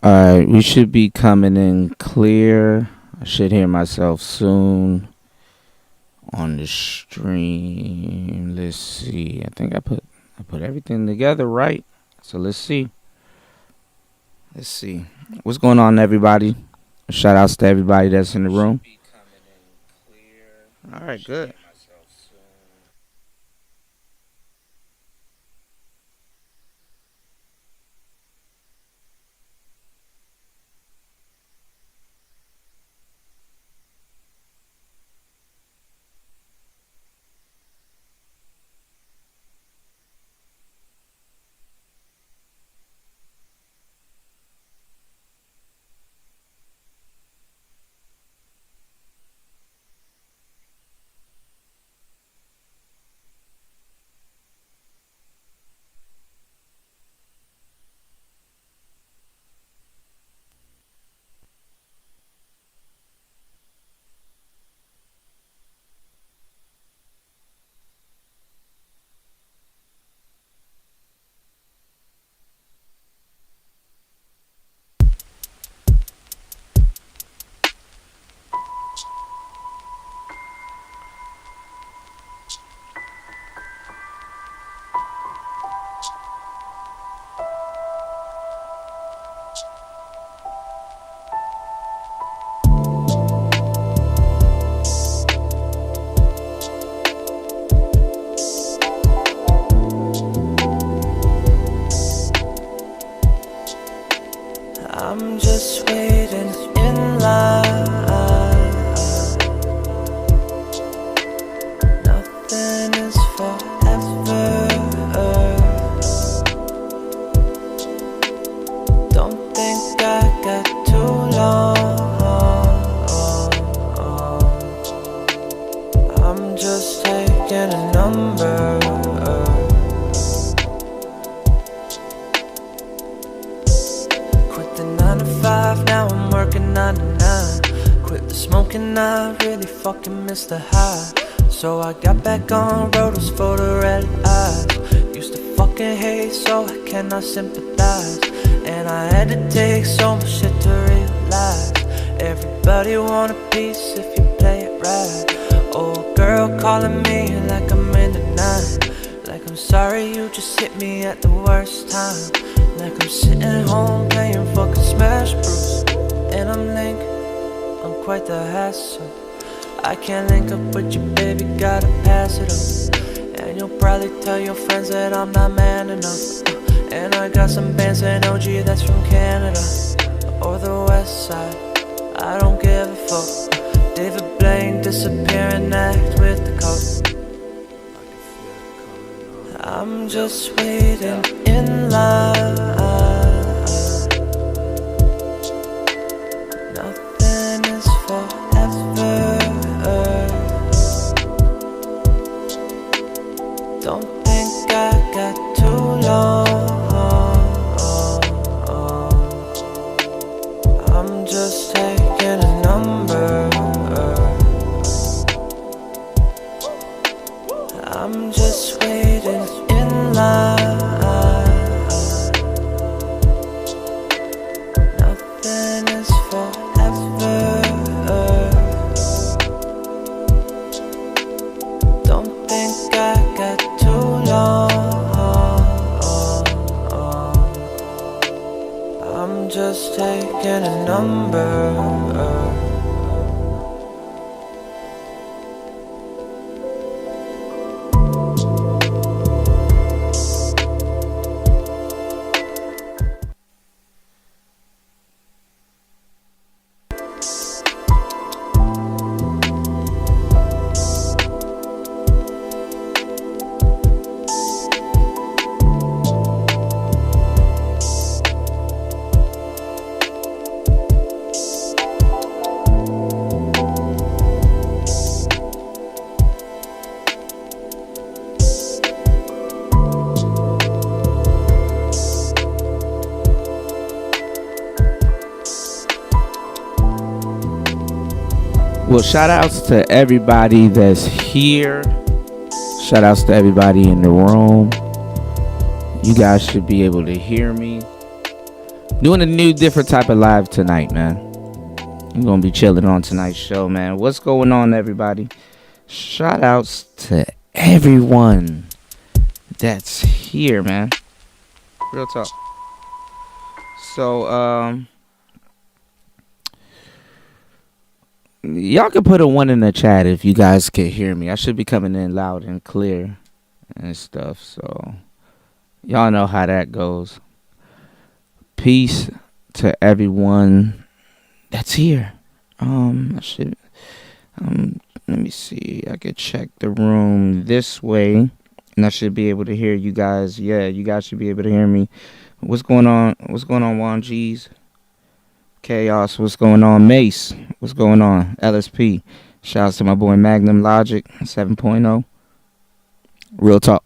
Alright, we should be coming in clear. I should hear myself soon on the stream. Let's see. I put everything together right. So let's see. Let's see. What's going on, everybody? Shout outs to everybody that's in the room. Alright, good. I'm just waiting in line. Nothing is forever. Don't think I got too long. I'm just taking a number. Quit the 9 to 5, now I'm working 9 to 9. Quit the smoking, I really fucking missed the high. So I got back on road, was for the red eyes. Used to fucking hate, so I cannot sympathize. And I had to take so much shit to realize everybody want a piece if you play it right. Old girl calling me like I'm in the night. Like I'm sorry you just hit me at the worst time. Like I'm sitting home playing fucking Smash Bros. And I'm Link, I'm quite the hassle. I can't link up with you, baby, gotta pass it up. And you'll probably tell your friends that I'm not man enough. And I got some bands and OG that's from Canada or the West Side, I don't give a fuck. David Blaine disappear and act with the code. I'm just waiting in line. Nothing is forever. Don't think I got too long. I'm just taking a number. I'm just waiting in line. Nothing is forever. Don't think I got too long. I'm just taking a number. Well, shout outs to everybody that's here. Shout outs to everybody in the room. You guys should be able to hear me. Doing a new, different type of live tonight, man. I'm gonna be chilling on tonight's show, man. What's going on, everybody? Shout outs to everyone that's here, man. Real talk. So, y'all can put a 1 in the chat if you guys can hear me. I should be coming in loud and clear and stuff. So, y'all know how that goes. Peace to everyone that's here. I should. Let me see. I could check the room this way, and I should be able to hear you guys. Yeah, you guys should be able to hear me. What's going on? What's going on, Juan G's? Chaos. What's going on, Mace? What's going on, LSP? Shouts to my boy Magnum Logic 7.0. Real talk.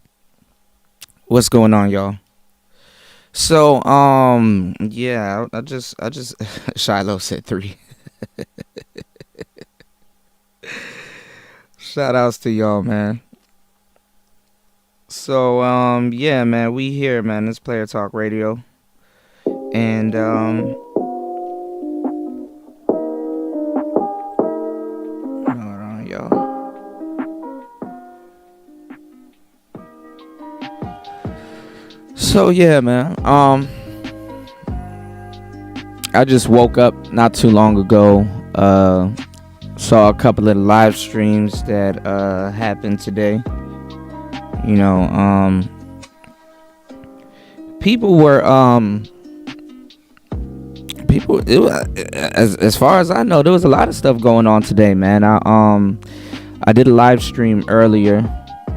What's going on, y'all? So, yeah, I just Shiloh said 3. Shout outs to y'all, man. So, yeah, man, we here, man. It's Player Talk Radio. And, hold on, y'all. So, yeah, man, I just woke up not too long ago, saw a couple of live streams that, happened today. You know, people were, as far as I know, there was a lot of stuff going on today, man. I did a live stream earlier.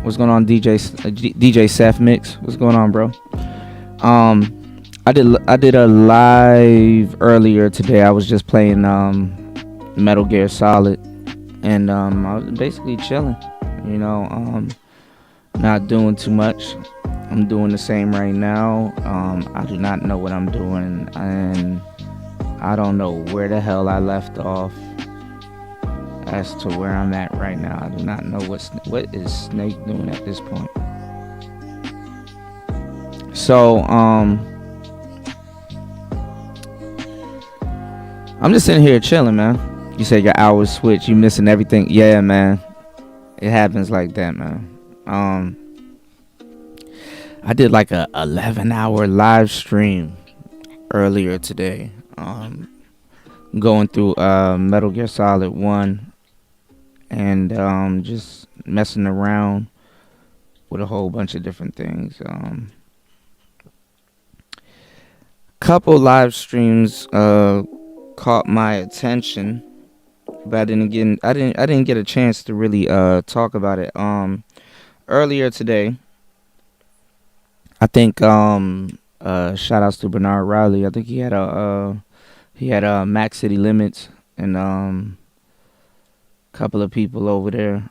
What's going on, DJ Seth Mix? What's going on, bro? I did a live earlier today. I was just playing Metal Gear Solid, and I was basically chilling. You know, not doing too much. I'm doing the same right now. I do not know what I'm doing, and I don't know where the hell I left off as to where I'm at right now. I do not know what is Snake doing at this point. So, I'm just sitting here chilling, man. You said your hours switch, you missing everything. Yeah, man. It happens like that, man. I did like a 11-hour live stream earlier today. Going through Metal Gear Solid 1 and just messing around with a whole bunch of different things. Couple live streams caught my attention, but I didn't get a chance to really talk about it. Earlier today, I think shout outs to Bernard Riley. I think he had a Max City Limits and couple of people over there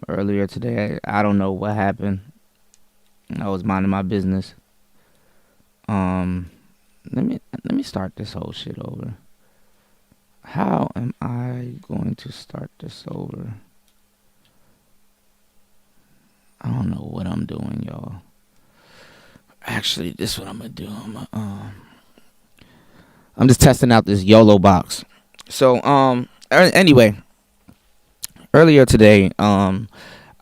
earlier today. I don't know what happened. I was minding my business. Let me start this whole shit over. How am I going to start this over? I don't know what I'm doing, y'all. Actually, this is what I'm gonna do. I'm just testing out this YOLO box. So, anyway, earlier today, I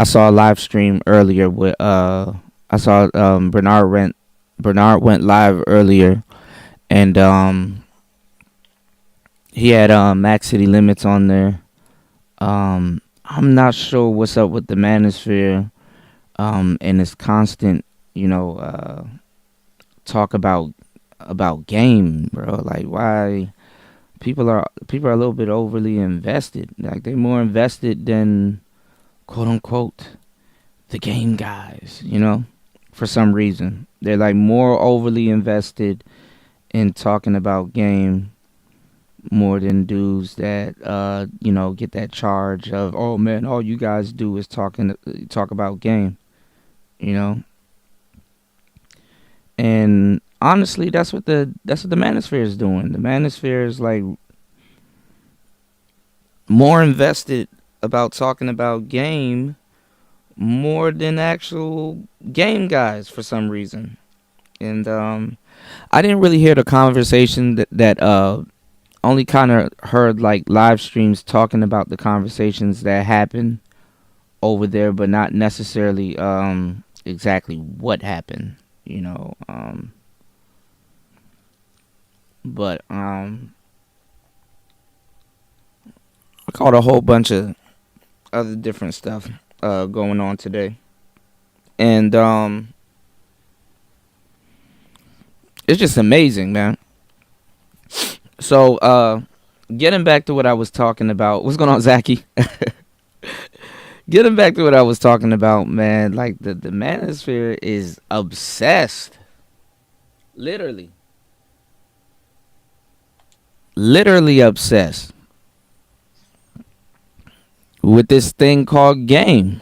saw a live stream earlier with I saw Bernard went live earlier, and he had Max City Limits on there. I'm not sure what's up with the Manosphere, and its constant, talk about game, bro. Like, why people are a little bit overly invested. Like, they're more invested than quote unquote the game guys, for some reason. They're like more overly invested in talking about game more than dudes that get that charge of, oh man, all you guys do is talk about game, and honestly, that's what the Manosphere is doing. The Manosphere is like more invested about talking about game more than actual game guys for some reason. And I didn't really hear the conversation that only kind of heard like live streams talking about the conversations that happened over there, but not necessarily exactly what happened, you know. But I caught a whole bunch of other different stuff going on today, and it's just amazing, man. So getting back to what I was talking about, what's going on, Zachy? Getting back to what I was talking about, man, like the manosphere is obsessed. Literally. Literally obsessed with this thing called game.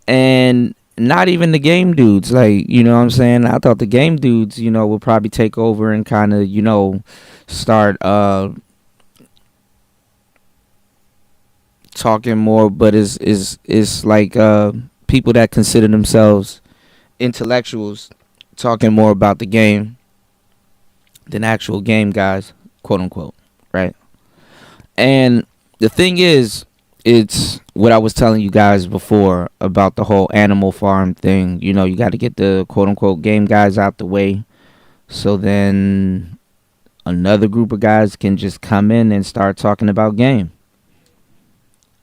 And not even the game dudes, like, you know what I'm saying? I thought the game dudes, you know, would probably take over and kind of, you know, start talking more, but is like people that consider themselves intellectuals talking more about the game than actual game guys, quote unquote, right? And the thing is, it's what I was telling you guys before about the whole Animal Farm thing. You know, you got to get the quote unquote game guys out the way, so then another group of guys can just come in and start talking about game.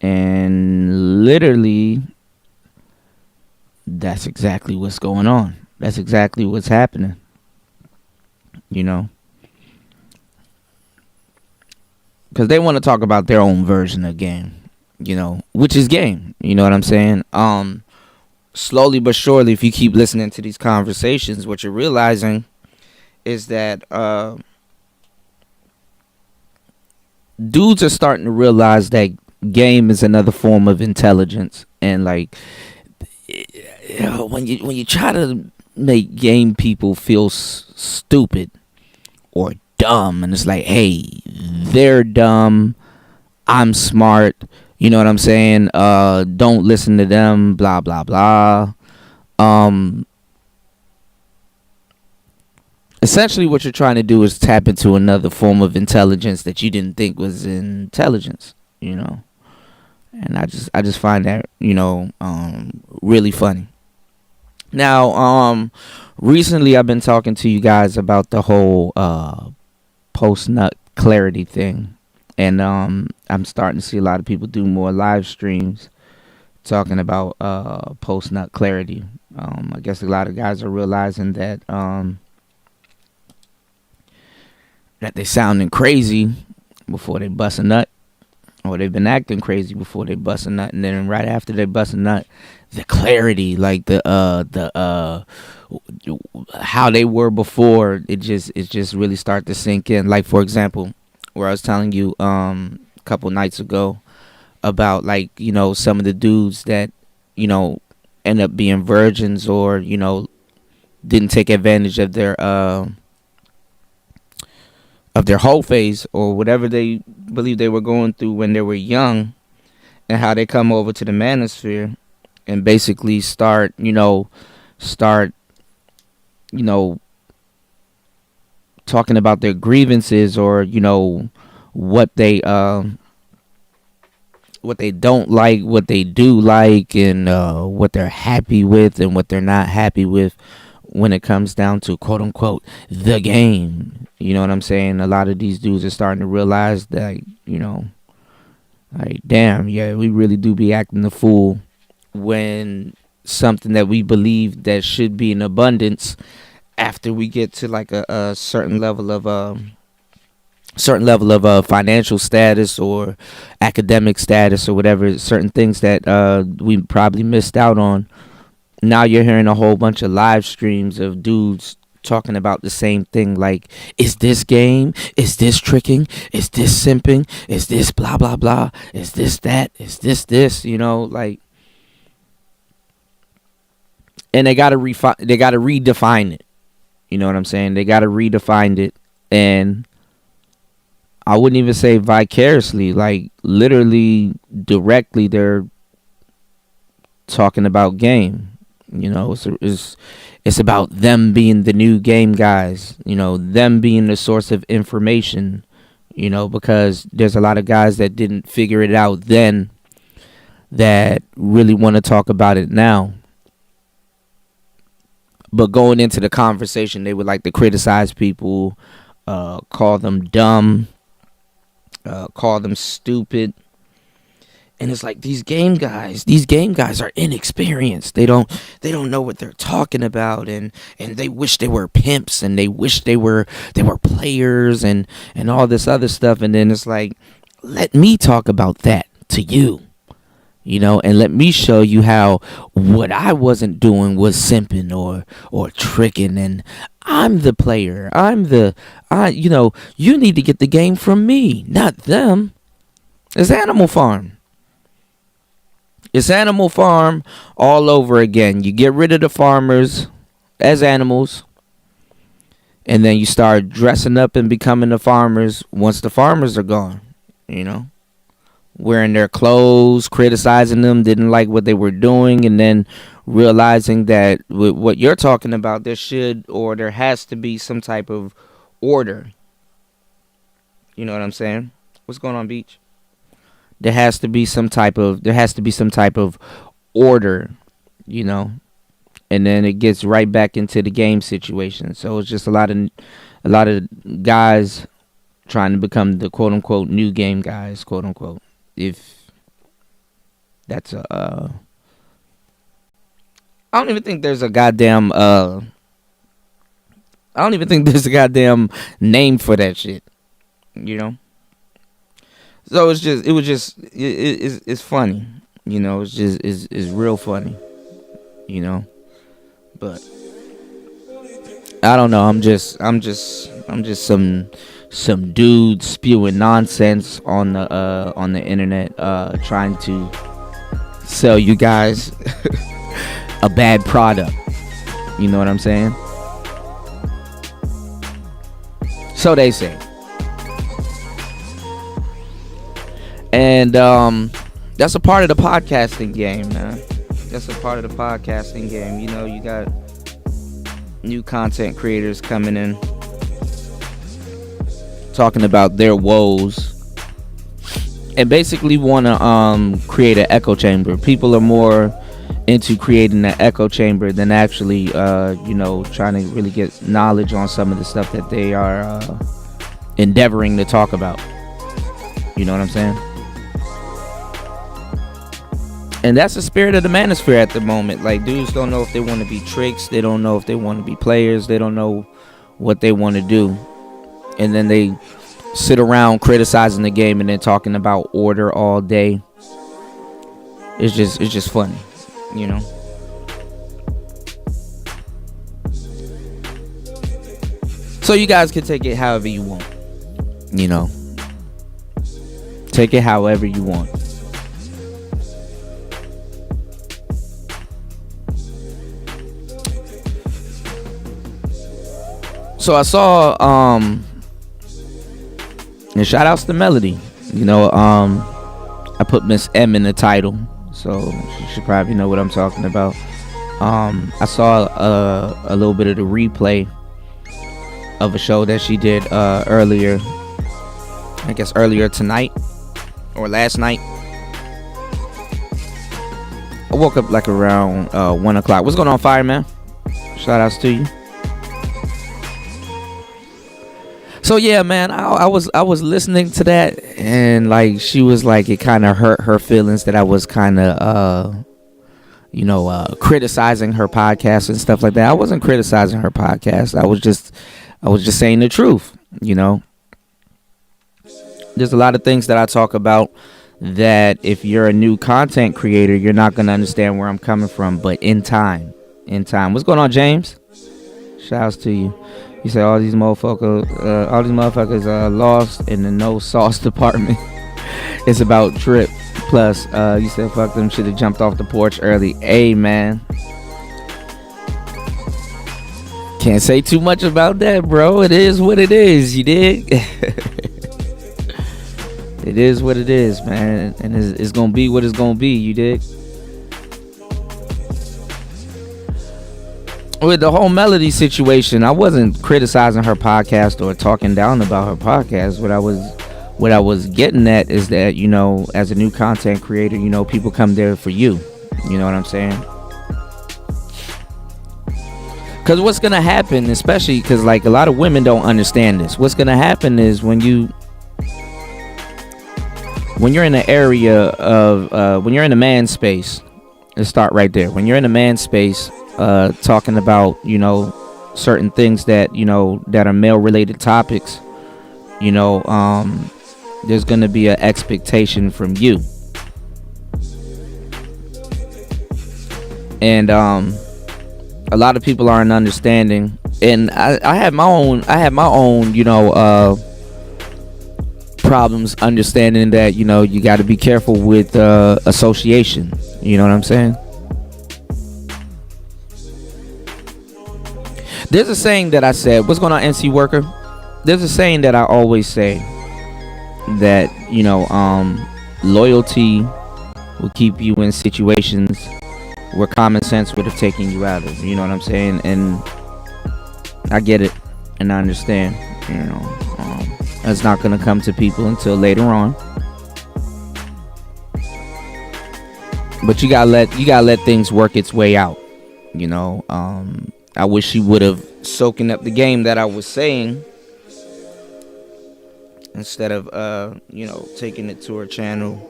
And literally, that's exactly what's going on. That's exactly what's happening. You know, because they want to talk about their own version of game, you know, which is game. You know what I'm saying? Slowly but surely, if you keep listening to these conversations, what you're realizing is that dudes are starting to realize that game is another form of intelligence. And like, you know, when you try to make game people feel stupid or dumb, and it's like, hey, they're dumb, I'm smart, you know what I'm saying? Don't listen to them, blah blah blah. Essentially what you're trying to do is tap into another form of intelligence that you didn't think was intelligence, you know. And I just find that, you know, really funny. Now, recently I've been talking to you guys about the whole post nut clarity thing, and I'm starting to see a lot of people do more live streams talking about post nut clarity. I guess a lot of guys are realizing that that they sounding crazy before they bust a nut, or they've been acting crazy before they bust a nut, and then right after they bust a nut, the clarity, like the how they were before, it just really start to sink in. Like, for example, where I was telling you a couple nights ago about, like, you know, some of the dudes that, you know, end up being virgins, or, you know, didn't take advantage of their whole phase, or whatever they believe they were going through when they were young, and how they come over to the manosphere and basically start talking about their grievances, or, you know, what they don't like, what they do like, and what they're happy with and what they're not happy with when it comes down to, quote unquote, the game. You know what I'm saying? A lot of these dudes are starting to realize that, you know, like, damn, yeah, we really do be acting the fool when something that we believe that should be in abundance, after we get to like a certain level of financial status or academic status or whatever, certain things that we probably missed out on. Now you're hearing a whole bunch of live streams of dudes talking about the same thing, like, is this game? Is this tricking? Is this simping? Is this blah blah blah? Is this that? Is this, you know, like, and they gotta redefine it. You know what I'm saying? They gotta redefine it. And I wouldn't even say vicariously, like, literally directly they're talking about game. You know, it's about them being the new game guys. You know, them being the source of information. You know, because there's a lot of guys that didn't figure it out then that really want to talk about it now. But going into the conversation, they would like to criticize people, call them dumb, call them stupid. And it's like these game guys are inexperienced. They don't know what they're talking about, and they wish they were pimps, and they wish they were players, and all this other stuff. And then it's like, let me talk about that to you. You know, and let me show you how what I wasn't doing was simping or tricking, and I'm the player. You need to get the game from me, not them. It's Animal Farm. It's Animal Farm all over again. You get rid of the farmers as animals, and then you start dressing up and becoming the farmers once the farmers are gone, you know. Wearing their clothes, criticizing them, didn't like what they were doing, and then realizing that with what you're talking about, there has to be some type of order. You know what I'm saying? What's going on, Beach? There has to be some type of order, you know. And then it gets right back into the game situation. So it's just a lot of guys trying to become the quote unquote new game guys, quote unquote. If that's I don't even think there's a goddamn name for that shit, you know. So it's funny, you know. It's real funny, you know. But I don't know. I'm just some dude spewing nonsense on the internet, trying to sell you guys a bad product. You know what I'm saying? So they say. And that's a part of the podcasting game, man. That's a part of the podcasting game. You know, you got new content creators coming in, talking about their woes, and basically want to create an echo chamber. People are more into creating an echo chamber than actually trying to really get knowledge on some of the stuff that they are endeavoring to talk about. You know what I'm saying? And that's the spirit of the manosphere at the moment. Like, dudes don't know if they want to be tricks. They don't know if they want to be players. They don't know what they want to do. And then they sit around criticizing the game and then talking about order all day. It's just funny, you know. So you guys can take it however you want, you know. Take it however you want. So I saw and shout outs to Melody. You know, I put Miss M in the title, so she should probably know what I'm talking about. I saw a little bit of the replay of a show that she did earlier. I guess earlier tonight or last night. I woke up like around 1 o'clock. What's going on, Fireman? Shout outs to you. So yeah, man, I was listening to that, and like she was like, it kind of hurt her feelings that I was kind of criticizing her podcast and stuff like that. I wasn't criticizing her podcast. I was just saying the truth, you know. There's a lot of things that I talk about that if you're a new content creator, you're not going to understand where I'm coming from, but in time. What's going on, James? Shouts to you. You say all these motherfuckers are lost in the no sauce department. It's about Trip. Plus, you said fuck them, should have jumped off the porch early. Hey, man. Can't say too much about that, bro. It is what it is, you dig? It is what it is, man. And it's gonna be what it's gonna be, you dig? with the whole Melody situation, I wasn't criticizing her podcast or talking down about her podcast. What I was getting at is that, you know, as a new content creator, you know, people come there for you. You know what I'm saying? Because what's going to happen, especially because like a lot of women don't understand this. What's going to happen is when you're in the area of, when you're in a man space, let's start right there. When you're in a man space, talking about, you know, certain things that, you know, that are male related topics, you know, there's going to be an expectation from you. And a lot of people aren't understanding. And I have my own, you know, problems understanding that, you know, you got to be careful with association. You know what I'm saying? There's a saying that I said, what's going on, NC Worker? There's a saying that I always say that, you know, loyalty will keep you in situations where common sense would have taken you out of. You know what I'm saying? And I get it and I understand. You know, it's not going to come to people until later on. But you gotta let things work its way out. You know, I wish she would have soaking up the game that I was saying, instead of you know, taking it to her channel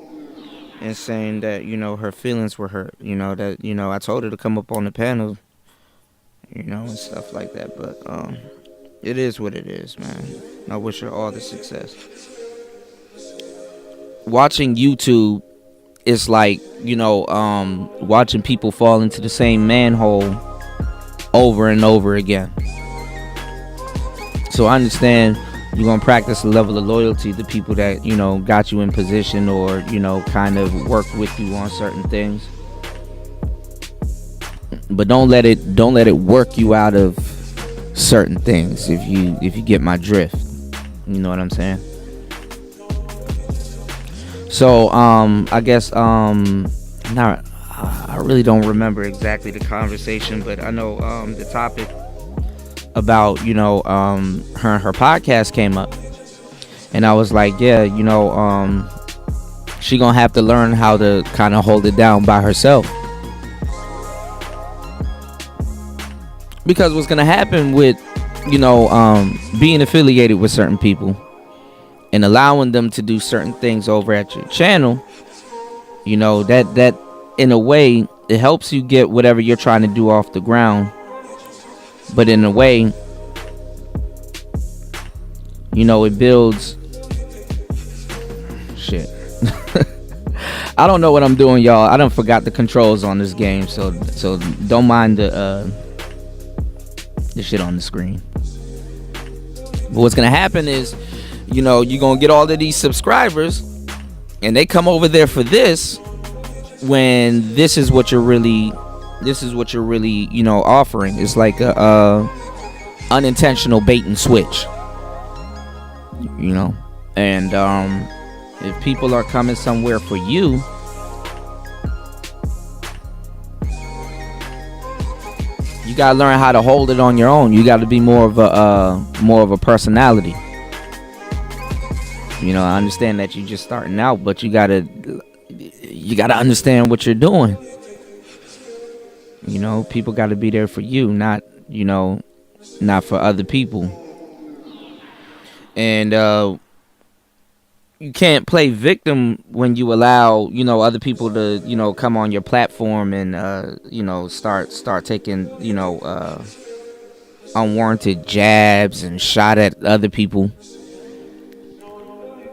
and saying that, you know, her feelings were hurt. You know, that, you know, I told her to come up on the panel, you know, and stuff like that. But it is what it is, man. I wish her all the success. Watching YouTube is like, you know, watching people fall into the same manhole over and over again. So I understand you're gonna practice a level of loyalty to people that, you know, got you in position or, you know, kind of work with you on certain things. But don't let it work you out of certain things, if you get my drift. You know what I'm saying? So I guess not, I really don't remember exactly the conversation, but I know the topic about, you know, her podcast came up, and I was like, yeah, you know, she gonna have to learn how to kind of hold it down by herself, because what's gonna happen with, you know, being affiliated with certain people and allowing them to do certain things over at your channel, you know, that in a way it helps you get whatever you're trying to do off the ground. But in a way, you know, it builds shit. I don't know what I'm doing, y'all. I done forgot the controls on this game, so don't mind the shit on the screen. But what's gonna happen is, you know, you're gonna get all of these subscribers, and they come over there for this, when this is what you're really, you know, offering. It's like a unintentional bait and switch, you know. And if people are coming somewhere for you, you gotta learn how to hold it on your own. You gotta be more of a personality. You know, I understand that you're just starting out, but you gotta understand what you're doing. You know, people gotta be there for you, not, you know, not for other people. And you can't play victim when you allow, you know, other people to, you know, come on your platform and you know, start taking, you know, unwarranted jabs and shot at other people.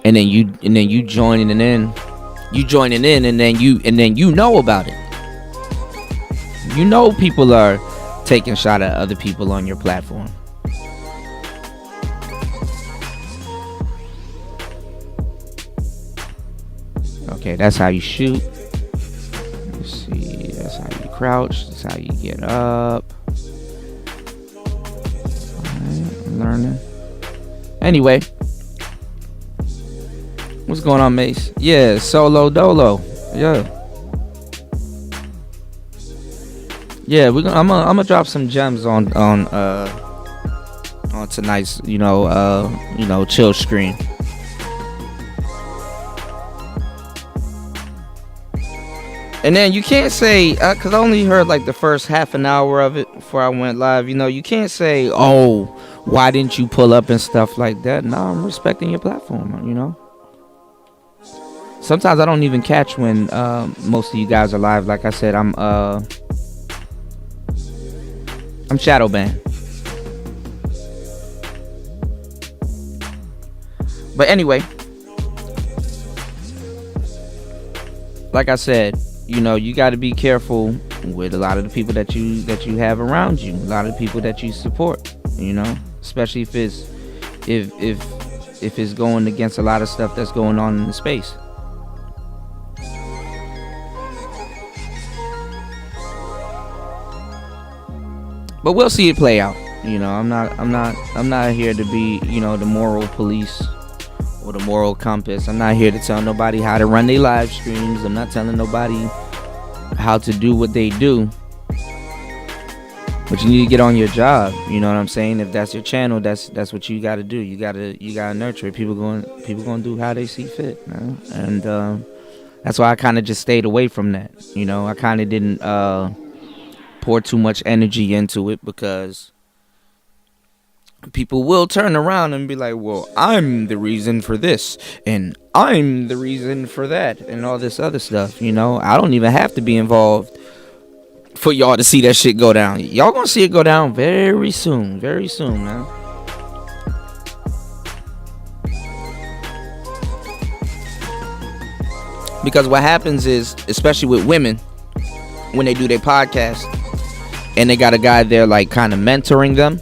And then you joining in, and then you know about it. You know people are taking shot at other people on your platform. Okay, that's how you shoot. Let's see, that's how you crouch. That's how you get up. Alright, learning. Anyway. What's going on, Mace? Yeah, Solo Dolo. Yeah. Yeah, I'm gonna drop some gems on tonight's chill stream. And then you can't say, because I only heard like the first half an hour of it before I went live. You can't say, oh, why didn't you pull up and stuff like that? No, I'm respecting your platform. Sometimes I don't even catch when most of you guys are live. Like I said, I'm shadow banned. But anyway, like I said, you got to be careful with a lot of the people that you have around you, a lot of the people that you support, especially if it's going against a lot of stuff that's going on in the space. But we'll see it play out. I'm not here to be, the moral police or the moral compass. I'm not here to tell nobody how to run their live streams. I'm not telling nobody how to do what they do. But you need to get on your job. You know what I'm saying? If that's your channel, that's what you got to do. You gotta nurture it. People going to do how they see fit, man. And that's why I kind of just stayed away from that. I kind of didn't pour too much energy into it, because people will turn around and be like, well, I'm the reason for this and I'm the reason for that and all this other stuff. I don't even have to be involved for y'all to see that shit go down. Y'all gonna see it go down very soon, man. Because what happens is, especially with women, when they do their podcast and they got a guy there like kind of mentoring them,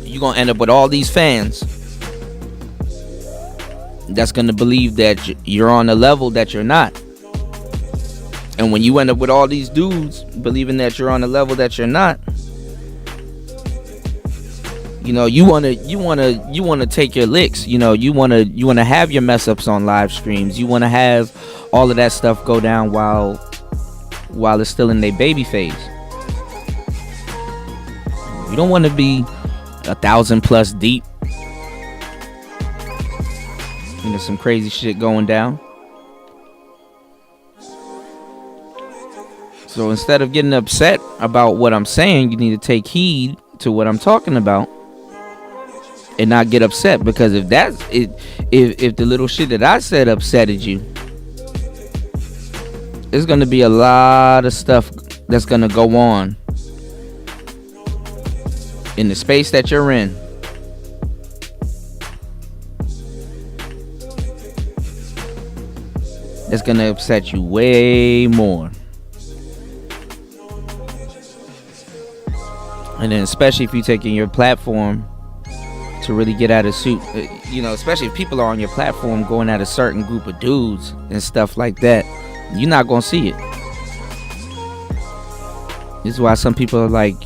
you're gonna end up with all these fans that's gonna believe that you're on a level that you're not. And when you end up with all these dudes believing that you're on a level that you're not, you wanna take your licks. You wanna have your mess ups on live streams. You wanna have all of that stuff go down while it's still in their baby phase. You don't want to be 1,000+ deep. Some crazy shit going down. So instead of getting upset about what I'm saying, you need to take heed to what I'm talking about and not get upset. Because if that's it, if the little shit that I said upsetted you, there's gonna be a lot of stuff that's gonna go on in the space that you're in. That's gonna upset you way more. And then especially if you're taking your platform to really get out of suit, especially if people are on your platform going at a certain group of dudes and stuff like that, you're not gonna see it. This is why some people are like,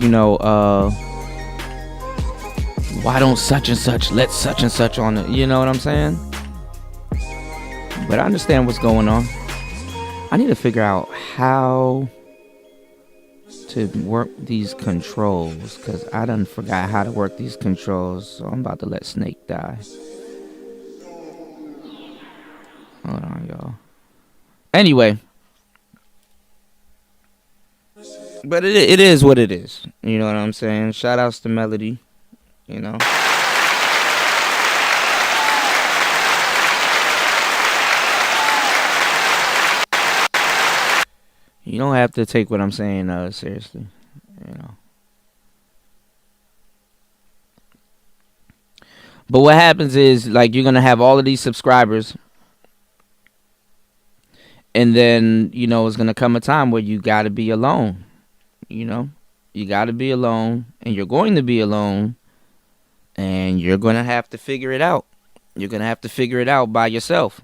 why don't such and such let such and such on it? You know what I'm saying? But I understand what's going on. I need to figure out how to work these controls, because I done forgot how to work these controls. So I'm about to let Snake die. Hold on, y'all. Anyway. But it is what it is. You know what I'm saying? Shout outs to Melody. You don't have to take what I'm saying seriously. But what happens is, like, you're gonna have all of these subscribers, and then it's gonna come a time where you gotta be alone. You gotta be alone, and you're going to be alone, and you're gonna have to figure it out. You're gonna have to figure it out by yourself.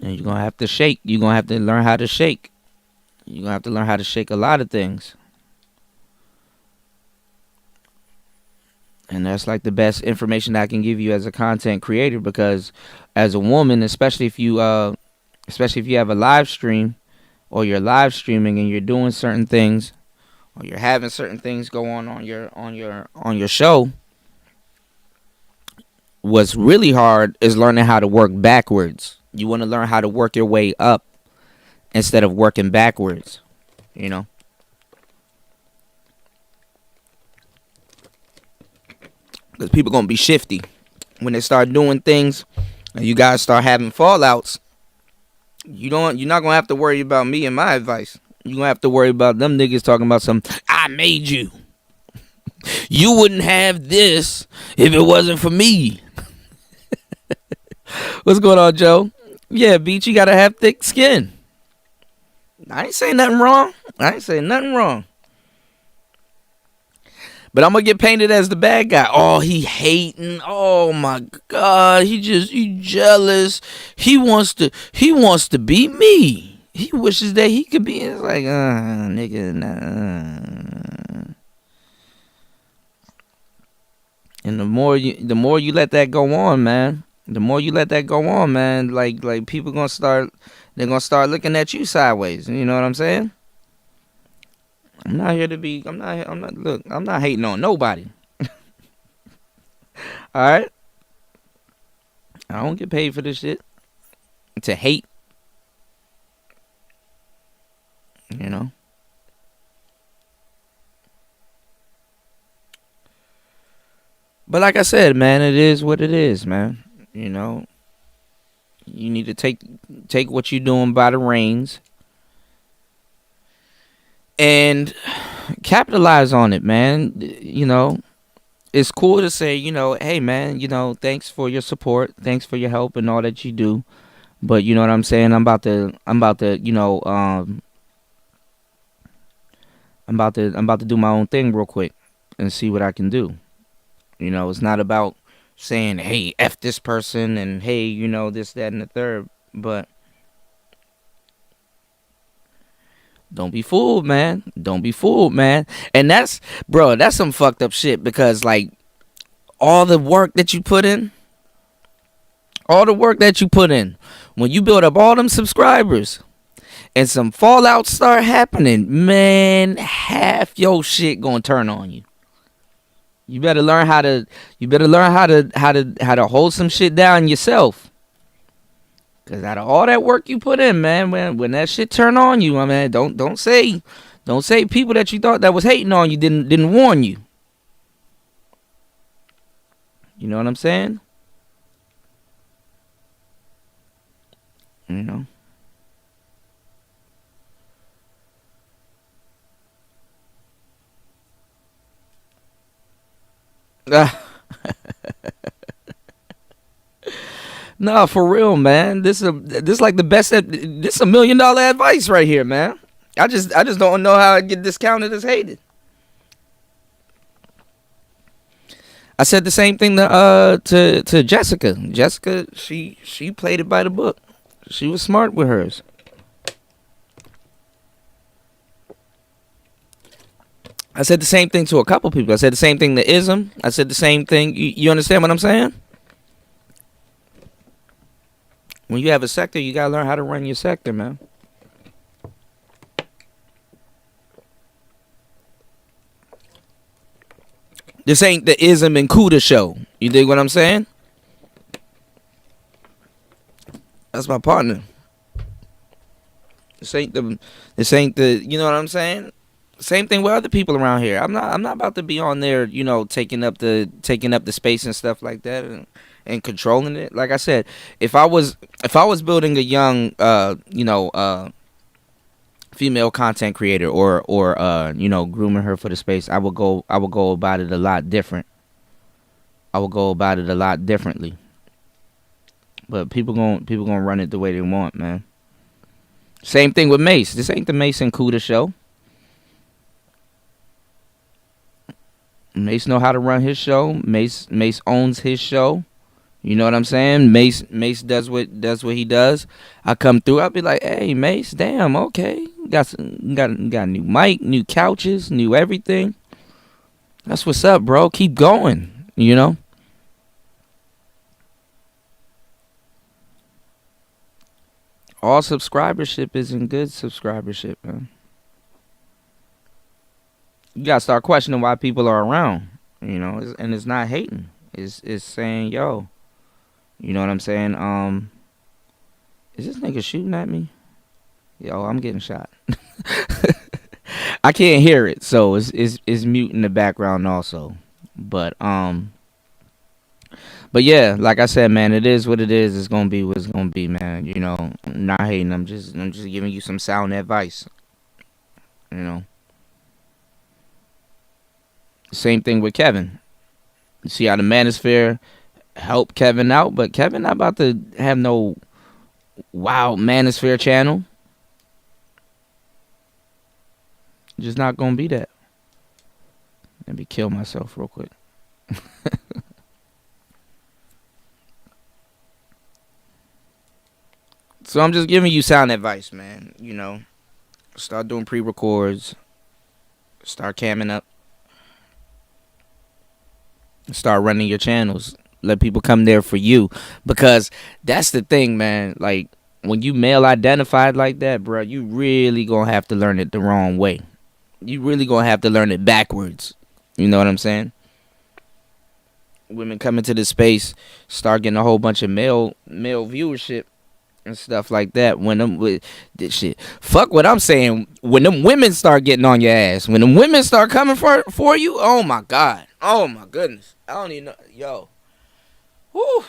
And you're gonna have to shake. You're gonna have to learn how to shake. You're gonna have to learn how to shake a lot of things. And that's like the best information I can give you as a content creator, because as a woman, especially if you especially if you have a live stream or you're live streaming and you're doing certain things or you're having certain things go on your show. What's really hard is learning how to work backwards. You want to learn how to work your way up instead of working backwards, you know. Because people going to be shifty when they start doing things and you guys start having fallouts. You're not going to have to worry about me and my advice. You're going to have to worry about them niggas talking about something. I made you. You wouldn't have this if it wasn't for me. What's going on, Joe? Yeah, Beach, you gotta have thick skin. I ain't saying nothing wrong. But I'm gonna get painted as the bad guy. Oh, he hating. Oh my God, he jealous. He wants to be me. He wishes that he could be. It's like, nigga, nah. And the more you let that go on, man. Like people gonna start looking at you sideways. You know what I'm saying? I'm not hating on nobody. Alright? I don't get paid for this shit. To hate. You know? But like I said, man, it is what it is, man. You know, you need to take what you're doing by the reins and capitalize on it, man. You know, it's cool to say, you know, hey, man, you know, thanks for your support, thanks for your help and all that you do. But you know what I'm saying? I'm about to, you know, I'm about to do my own thing real quick and see what I can do. You know, it's not about saying, hey, F this person and hey, you know, this, that, and the third. But don't be fooled, man. And that's some fucked up shit because, like, all the work that you put in, when you build up all them subscribers and some fallout start happening, man, half your shit gonna turn on you. You better learn how to hold some shit down yourself. Cause out of all that work you put in, man, when that shit turn on you, my man, don't say people that you thought that was hating on you didn't warn you. You know what I'm saying? You know. No, for real, man. This like the best. This $1 million advice right here, man. I just don't know how I get discounted as hated. I said the same thing to Jessica. Jessica, she played it by the book. She was smart with hers. I said the same thing to a couple people. I said the same thing to Ism. I said the same thing. You understand what I'm saying? When you have a sector, you gotta learn how to run your sector, man. This ain't the Ism and Kuda show. You dig what I'm saying? That's my partner. This ain't the you know what I'm saying? Same thing with other people around here. I'm not about to be on there, you know, taking up the space and stuff like that and controlling it. Like I said, if I was building a young female content creator or you know, grooming her for the space, I would go about it a lot different. I would go about it a lot differently. But people gonna run it the way they want, man. Same thing with Mace. This ain't the Mace and Kuda show. Mace know how to run his show. Mace owns his show. You know what I'm saying? Mace does what he does. I come through, I'll be like, hey, Mace, damn, okay. Got a new mic, new couches, new everything. That's what's up, bro. Keep going, you know? all subscribership isn't good subscribership, man. You gotta start questioning why people are around, and it's not hating. It's saying, yo, you know what I'm saying? Is this nigga shooting at me? Yo, I'm getting shot. I can't hear it, so it's mute in the background also. But yeah, like I said, man, it is what it is. It's gonna be what it's gonna be, man. I'm not hating. I'm just giving you some sound advice. You know. Same thing with Kevin. You see how the Manosphere helped Kevin out, but Kevin not about to have no wild Manosphere channel. Just not gonna be that. Let me kill myself real quick. So I'm just giving you sound advice, man. Start doing pre-records. Start camming up. Start running your channels. Let people come there for you. Because that's the thing, man. Like, when you male identified like that, bro, you really gonna have to learn it the wrong way. You really gonna have to learn it backwards. You know what I'm saying? Women come into this space, start getting a whole bunch of male viewership and stuff like that. When them with this shit, fuck what I'm saying. When them women start getting on your ass, when them women start coming for you, oh my god, oh my goodness, I don't even know, yo, whoo.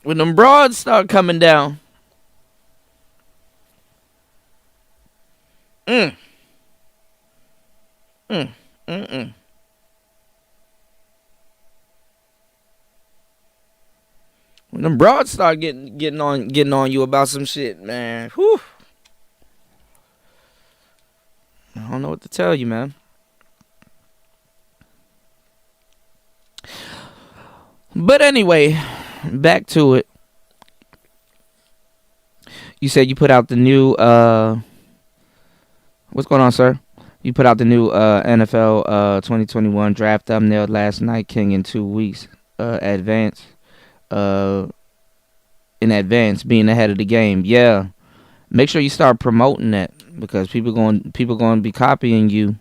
When them broads start coming down, mm, mm, mm, mm. When them broads start getting on you about some shit, man. Whew. I don't know what to tell you, man. But anyway, back to it. You said you put out the new what's going on, sir? You put out the new NFL 2021 draft thumbnail last night, King, in 2 weeks. In advance, being ahead of the game. Yeah, make sure you start promoting that, because people going to be copying you,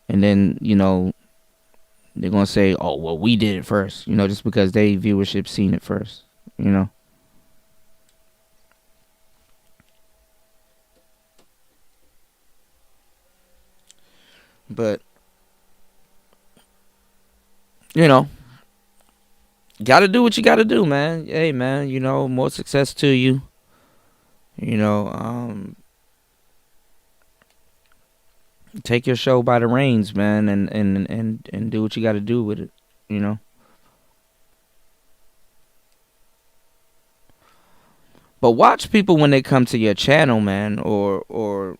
and then they're going to say, oh well, we did it first, just because they viewership seen it first. But gotta do what you gotta do, man. Hey, man, more success to you. Take your show by the reins, man, and do what you gotta do with it. But watch people when they come to your channel, man, or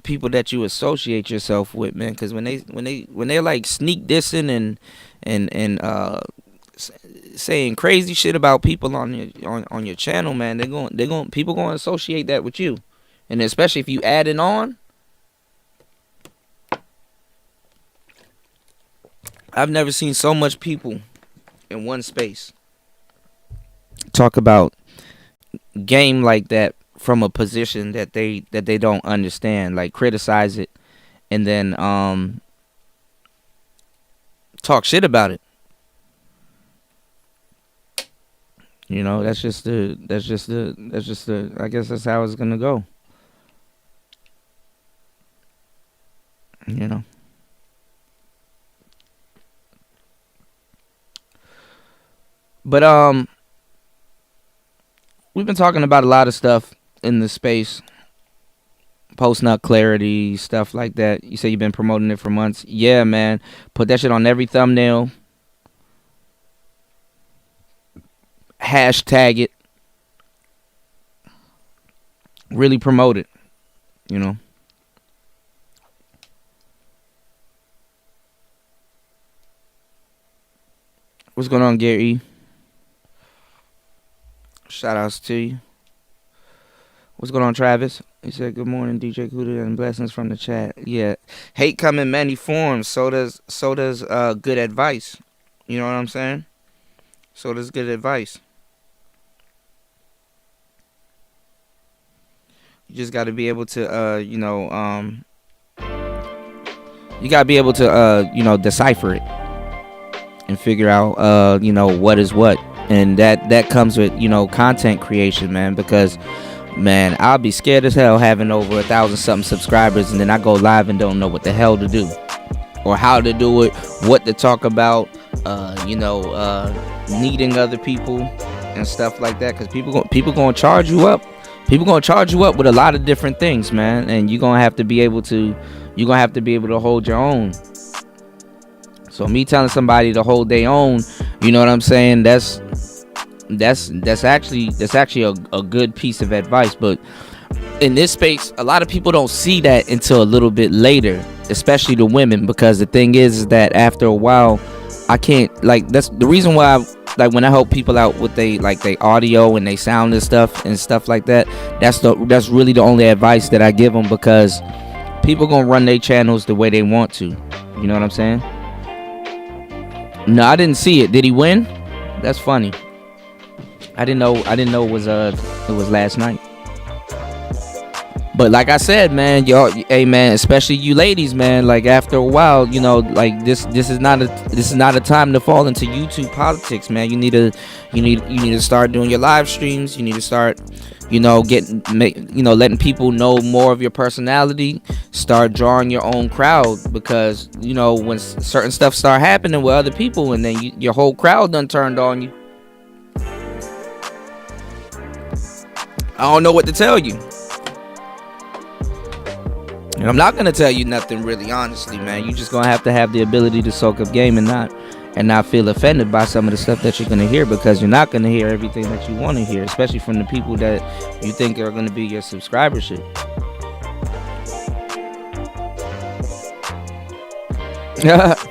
people that you associate yourself with, man, because when they like sneak dissing and saying crazy shit about people on your channel, man, people going to associate that with you, and especially if you add it on. I've never seen so much people in one space talk about game like that from a position that they don't understand, like criticize it and then talk shit about it. That's just the I guess that's how it's gonna go. But we've been talking about a lot of stuff in the space. Post nut clarity, stuff like that. You say you've been promoting it for months. Yeah, man. Put that shit on every thumbnail. Hashtag it. Really promote it. What's going on, Gary? Shout outs to you. What's going on, Travis? He said, good morning, DJ Kuda, and blessings from the chat. Yeah. Hate come in many forms. So does good advice. You know what I'm saying? So does good advice. You just got to be able to, you got to be able to, decipher it and figure out, what is what. And that comes with, content creation, man, because, man, I'll be scared as hell having over 1,000 something subscribers, and then I go live and don't know what the hell to do or how to do it, what to talk about, needing other people and stuff like that, because people gonna charge you up. People gonna charge you up with a lot of different things, man, and you're gonna have to be able to hold your own. So me telling somebody to hold their own, you know what I'm saying? That's actually a good piece of advice. But in this space, a lot of people don't see that until a little bit later, especially the women, because the thing is that after a while, I can't, like, that's the reason why like when I help people out with they audio and they sound and stuff like that, that's really the only advice that I give them, because people gonna run their channels the way they want to. You know what I'm saying? No, I didn't see it. Did he win? That's funny. I didn't know it was last night. But like I said, man, y'all, hey man, especially you ladies, man, like after a while, like this is not a time to fall into YouTube politics, man. You need to start doing your live streams. You need to start, letting people know more of your personality. Start drawing your own crowd, because when certain stuff start happening with other people, and then your whole crowd done turned on you. I don't know what to tell you. And I'm not gonna tell you nothing really, honestly, man. You just gonna have to have the ability to soak up game and not feel offended by some of the stuff that you're gonna hear, because you're not gonna hear everything that you want to hear, especially from the people that you think are gonna be your subscribership.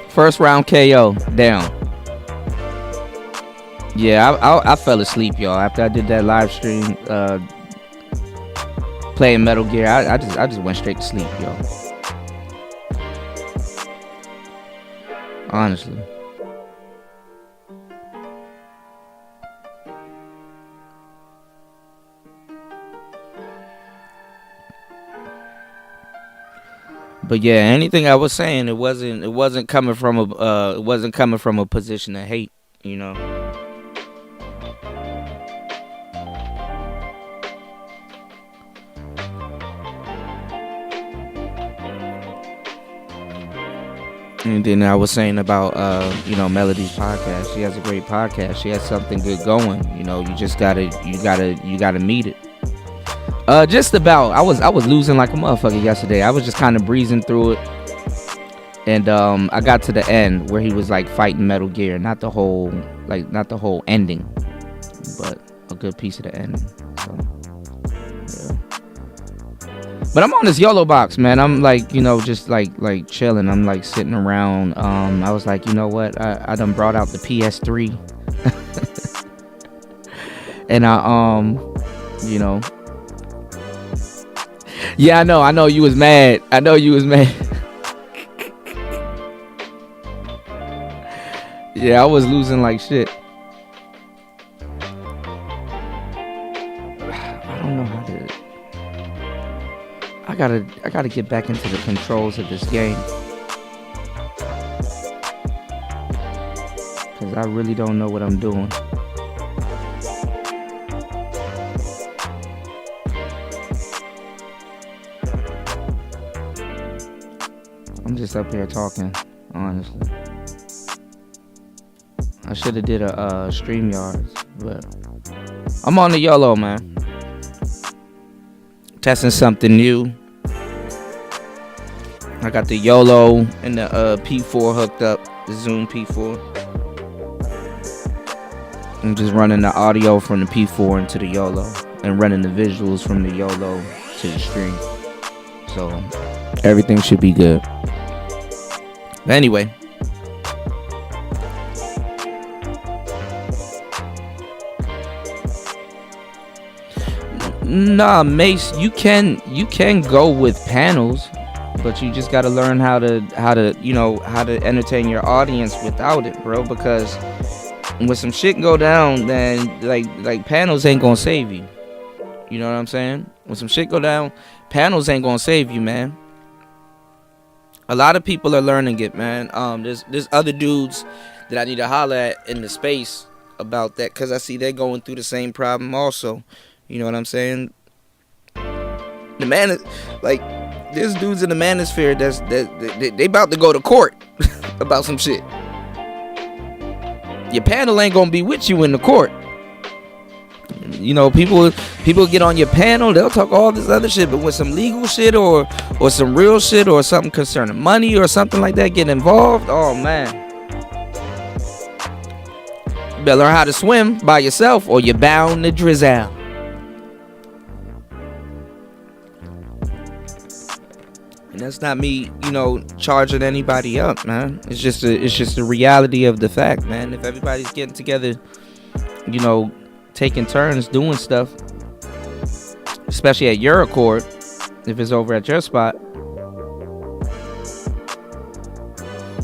First round KO down. Yeah, I fell asleep, y'all, after I did that live stream. Playing Metal Gear, I just went straight to sleep, yo. Honestly. But yeah, anything I was saying, it wasn't coming from a position of hate, And then I was saying about Melody's podcast. She has a great podcast. She has something good going. You just gotta meet it. Just about. I was losing like a motherfucker yesterday. I was just kind of breezing through it, and I got to the end where he was like fighting Metal Gear. Not the whole ending, but a good piece of the ending. So, yeah. But I'm on this YOLO box, man. I'm like, just like chilling. I'm like sitting around. I was like, you know what? I done brought out the PS3. And yeah, I know you was mad. Yeah, I was losing like shit. I don't know how to. I gotta get back into the controls of this game, because I really don't know what I'm doing. I'm just up here talking, honestly. I should have did a StreamYards, but I'm on the YOLO, man. Testing something new. I got the YOLO and the P4 hooked up, the Zoom P4. I'm just running the audio from the P4 into the YOLO and running the visuals from the YOLO to the stream. So everything should be good. But anyway. Nah, Mace, you can go with panels, but you just gotta learn how to entertain your audience without it, bro. Because when some shit go down, then like panels ain't gonna save you. You know what I'm saying? When some shit go down, panels ain't gonna save you, man. A lot of people are learning it, man. There's other dudes that I need to holler at in the space about that, because I see they're going through the same problem also. You know what I'm saying? The man, like, there's dudes in the manosphere they about to go to court about some shit. Your panel ain't gonna be with you in the court. You know, people get on your panel, they'll talk all this other shit, but with some legal shit or some real shit or something concerning money or something like that get involved, oh man. You better learn how to swim by yourself or you're bound to drizzle. And that's not me, you know, charging anybody up, man. It's just the reality of the fact, man. If everybody's getting together, you know, taking turns doing stuff, especially at your accord, if it's over at your spot,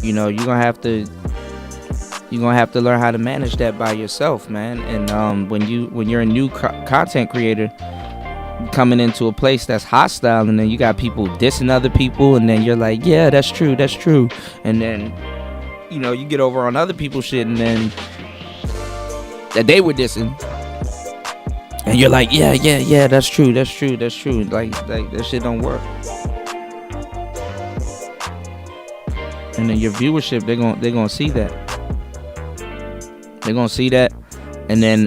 you know, you're gonna have to learn how to manage that by yourself, man. And when you're a new content creator coming into a place that's hostile, and then you got people dissing other people, and then you're like, yeah, that's true, and then, you know, you get over on other people's shit, and then that they were dissing, and you're like, yeah, that's true. Like that shit don't work. And then your viewership, they're gonna see that. They're gonna see that, and then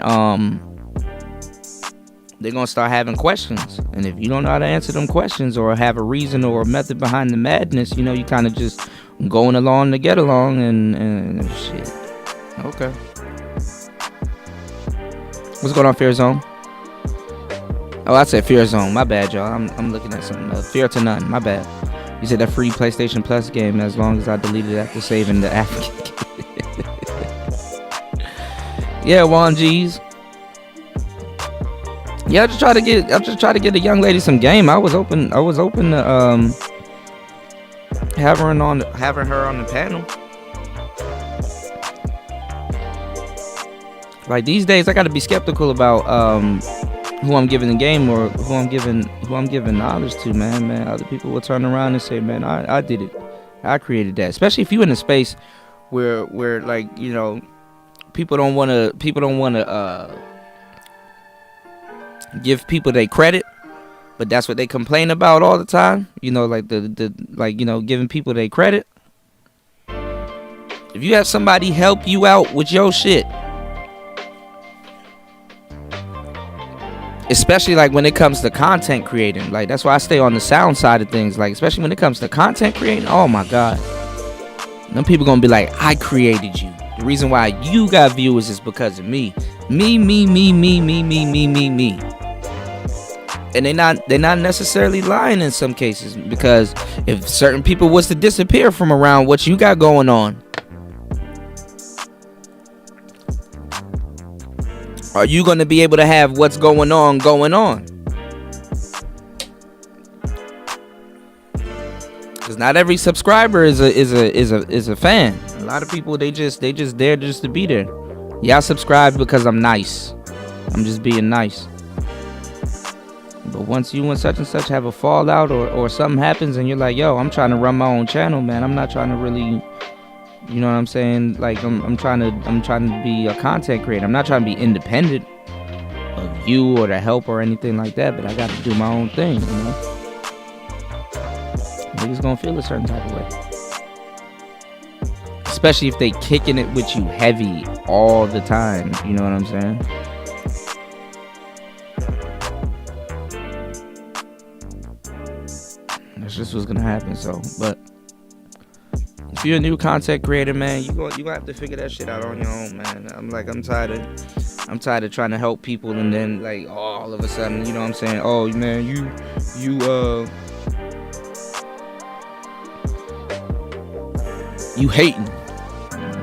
they're gonna start having questions. And if you don't know how to answer them questions or have a reason or a method behind the madness, you know, you kind of just going along to get along and shit. Okay. What's going on, Fear Zone? Oh, I said Fear Zone. My bad, y'all. I'm looking at something else. Fear to None. My bad. You said that free PlayStation Plus game, as long as I deleted it after saving the African. Yeah, Juan G's. Yeah, I just try to get a young lady some game. I was open to having her on the panel. Like these days, I got to be skeptical about who I'm giving the game or who I'm giving knowledge to, man. Other people will turn around and say, man, I did it, I created that. Especially if you in a space where like, you know, people don't want to give people their credit, but that's what they complain about all the time. You know, like the like, you know, giving people their credit. If you have somebody help you out with your shit, especially like when it comes to content creating, like that's why I stay on the sound side of things. Like especially when it comes to content creating, oh my god, them people gonna be like, I created you. The reason why you got viewers is because of me. Me. And they're not necessarily lying in some cases, because if certain people was to disappear from around what you got going on, are you going to be able to have what's going on? Because not every subscriber is a fan. A lot of people, they just there just to be there. Yeah, I subscribe because I'm nice. I'm just being nice. But once you and such have a fallout or something happens and you're like, yo, I'm trying to run my own channel, man. I'm not trying to really, you know what I'm saying? Like I'm trying to be a content creator. I'm not trying to be independent of you or the help or anything like that, but I got to do my own thing, you know? Niggas gonna feel a certain type of way. Especially if they kicking it with you heavy all the time, you know what I'm saying? That's just what's gonna happen. So, but if you're a new content creator, man, you gonna have to figure that shit out on your own, man. I'm tired of trying to help people and then like all of a sudden, you know what I'm saying? Oh man, you hating.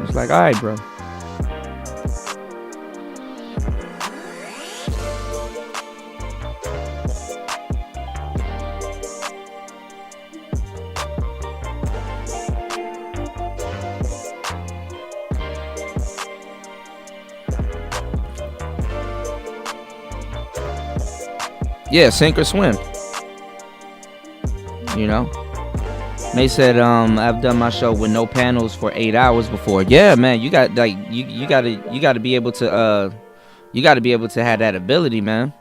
It's like, all right, bro. Yeah, sink or swim. You know. They said I've done my show with no panels for 8 hours before. Yeah, man, you got like you gotta be able to have that ability, man.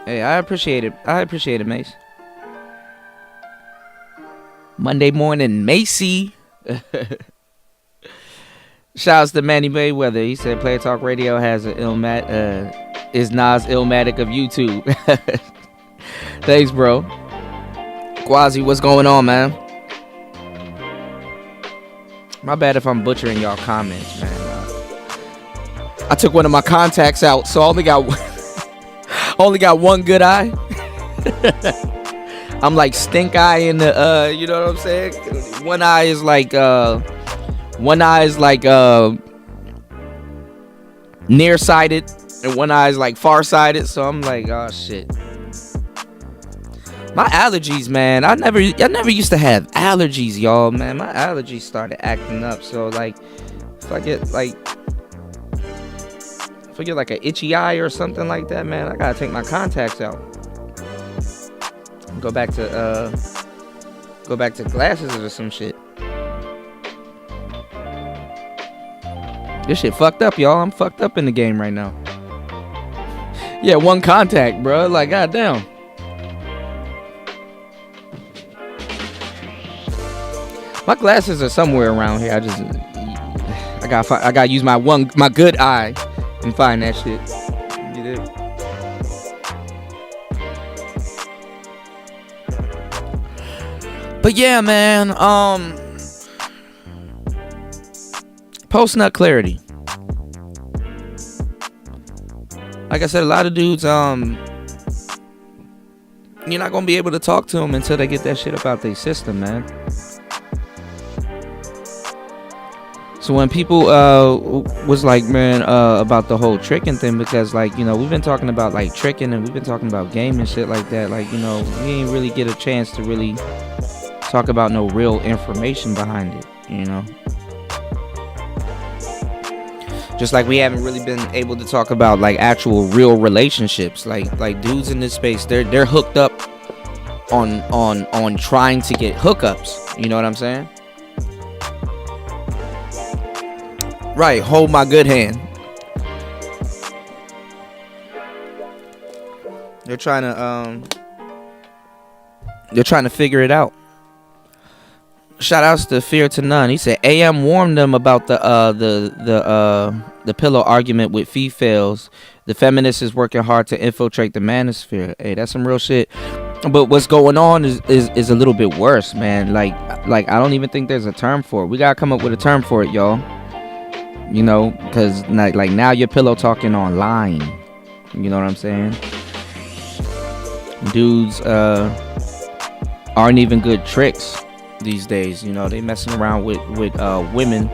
Hey, I appreciate it, Mace. Monday morning, Macy. Shouts to Manny Mayweather. He said Player Talk Radio has is Nas Illmatic of YouTube. Thanks, bro. Quasi, what's going on, man? My bad if I'm butchering y'all comments, man. I took one of my contacts out, so I only got one good eye. I'm like stink eye in the you know what I'm saying? One eye is like nearsighted and one eye is like farsighted, so I'm like, oh shit. My allergies, man. I never used to have allergies, y'all, man. My allergies started acting up, so like if I get like an itchy eye or something like that, man, I gotta take my contacts out. Go back to glasses or some shit. This shit fucked up, y'all. I'm fucked up in the game right now. Yeah, one contact, bro. Like, goddamn. My glasses are somewhere around here. I gotta use my good eye and find that shit. Get it? But yeah, man. Post nut clarity. Like I said, a lot of dudes, you're not gonna be able to talk to them until they get that shit up out their system, man. So when people was like, man, about the whole tricking thing, because like, you know, we've been talking about like tricking and we've been talking about game and shit like that. Like, you know, we didn't really get a chance to really talk about no real information behind it, you know. Just like we haven't really been able to talk about like actual real relationships. Like dudes in this space, they're hooked up on trying to get hookups. You know what I'm saying? Right, hold my good hand. They're trying to figure it out. Shout outs to Fear to None. He said AM warned them about the pillow argument with females. The feminist is working hard to infiltrate the manosphere. Hey, that's some real shit. But what's going on is a little bit worse, man. Like I don't even think there's a term for it. We gotta come up with a term for it, y'all. You know, because like now you're pillow talking online. You know what I'm saying? Dudes aren't even good tricks these days. You know, they messing around with women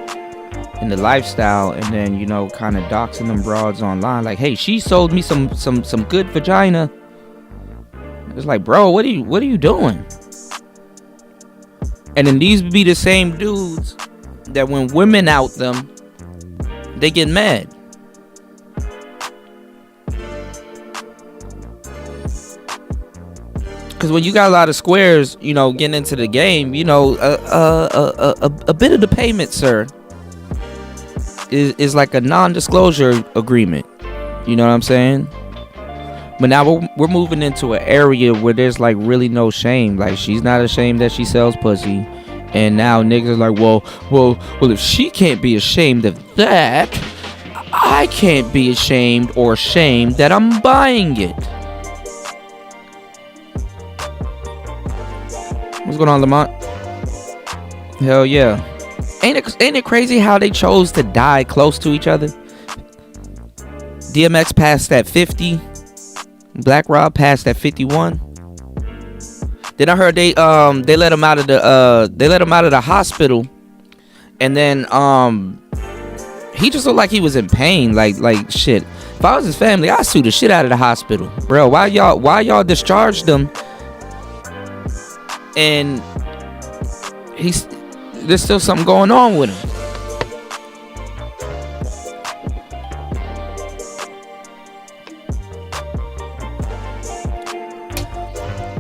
in the lifestyle, and then, you know, kind of doxing them broads online. Like, hey, she sold me some good vagina. It's like, bro, what are you doing? And then these be the same dudes that when women out them, they get mad. Because when you got a lot of squares, you know, getting into the game, you know, a bit of the payment, sir, is like a non-disclosure agreement. You know what I'm saying? But now we're moving into an area where there's like really no shame. Like, she's not ashamed that she sells pussy. And now niggas are like, well, if she can't be ashamed of that, I can't be ashamed or shamed that I'm buying it. What's going on, Lamont? Hell yeah. Ain't it crazy how they chose to die close to each other? DMX passed at 50. Black Rob passed at 51. Then I heard they let him out of the hospital, and then he just looked like he was in pain. Like shit. If I was his family, I'd sue the shit out of the hospital, bro. Why y'all discharged him? And there's still something going on with him.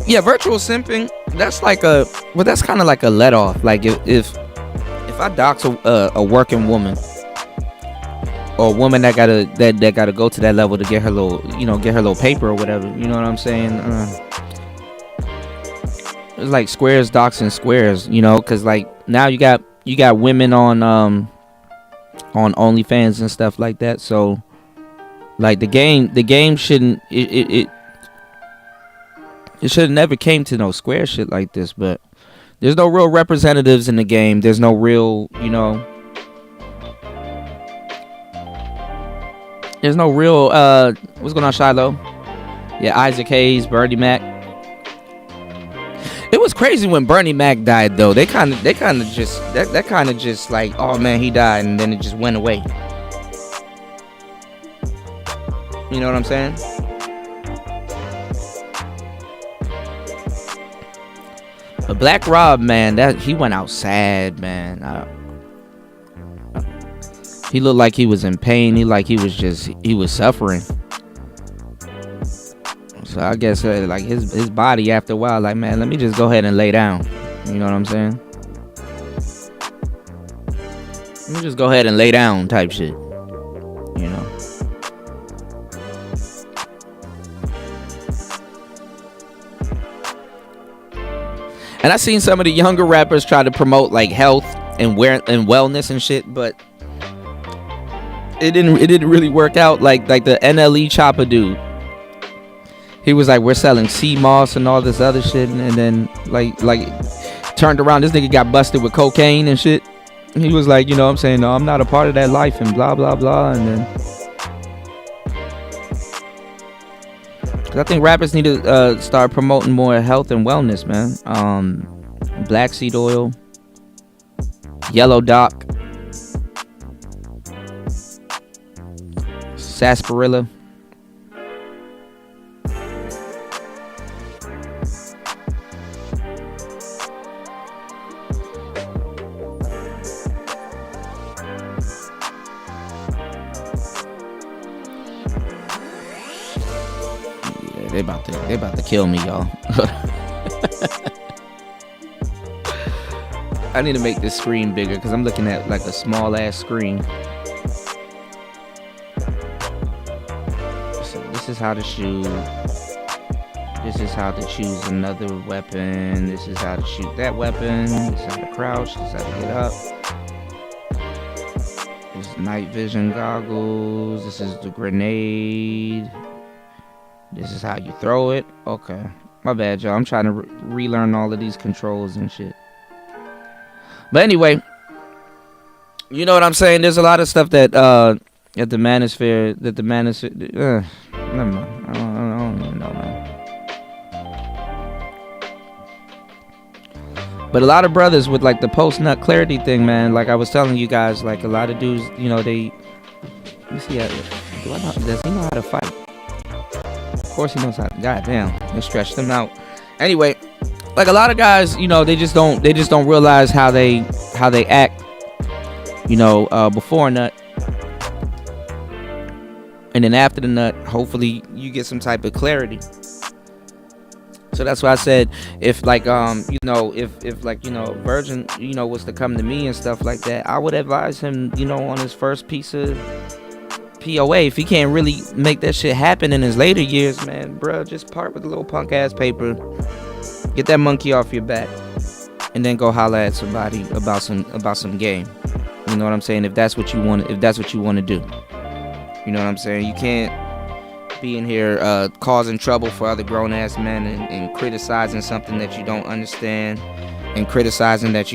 Yeah, virtual simping. That's like that's kind of like a let off. Like if I dox a working woman or a woman that gotta go to that level to get her little paper or whatever. You know what I'm saying? It's like squares doxing squares. Because like now you got women on OnlyFans and stuff like that. So like the game shouldn't it should have never came to no square shit like this. But there's no real representatives in the game. There's no real There's no real what's going on, Shiloh? Yeah, Isaac Hayes, Bernie Mac. It was crazy when Bernie Mac died though. They kind of just that kind of just like, oh man, he died, and then it just went away. You know what I'm saying? But Black Rob, man, he went out sad, man. He looked like he was in pain. He was suffering. So I guess like his body after a while, like, man, let me just go ahead and lay down. You know what I'm saying? Let me just go ahead and lay down type shit. You know? And I seen some of the younger rappers try to promote like health and wellness and shit, but it didn't really work out. Like the NLE Chopper dude, he was like, we're selling sea moss and all this other shit, and then like turned around, this nigga got busted with cocaine and shit. He was like, you know what I'm saying, no, I'm not a part of that life and blah blah blah. And then I think rappers need to start promoting more health and wellness, man. Black seed oil, yellow dock, sarsaparilla. They about to kill me, y'all. I need to make this screen bigger because I'm looking at like a small ass screen. So this is how to shoot. This is how to choose another weapon. This is how to shoot that weapon. This is how to crouch. This is how to get up. This is night vision goggles. This is the grenade. This is how you throw it. Okay. My bad, y'all. I'm trying to relearn all of these controls and shit. But anyway, you know what I'm saying? There's a lot of stuff that the manosphere, never mind. I don't even know, man. But a lot of brothers with like the post-nut clarity thing, man. Like I was telling you guys, like a lot of dudes, you know, they... Let me see. Does he know how to fight? Of course he knows how to. Goddamn, they stretched them out. Anyway, like a lot of guys, you know, they just don't realize how they act, you know, before a nut, and then after the nut, hopefully you get some type of clarity. So that's why I said, if like you know, if like, you know, Virgin, you know, was to come to me and stuff like that, I would advise him, you know, on his first piece of POA, if he can't really make that shit happen in his later years, man, bro, just part with a little punk ass paper, get that monkey off your back, and then go holler at somebody about some game. You know what I'm saying? If that's what you want to do. You know what I'm saying? You can't be in here causing trouble for other grown ass men and criticizing something that you don't understand, and criticizing something that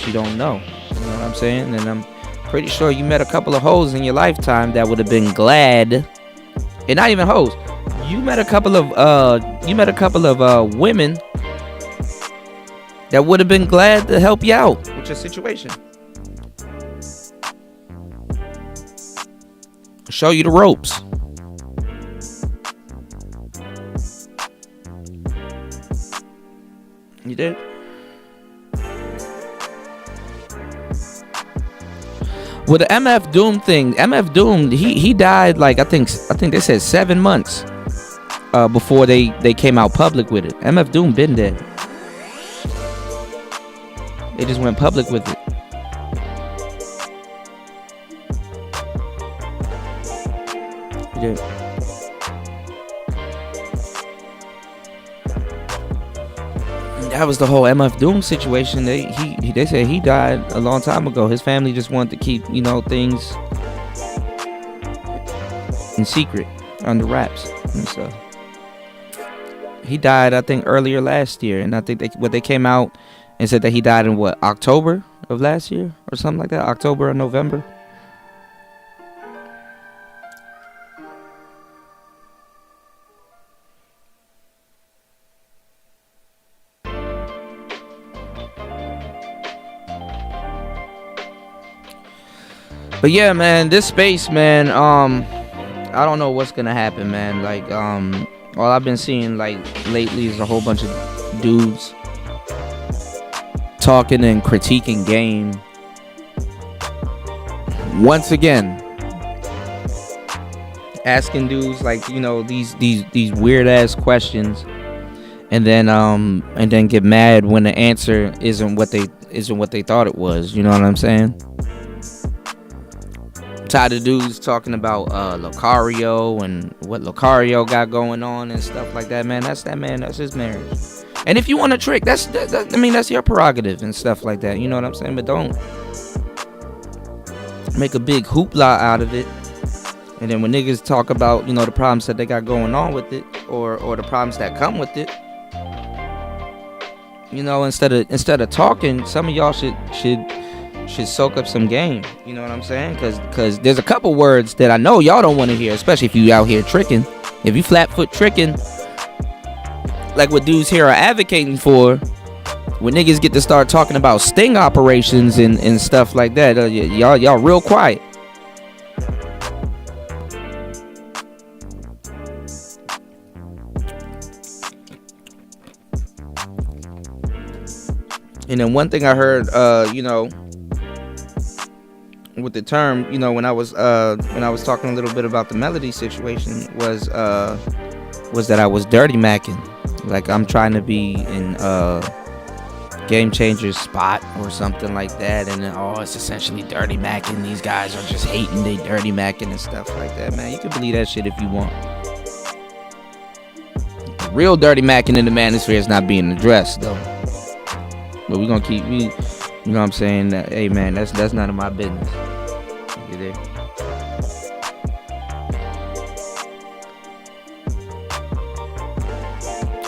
you don't know. You know what I'm saying? And I'm pretty sure you met a couple of hoes in your lifetime that would have been glad, and not even hoes. You met a couple of women that would have been glad to help you out with your situation, show you the ropes. You did. With the MF Doom thing, MF Doom, he died like I think they said 7 months before they came out public with it. MF Doom been dead. They just went public with it. Yeah. That was the whole MF Doom situation. They said he died a long time ago. His family just wanted to keep, things in secret, under wraps and stuff. He died, I think, earlier last year, and I think they came out and said that he died in October of last year or something like that, October or November. But yeah, man, this space, man, I don't know what's gonna happen, man. Like, all I've been seeing, like, lately is a whole bunch of dudes talking and critiquing game. Once again, asking dudes, like, these weird ass questions, and then get mad when the answer isn't what they thought it was. You know what I'm saying? Tired of dudes talking about Lucario and what Lucario got going on and stuff like that, man. That's his marriage. And if you want to trick, that's your prerogative and stuff like that. You know what I'm saying? But don't make a big hoopla out of it. And then when niggas talk about, the problems that they got going on with it, or the problems that come with it, instead of talking, some of y'all should soak up some game. You know what I'm saying? Because there's a couple words that I know y'all don't want to hear, especially if you out here tricking. If you flat foot tricking, like what dudes here are advocating for, when niggas get to start talking about sting operations and stuff like that, y'all real quiet. And then one thing I heard, with the term, when I was talking a little bit about the Melody situation, was that I was dirty macking. Like, I'm trying to be in Game Changer's spot or something like that, and then, it's essentially dirty macking. These guys are just hating, they dirty macking and stuff like that, man. You can believe that shit if you want. The real dirty macking in the manosphere is not being addressed, though. But we're gonna keep, you know what I'm saying? That, hey, man, that's none of my business. You there?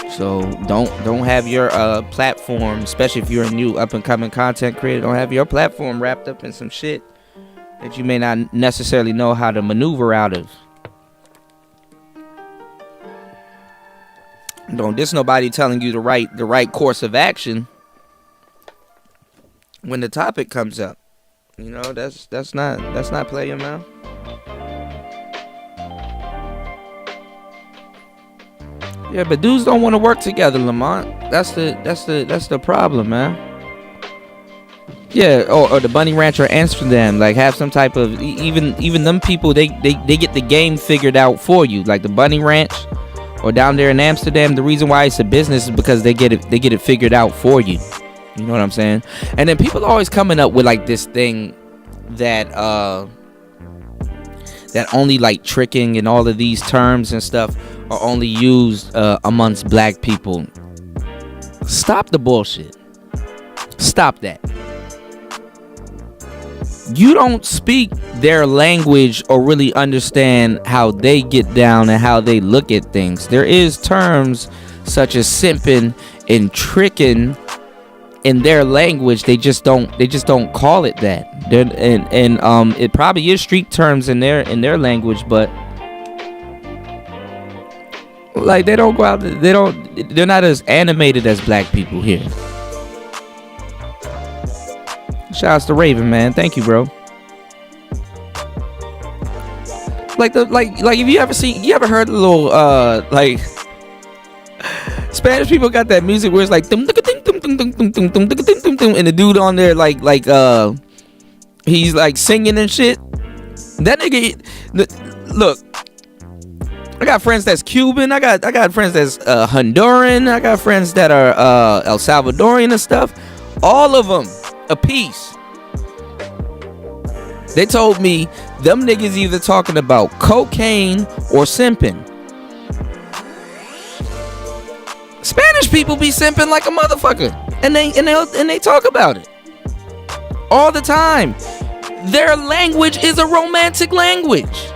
So don't have your platform, especially if you're a new up and coming content creator, don't have your platform wrapped up in some shit that you may not necessarily know how to maneuver out of. Don't diss nobody telling you the right course of action when the topic comes up. That's not player, man. Yeah, but dudes don't want to work together, Lamont. That's the problem, man. Yeah, or the Bunny Ranch or Amsterdam, like, have some type of, even them people, they get the game figured out for you. Like the Bunny Ranch or down there in Amsterdam, the reason why it's a business is because they get it figured out for you. You know what I'm saying? And then people are always coming up with, like, this thing that only, like, tricking and all of these terms and stuff are only used amongst black people. Stop the bullshit. Stop that. You don't speak their language or really understand how they get down and how they look at things. There is terms such as simping and tricking in their language. They just don't call it that. And it probably is street terms in their language, but like, they don't go out, they're not as animated as black people here. Shouts to Raven, man. Thank you, bro. Like if you ever heard the little like Spanish people got that music where it's like and the dude on there like he's like singing and shit. That nigga, look, I got friends that's Cuban. I got friends that's Honduran. I got friends that are El Salvadorian and stuff. All of them a piece. They told me them niggas either talking about cocaine or simping. Spanish people be simping like a motherfucker, and they talk about it all the time. Their language is a romantic language.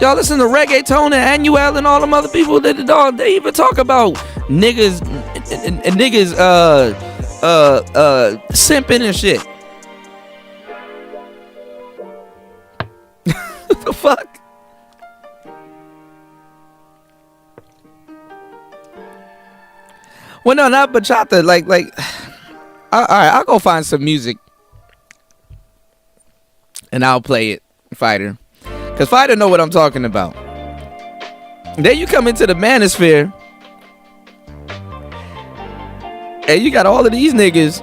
Y'all listen to Reggaeton and Anuel and all them other people that they even talk about niggas and niggas simping and shit. What the fuck? Well, no, not bachata. Like, all right, I'll go find some music and I'll play it, Fighter. Cause Fighter know what I'm talking about. Then you come into the manosphere and you got all of these niggas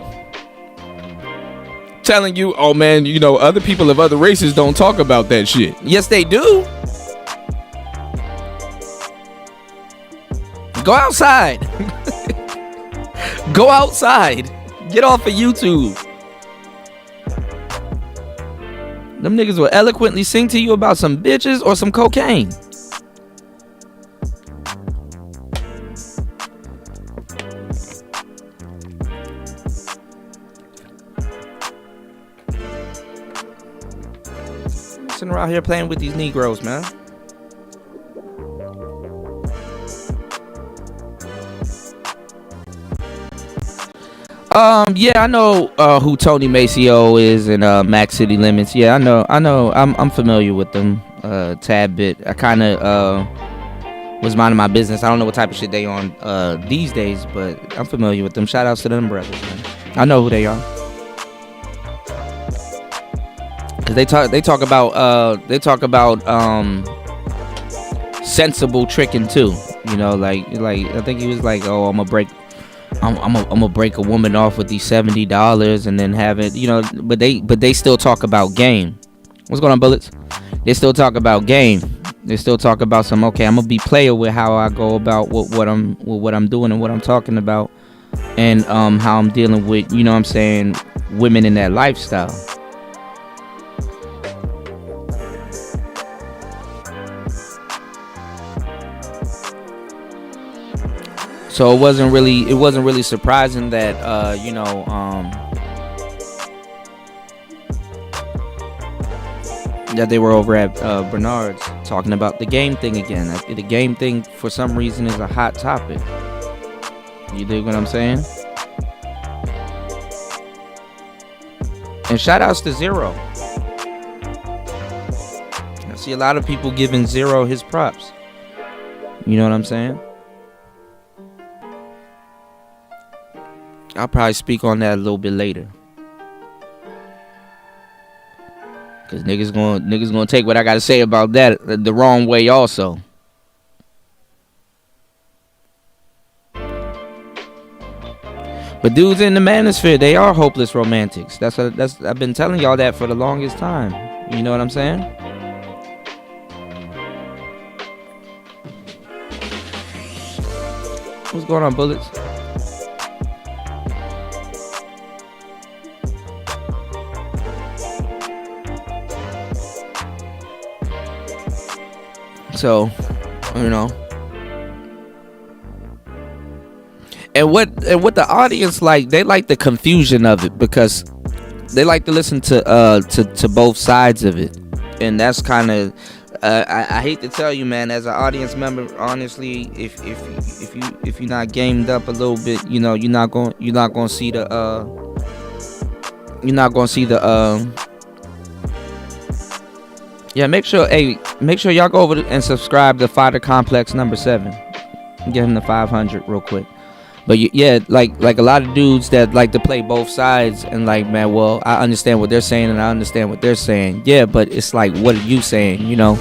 telling you, oh man, you know, other people of other races don't talk about that shit. Yes, they do. Go outside. Go outside. Get off of YouTube. Them niggas will eloquently sing to you about some bitches or some cocaine. Sitting around here playing with these Negroes, man. Yeah, I know who Tony Maceo is and Max City Limits. Yeah, I know. I'm familiar with them a tad bit. I kind of was minding my business. I don't know what type of shit they on these days, but I'm familiar with them. Shout outs to them brothers, man. I know who they are. Cause they talk about sensible tricking too. You know, like I think he was like, oh, I'm gonna break a woman off with these $70 and then have it, you know, but they still talk about game. What's going on, Bullets? They still talk about game. They still talk about some, okay, I'm gonna be player with how I go about what I'm doing and what I'm talking about, and how I'm dealing with, you know what I'm saying, women in that lifestyle. So it wasn't really surprising that that they were over at Bernard's talking about the game thing again. The game thing for some reason is a hot topic. You dig what I'm saying? And shout outs to Zero. I see a lot of people giving Zero his props. You know what I'm saying? I'll probably speak on that a little bit later. Cause niggas gonna take what I gotta say about that the wrong way also. But dudes in the manosphere, they are hopeless romantics. That's I've been telling y'all that for the longest time. You know what I'm saying? What's going on, Bullets? So, you know, and what the audience like, they like the confusion of it because they like to listen to both sides of it, and that's kind of I hate to tell you, man, as an audience member, honestly, if you're not gamed up a little bit, you know, you're not gonna see the yeah, make sure y'all go over and subscribe to Fighter Complex number 7. Get him to 500 real quick. But yeah, like a lot of dudes that like to play both sides and like, man, well, I understand what they're saying and I understand what they're saying. Yeah, but it's like, what are you saying? You know,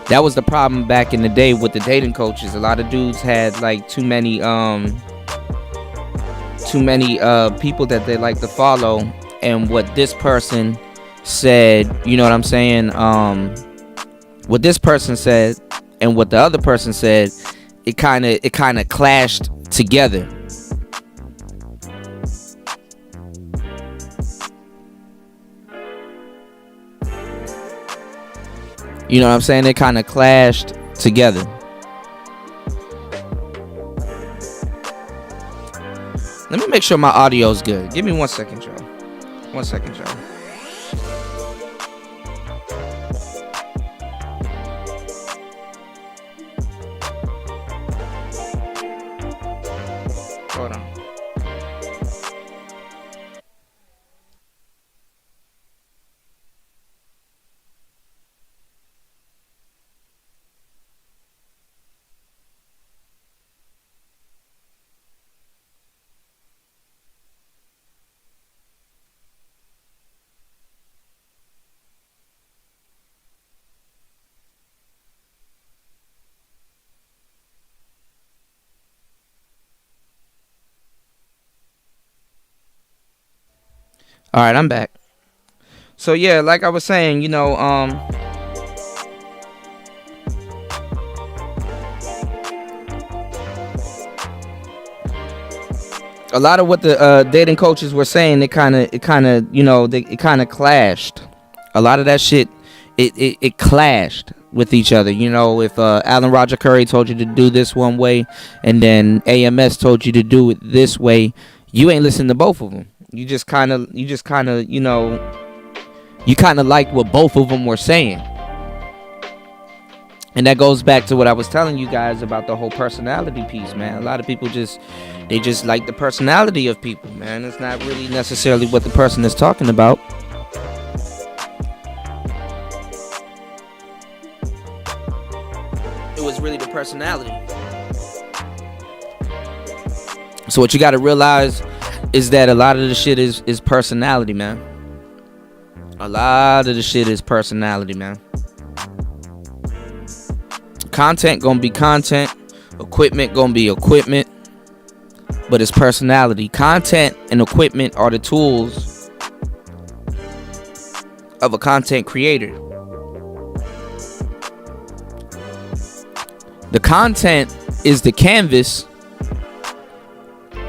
that was the problem back in the day with the dating coaches. A lot of dudes had like too many people that they like to follow, and what this person said, you know what I'm saying, what this person said and what the other person said, it kind of clashed together. You know what I'm saying? It kind of clashed together. Let me make sure my audio's good. Give me 1 second, y'all. 1 second, y'all. Hold on. All right, I'm back. So yeah, like I was saying, you know, a lot of what the dating coaches were saying, it kind of, you know, it kind of clashed. A lot of that shit, it clashed with each other. You know, if Alan Roger Curry told you to do this one way, and then AMS told you to do it this way, you ain't listening to both of them. You just kind of, you know, you kind of liked what both of them were saying. And that goes back to what I was telling you guys about the whole personality piece, man. A lot of people they just like the personality of people, man. It's not really necessarily what the person is talking about. It was really the personality. So what you got to realize is that a lot of the shit is personality, man. A lot of the shit is personality, man. Content gonna be content. Equipment gonna be equipment. But it's personality. Content and equipment are the tools of a content creator. The content is the canvas.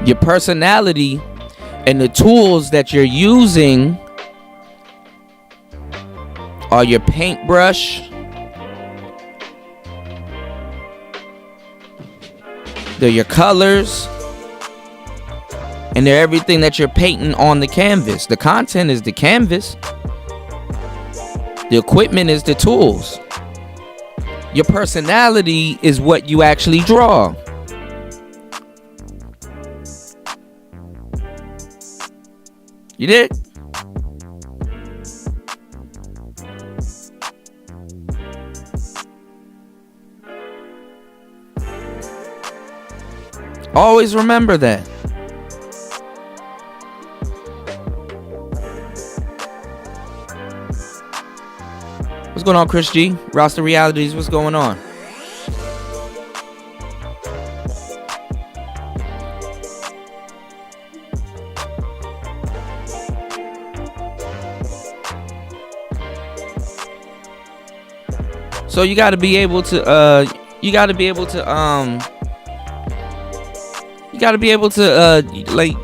Your personality and the tools that you're using are your paintbrush, they're your colors, and they're everything that you're painting on the canvas. The content is the canvas. The equipment is the tools. Your personality is what you actually draw. You did? Always remember that. What's going on, Chris G? Roster Realities, what's going on? So you got to be able to like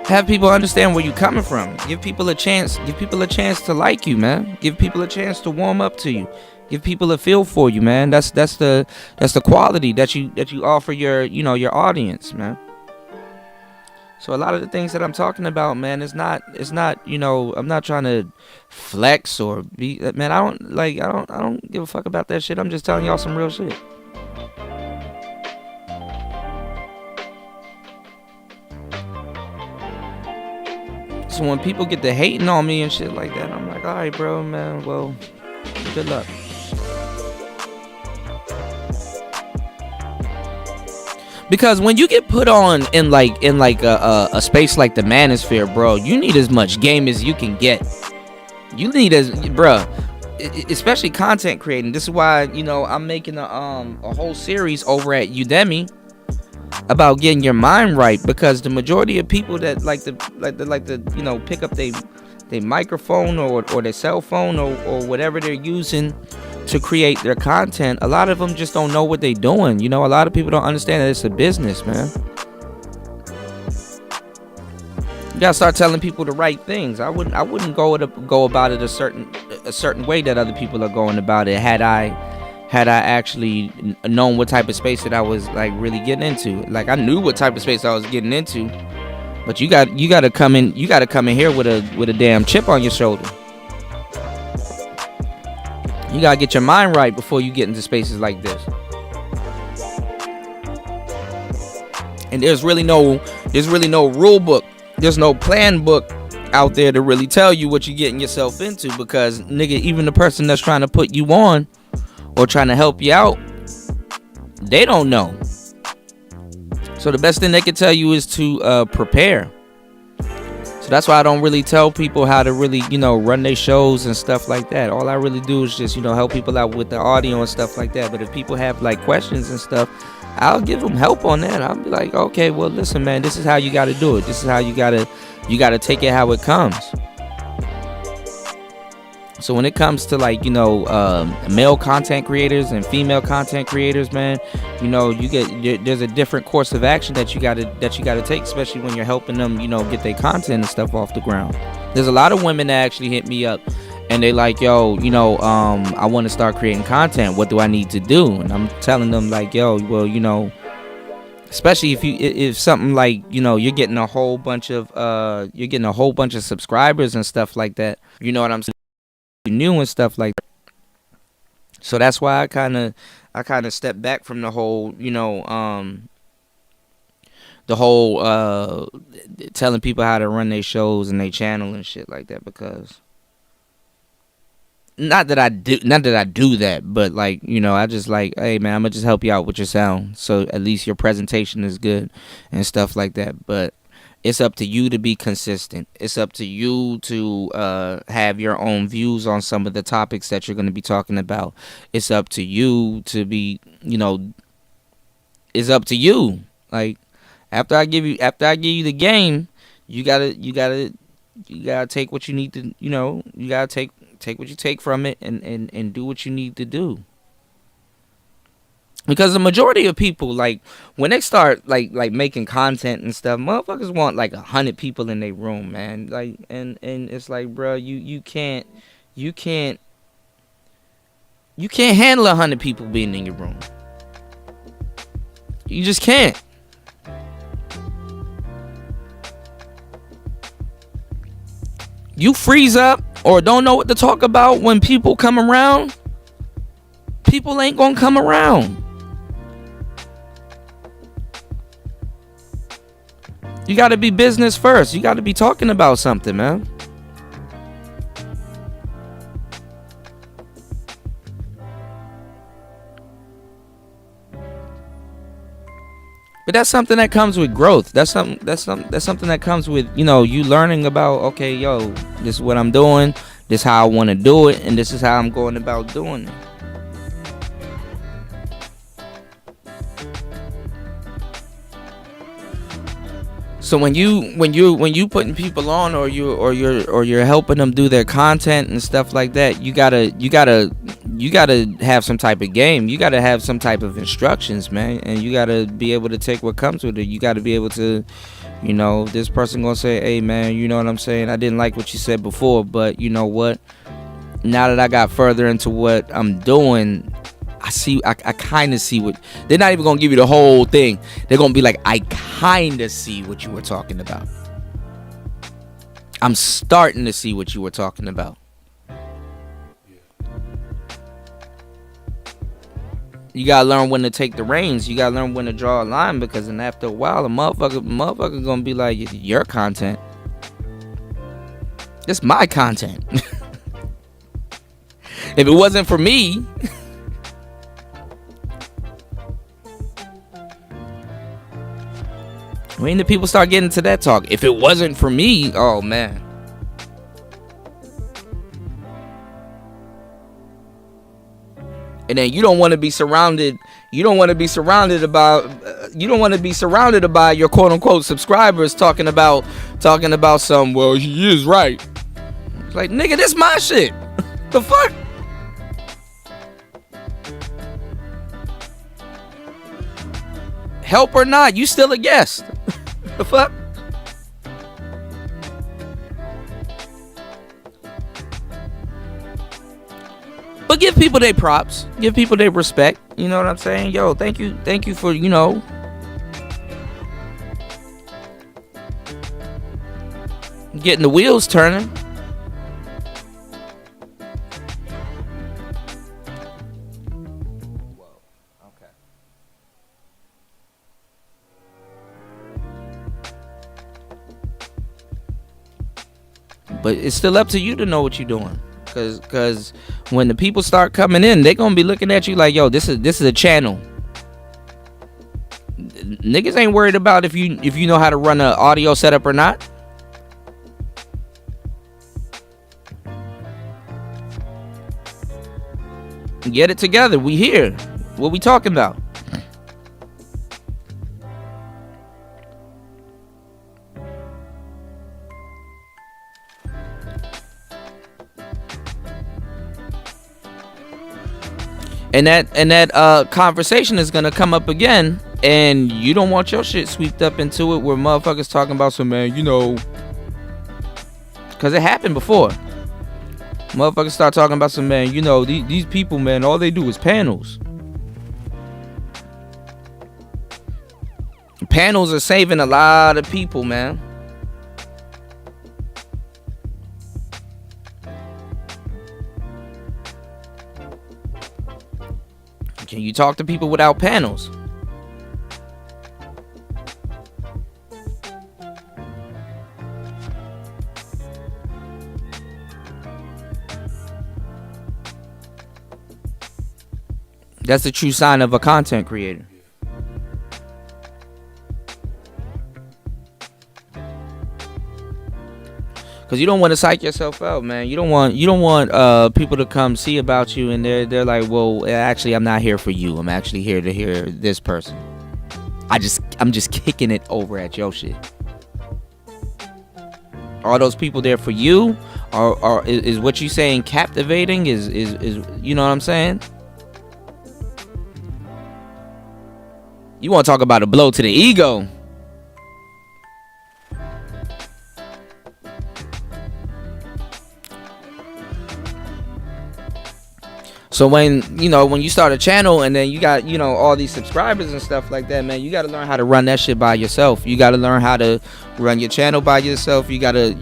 have people understand where you're coming from. Give people a chance to like you, man. Give people a chance to warm up to you. Give people a feel for you, man. That's the quality that you offer your audience, man. So a lot of the things that I'm talking about, man, it's not, I'm not trying to flex or be, man, I don't give a fuck about that shit. I'm just telling y'all some real shit. So when people get to hating on me and shit like that, I'm like, all right, bro, man, well, good luck. Because when you get put on in a space like the Manosphere, bro, you need as much game as you can get. You need especially content creating. This is why, I'm making a whole series over at Udemy about getting your mind right, because the majority of people that like to pick up their microphone or their cell phone or whatever they're using to create their content, a lot of them just don't know what they're doing. You know, a lot of people don't understand that it's a business, man. You gotta start telling people the right things. I wouldn't go about it a certain way that other people are going about it. Had I actually known what type of space that I was like really getting into. Like, I knew what type of space I was getting into, but you gotta come in here with a damn chip on your shoulder. You gotta get your mind right before you get into spaces like this. And there's really no rule book. There's no plan book out there to really tell you what you're getting yourself into, because nigga, even the person that's trying to put you on or trying to help you out, they don't know. So the best thing they can tell you is to prepare. So that's why I don't really tell people how to really, run their shows and stuff like that. All I really do is just, help people out with the audio and stuff like that. But if people have like questions and stuff, I'll give them help on that. I'll be like, okay, well, listen, man, this is how you got to do it. This is how you got to take it how it comes. So when it comes to like, male content creators and female content creators, man, there's a different course of action that you got to take, especially when you're helping them, get their content and stuff off the ground. There's a lot of women that actually hit me up and they like, yo, I want to start creating content. What do I need to do? And I'm telling them like, yo, well, especially if something like, you're getting a whole bunch of subscribers and stuff like that. You know what I'm saying? New and stuff like that. So that's why I kind of stepped back from the whole, telling people how to run their shows and their channel and shit like that, because not that I do that, but like, I just like, hey man, I'm gonna just help you out with your sound, so at least your presentation is good and stuff like that. But it's up to you to be consistent. It's up to you to have your own views on some of the topics that you're going to be talking about. It's up to you to be, it's up to you. Like, after I give you the game, you gotta take what you need to, you gotta take what you take from it and do what you need to do. Because the majority of people, like, when they start like making content and stuff, motherfuckers want like 100 people in their room, man. Like, and it's like, bro, you can't handle 100 people being in your room. You just can't. You freeze up or don't know what to talk about when people come around. People ain't gonna come around. You got to be business first. You got to be talking about something, man. But that's something that comes with growth. That's something that comes with, you learning about, okay, yo, this is what I'm doing, this is how I want to do it, and this is how I'm going about doing it. So when you putting people on, or you're helping them do their content and stuff like that, you gotta have some type of game. You gotta have some type of instructions, man, and you gotta be able to take what comes with it. You gotta be able to, this person gonna say, hey man, you know what I'm saying? I didn't like what you said before, but you know what? Now that I got further into what I'm doing, I kind of see what, they're not even gonna give you the whole thing. They're gonna be like, I kind of see what you were talking about. I'm starting to see what you were talking about. You gotta learn when to take the reins. You gotta learn when to draw a line, because then after a while, a motherfucker gonna be like, your content. It's my content. If it wasn't for me. When the people start getting to that talk, if it wasn't for me, oh man. And then you don't want to be surrounded by your quote unquote subscribers talking about some, well, he is right. Like, nigga, this my shit. The fuck? Help or not, you still a guest. The fuck? But give people their props. Give people their respect. You know what I'm saying? Yo, thank you for, you know, getting the wheels turning. But it's still up to you to know what you're doing. Cause when the people start coming in, they're gonna be looking at you like, yo, this is a channel. Niggas ain't worried about if you know how to run an audio setup or not. Get it together. We here. What we talking about? And that conversation is gonna come up again, and you don't want your shit swept up into it where motherfuckers talking about some, man, you know, because it happened before. Motherfuckers start talking about some, man, you know, these people, man, all they do is panels. Panels are saving a lot of people, man. Can you talk to people without panels? That's the true sign of a content creator. Cause you don't want to psych yourself out, man. You don't want people to come see about you and they're like, well, actually, I'm not here for you. I'm actually here to hear this person. I'm just kicking it over at your shit. Are those people there for you? Or is what you saying captivating? Is you know what I'm saying? You want to talk about a blow to the ego? So when you start a channel and then you got, you know, all these subscribers and stuff like that, man, you got to learn how to run that shit by yourself. You got to learn how to run your channel by yourself. You got to,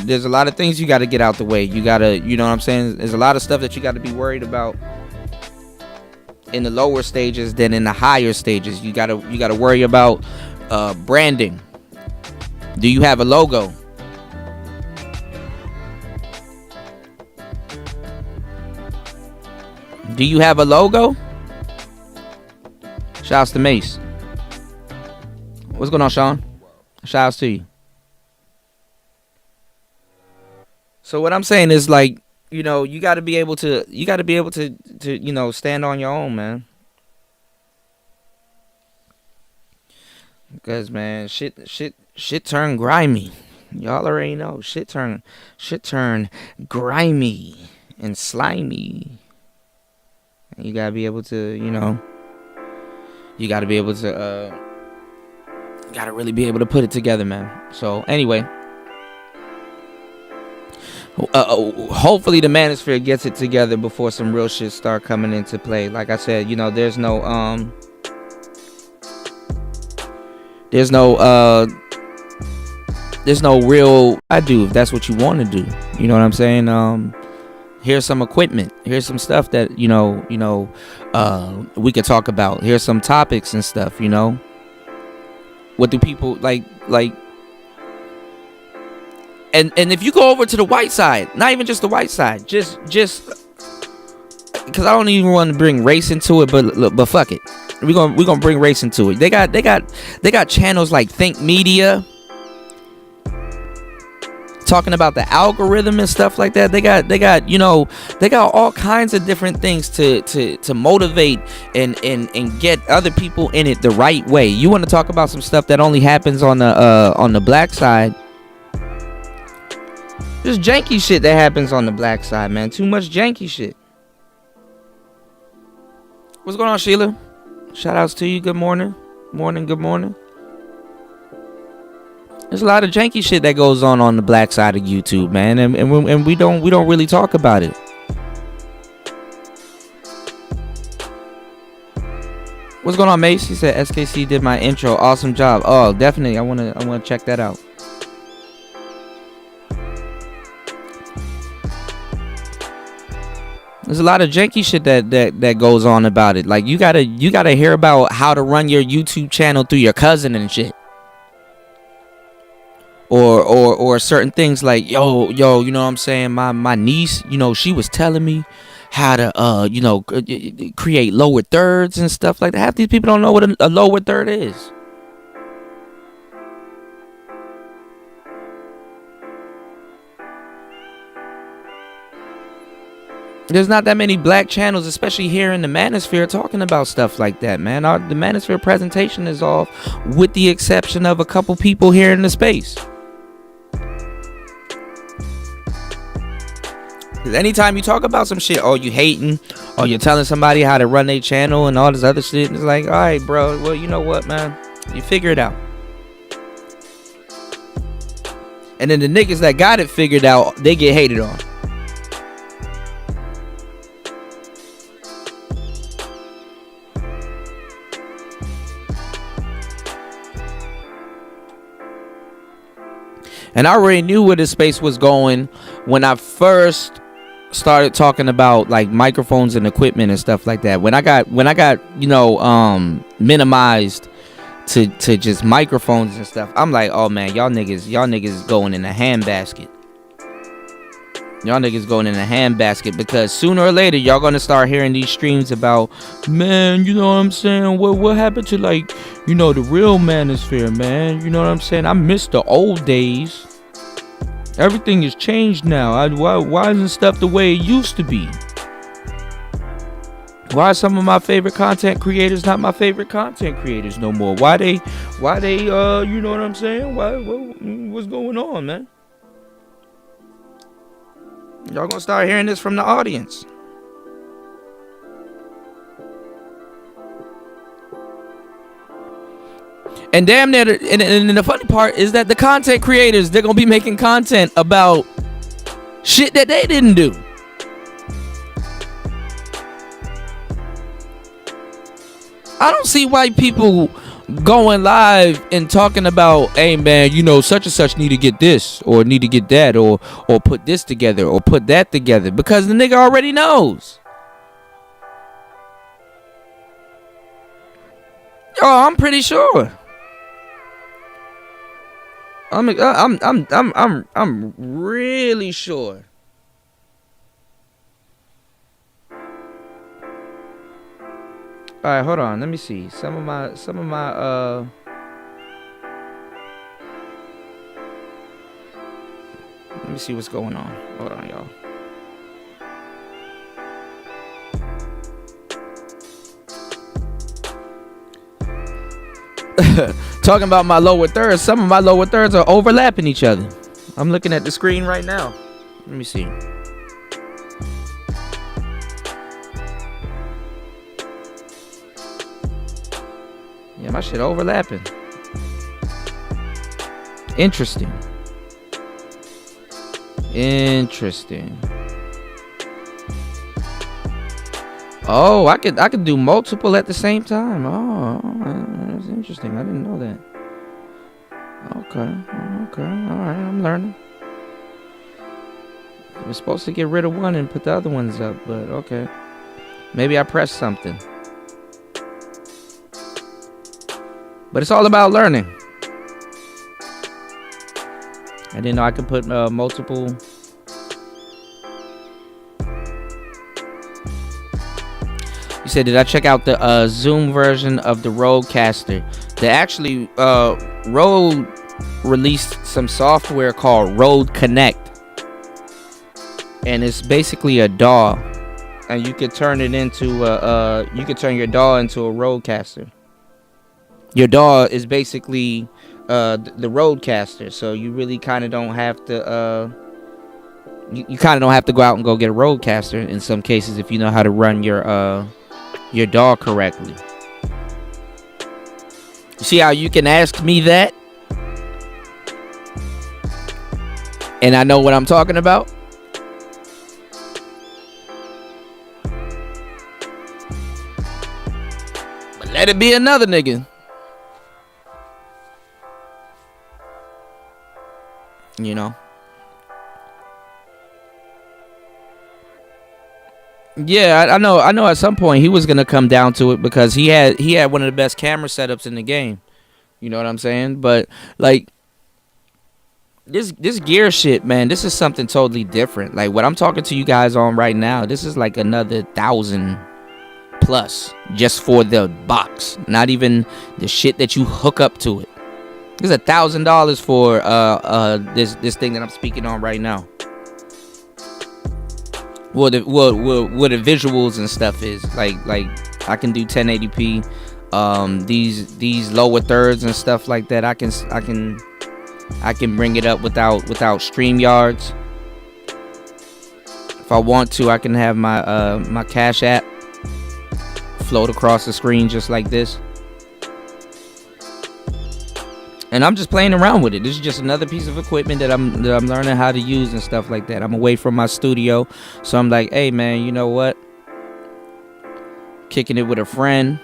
there's a lot of things you got to get out the way. You got to, you know what I'm saying? There's a lot of stuff that you got to be worried about in the lower stages than in the higher stages. You got to worry about branding. Do you have a logo? Do you have a logo? Shouts to Mace. What's going on, Sean? Shouts to you. So what I'm saying is, like, you know, you got to be able to you know, stand on your own, man. Because, man, shit turn grimy. Y'all already know. Shit turn grimy and slimy. You gotta be able to, you know, you gotta really be able to put it together, man. So anyway, hopefully the Manosphere gets it together before some real shit start coming into play. Like I said, you know, there's no real I do if that's what you want to do. You know what I'm saying? Here's some equipment. Here's some stuff that, you know, we could talk about. Here's some topics and stuff, you know. What do people like? And if you go over to the white side, not even just the white side, just because I don't even want to bring race into it, but fuck it, we're gonna bring race into it. They got channels like Think Media, talking about the algorithm and stuff like that. They got you know, they got all kinds of different things to motivate and get other people in it the right way. You want to talk about some stuff that only happens on the black side? There's janky shit that happens on the black side, man. Too much janky shit. What's going on, Sheila? Shout outs to you. Good morning. Good morning. There's a lot of janky shit that goes on the black side of YouTube, man, and we don't really talk about it. What's going on, Mace? He said SKC did my intro. Awesome job. Oh, definitely. I wanna check that out. There's a lot of janky shit that goes on about it. Like you gotta hear about how to run your YouTube channel through your cousin and shit. Or certain things like yo, you know what I'm saying? My niece, you know, she was telling me how to create lower thirds and stuff like that. Half these people don't know what a lower third is. There's not that many black channels, especially here in the Manosphere, talking about stuff like that, man. The Manosphere presentation is off, with the exception of a couple people here in the space. Because anytime you talk about some shit, you hating, or you're telling somebody how to run their channel and all this other shit, it's like, all right, bro, well, you know what, man? You figure it out. And then the niggas that got it figured out, they get hated on. And I already knew where this space was going when I first started talking about like microphones and equipment and stuff like that. When I got minimized to just microphones and stuff, I'm like, oh man, y'all niggas going in a handbasket. Y'all niggas going in a handbasket, because sooner or later y'all gonna start hearing these streams about, man, you know what I'm saying? What happened to, like, you know, the real Manosphere, man? You know what I'm saying? I miss the old days. Everything has changed now. Why isn't stuff the way it used to be? Why are some of my favorite content creators not my favorite content creators no more? Why they you know what I'm saying? What's going on, man? Y'all gonna start hearing this from the audience. And damn near, and the funny part is that the content creators, they're gonna be making content about shit that they didn't do. I don't see why people going live and talking about, hey man, you know, such and such need to get this, or need to get that, or put this together, or put that together, because the nigga already knows. Oh, I'm pretty sure. I'm really sure. All right, hold on. Let me see. Some of my let me see what's going on. Hold on, y'all. Talking about my lower thirds. Some of my lower thirds are overlapping each other. I'm looking at the screen right now. Let me see. Yeah, my shit overlapping. Interesting. Oh, I could do multiple at the same time. Oh, that's interesting. I didn't know that. Okay. All right, I'm learning. I was supposed to get rid of one and put the other ones up, but okay. Maybe I pressed something. But it's all about learning. I didn't know I could put multiple. You said, did I check out the Zoom version of the Rodecaster? They actually, Rode released some software called Rode Connect. And it's basically a DAW. And you could turn it into you could turn your DAW into a Rodecaster. Your DAW is basically the Rodecaster. So you really kind of don't have to you kind of don't have to go out and go get a Rodecaster in some cases if you know how to run your DAW correctly. You see how you can ask me that, and I know what I'm talking about? But let it be another nigga. You know? Yeah, I know at some point he was gonna come down to it because he had one of the best camera setups in the game. You know what I'm saying? But like this gear shit, man, this is something totally different. Like what I'm talking to you guys on right now, this is like another 1,000 plus just for the box. Not even the shit that you hook up to it. This is $1,000 for this thing that I'm speaking on right now. What the visuals and stuff is like I can do 1080p. These lower thirds and stuff like that. I can bring it up without StreamYards. If I want to, I can have my my Cash App float across the screen just like this. And I'm just playing around with it. This is just another piece of equipment that I'm learning how to use and stuff like that. I'm away from my studio, so I'm like, hey man, you know what? Kicking it with a friend.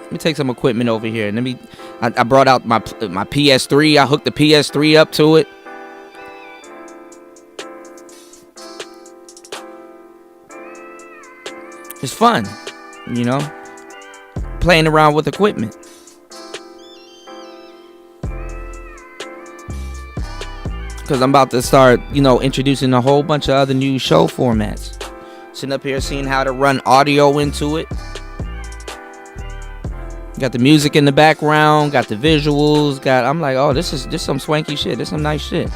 Let me take some equipment over here. And I brought out my PS3. I hooked the PS3 up to it. It's fun, you know, playing around with equipment. Because I'm about to start, you know, introducing a whole bunch of other new show formats. Sitting up here seeing how to run audio into it. Got the music in the background, got the visuals, I'm like, oh, this is some swanky shit. This is some nice shit.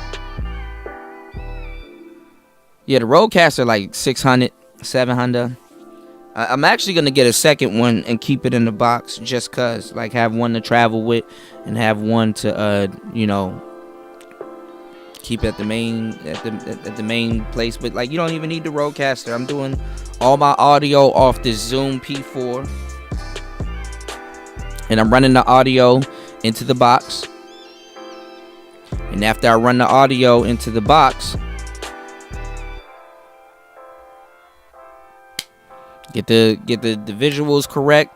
Yeah, the Rodecaster like 600, 700. I'm actually going to get a second one and keep it in the box just cuz, like have one to travel with and have one to you know, keep at the main place. But like, you don't even need the Rodecaster. I'm doing all my audio off this Zoom P4, and I'm running the audio into the box. And after I run the audio into the box, get the visuals correct,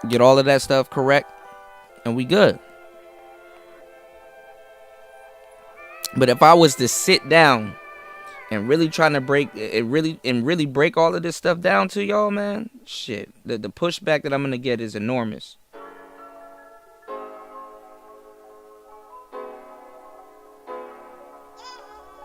get all of that stuff correct, and we good. But if I was to sit down and really trying to break all of this stuff down to y'all, man, shit, the pushback that I'm gonna get is enormous.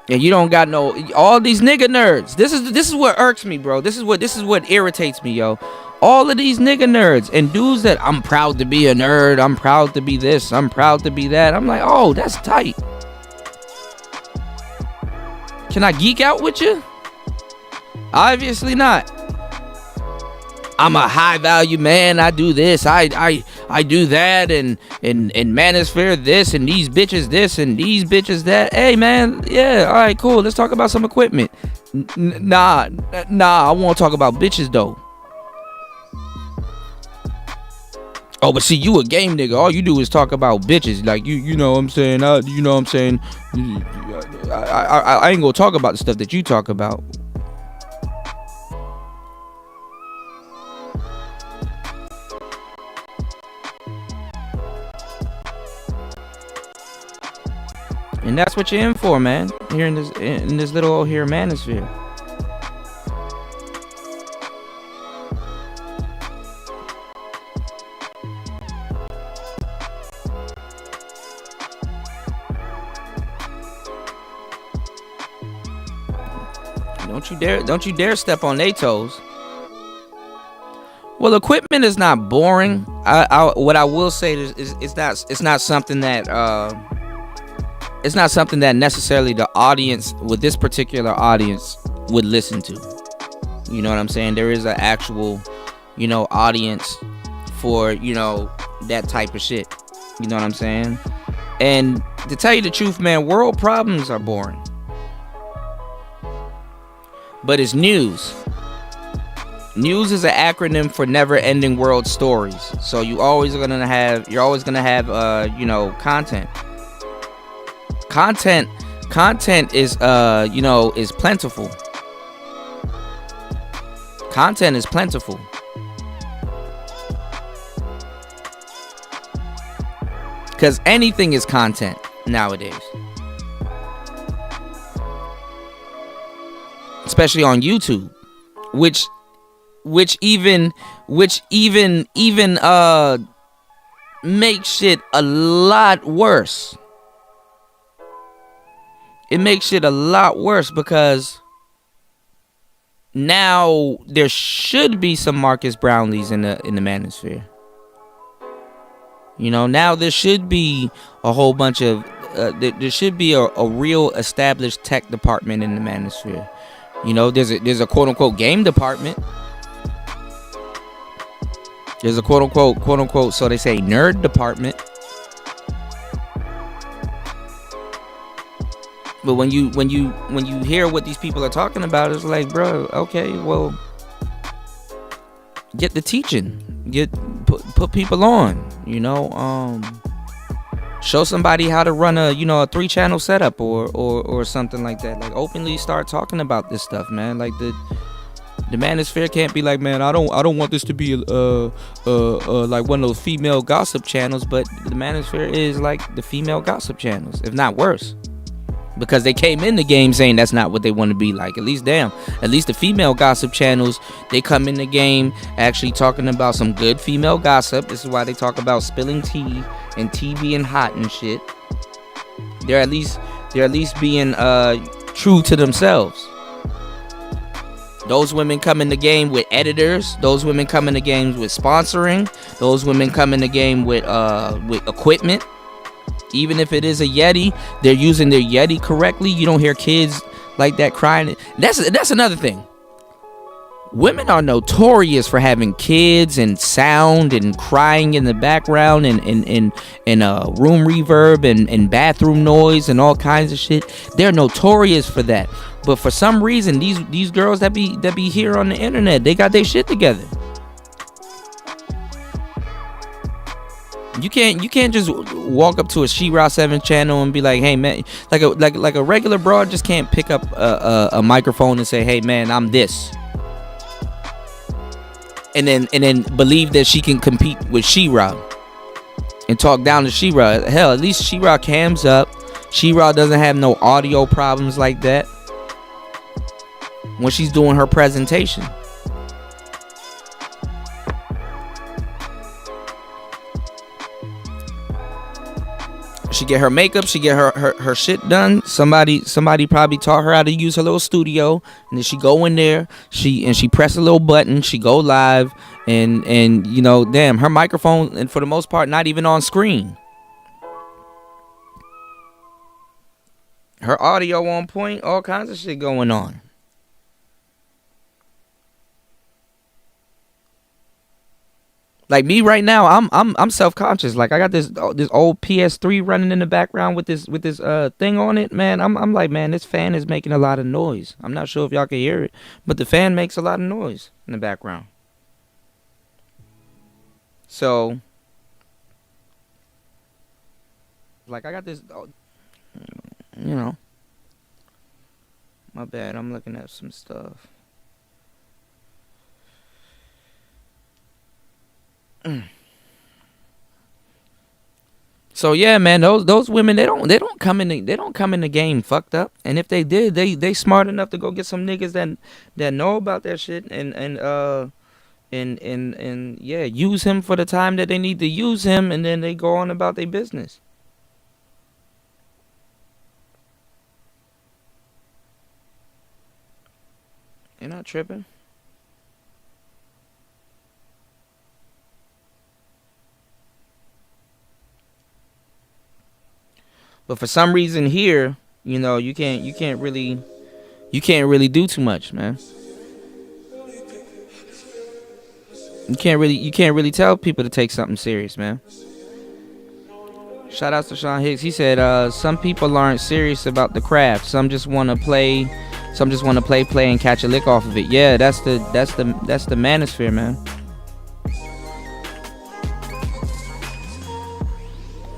And you don't got all these nigga nerds. This is what irks me, bro. This is what irritates me, yo. All of these nigga nerds and dudes that I'm proud to be a nerd. I'm proud to be this. I'm proud to be that. I'm like, oh, that's tight. Can I geek out with you? Obviously not. I'm a high value man. I do this. I do that, and Manosphere this, and these bitches this, and these bitches that. Hey man, yeah, all right, cool. Let's talk about some equipment. Nah. I want to talk about bitches though. Oh, but see, you a game nigga. All you do is talk about bitches. Like you know what I'm saying. You know what I'm saying. I ain't gonna talk about the stuff that you talk about. And that's what you're in for, man. Here in this little old here Manosphere. Don't you dare step on their toes. Well, equipment is not boring. What I will say is it's not something that necessarily the audience with this particular audience would listen to. You know what I'm saying? There is an actual, you know, audience for, you know, that type of shit. You know what I'm saying? And to tell you the truth, man, world problems are boring. but it's news. News is an acronym for never-ending world stories. So you're always gonna have content. Content is is plentiful. Content is plentiful. Cause anything is content nowadays. Especially on YouTube, which even makes shit a lot worse. It makes shit a lot worse because now there should be some Marcus Brownlees in the manosphere. Now there should be a whole bunch of there should be a real established tech department in the manosphere. There's a quote unquote game department. There's a quote unquote, so they say, nerd department. But when you hear what these people are talking about, it's like, bro, okay, well, get the teaching, put people on, show somebody how to run a 3-channel setup or something like that. Like, openly start talking about this stuff, man. Like the manosphere can't be like, man, I don't want this to be like one of those female gossip channels, but the manosphere is like the female gossip channels, if not worse. Because they came in the game saying that's not what they want to be like. At least the female gossip channels, they come in the game actually talking about some good female gossip. This is why they talk about spilling tea and tea being hot and shit. They're at least being true to themselves. Those women come in the game with editors. Those women come in the game with sponsoring. Those women come in the game with equipment. Even if it is a Yeti, they're using their Yeti correctly. You don't hear kids like that crying. That's another thing. Women are notorious for having kids and sound and crying in the background and room reverb and bathroom noise and all kinds of shit. They're notorious for that. But for some reason, these girls that be here on the internet, they got their shit together. You can't just walk up to a She-Ra 7 channel and be like, hey man, like a regular broad just can't pick up a microphone and say, hey man, I'm this, and then believe that she can compete with She-Ra and talk down to She-Ra. Hell, at least She-Ra cams up. She-Ra doesn't have no audio problems like that when she's doing her presentation. She get her makeup, she get her shit done. Somebody probably taught her how to use her little studio, and then she go in there, she press a little button, she go live, and damn, her microphone, and for the most part, not even on screen. Her audio on point, all kinds of shit going on. Like me right now, I'm self-conscious. Like I got this old PS3 running in the background with this thing on it, man. I'm like, man, this fan is making a lot of noise. I'm not sure if y'all can hear it, but the fan makes a lot of noise in the background. So, like I got this, my bad. I'm looking at some stuff. So yeah, man, those women, they don't come in the game fucked up, and if they did, they smart enough to go get some niggas that know about that shit and use him for the time that they need to use him, and then they go on about their business. You're not tripping. But for some reason here, you can't really do too much, man. You can't really tell people to take something serious, man. Shout out to Sean Hicks. He said, some people aren't serious about the craft. Some just want to play Some just want to play and catch a lick off of it. Yeah, that's the manosphere, man.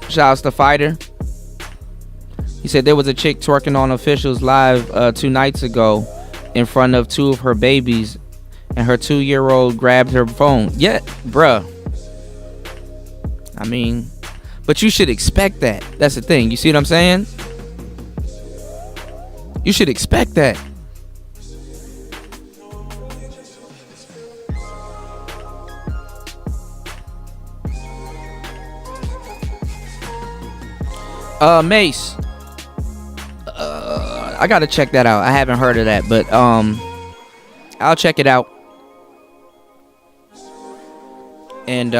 Shouts to Fighter. He said there was a chick twerking on Officials Live 2 nights ago in front of 2 of her babies, and her 2-year-old grabbed her phone. Yeah, bruh. I mean, but you should expect that. That's the thing. You see what I'm saying? You should expect that. Mace. I gotta check that out. I haven't heard of that, but I'll check it out. And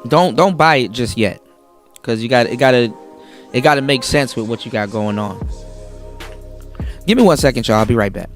don't buy it just yet, cause it gotta make sense with what you got going on. Give me 1 second, y'all. I'll be right back.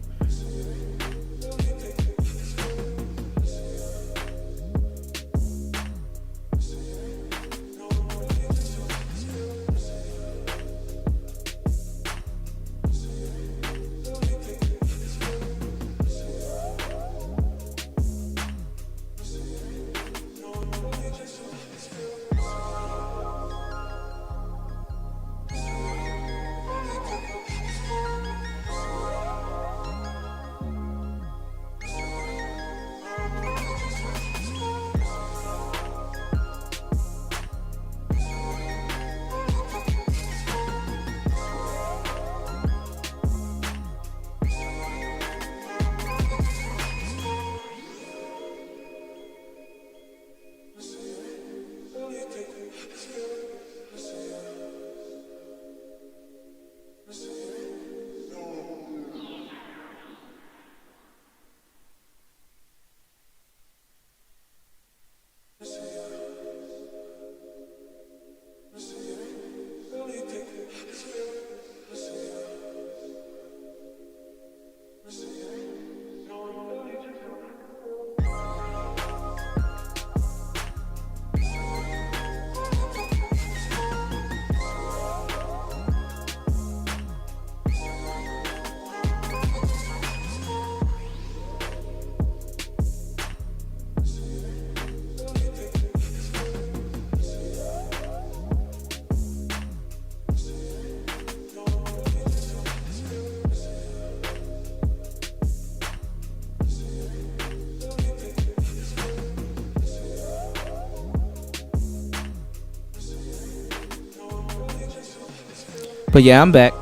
But yeah, I'm back.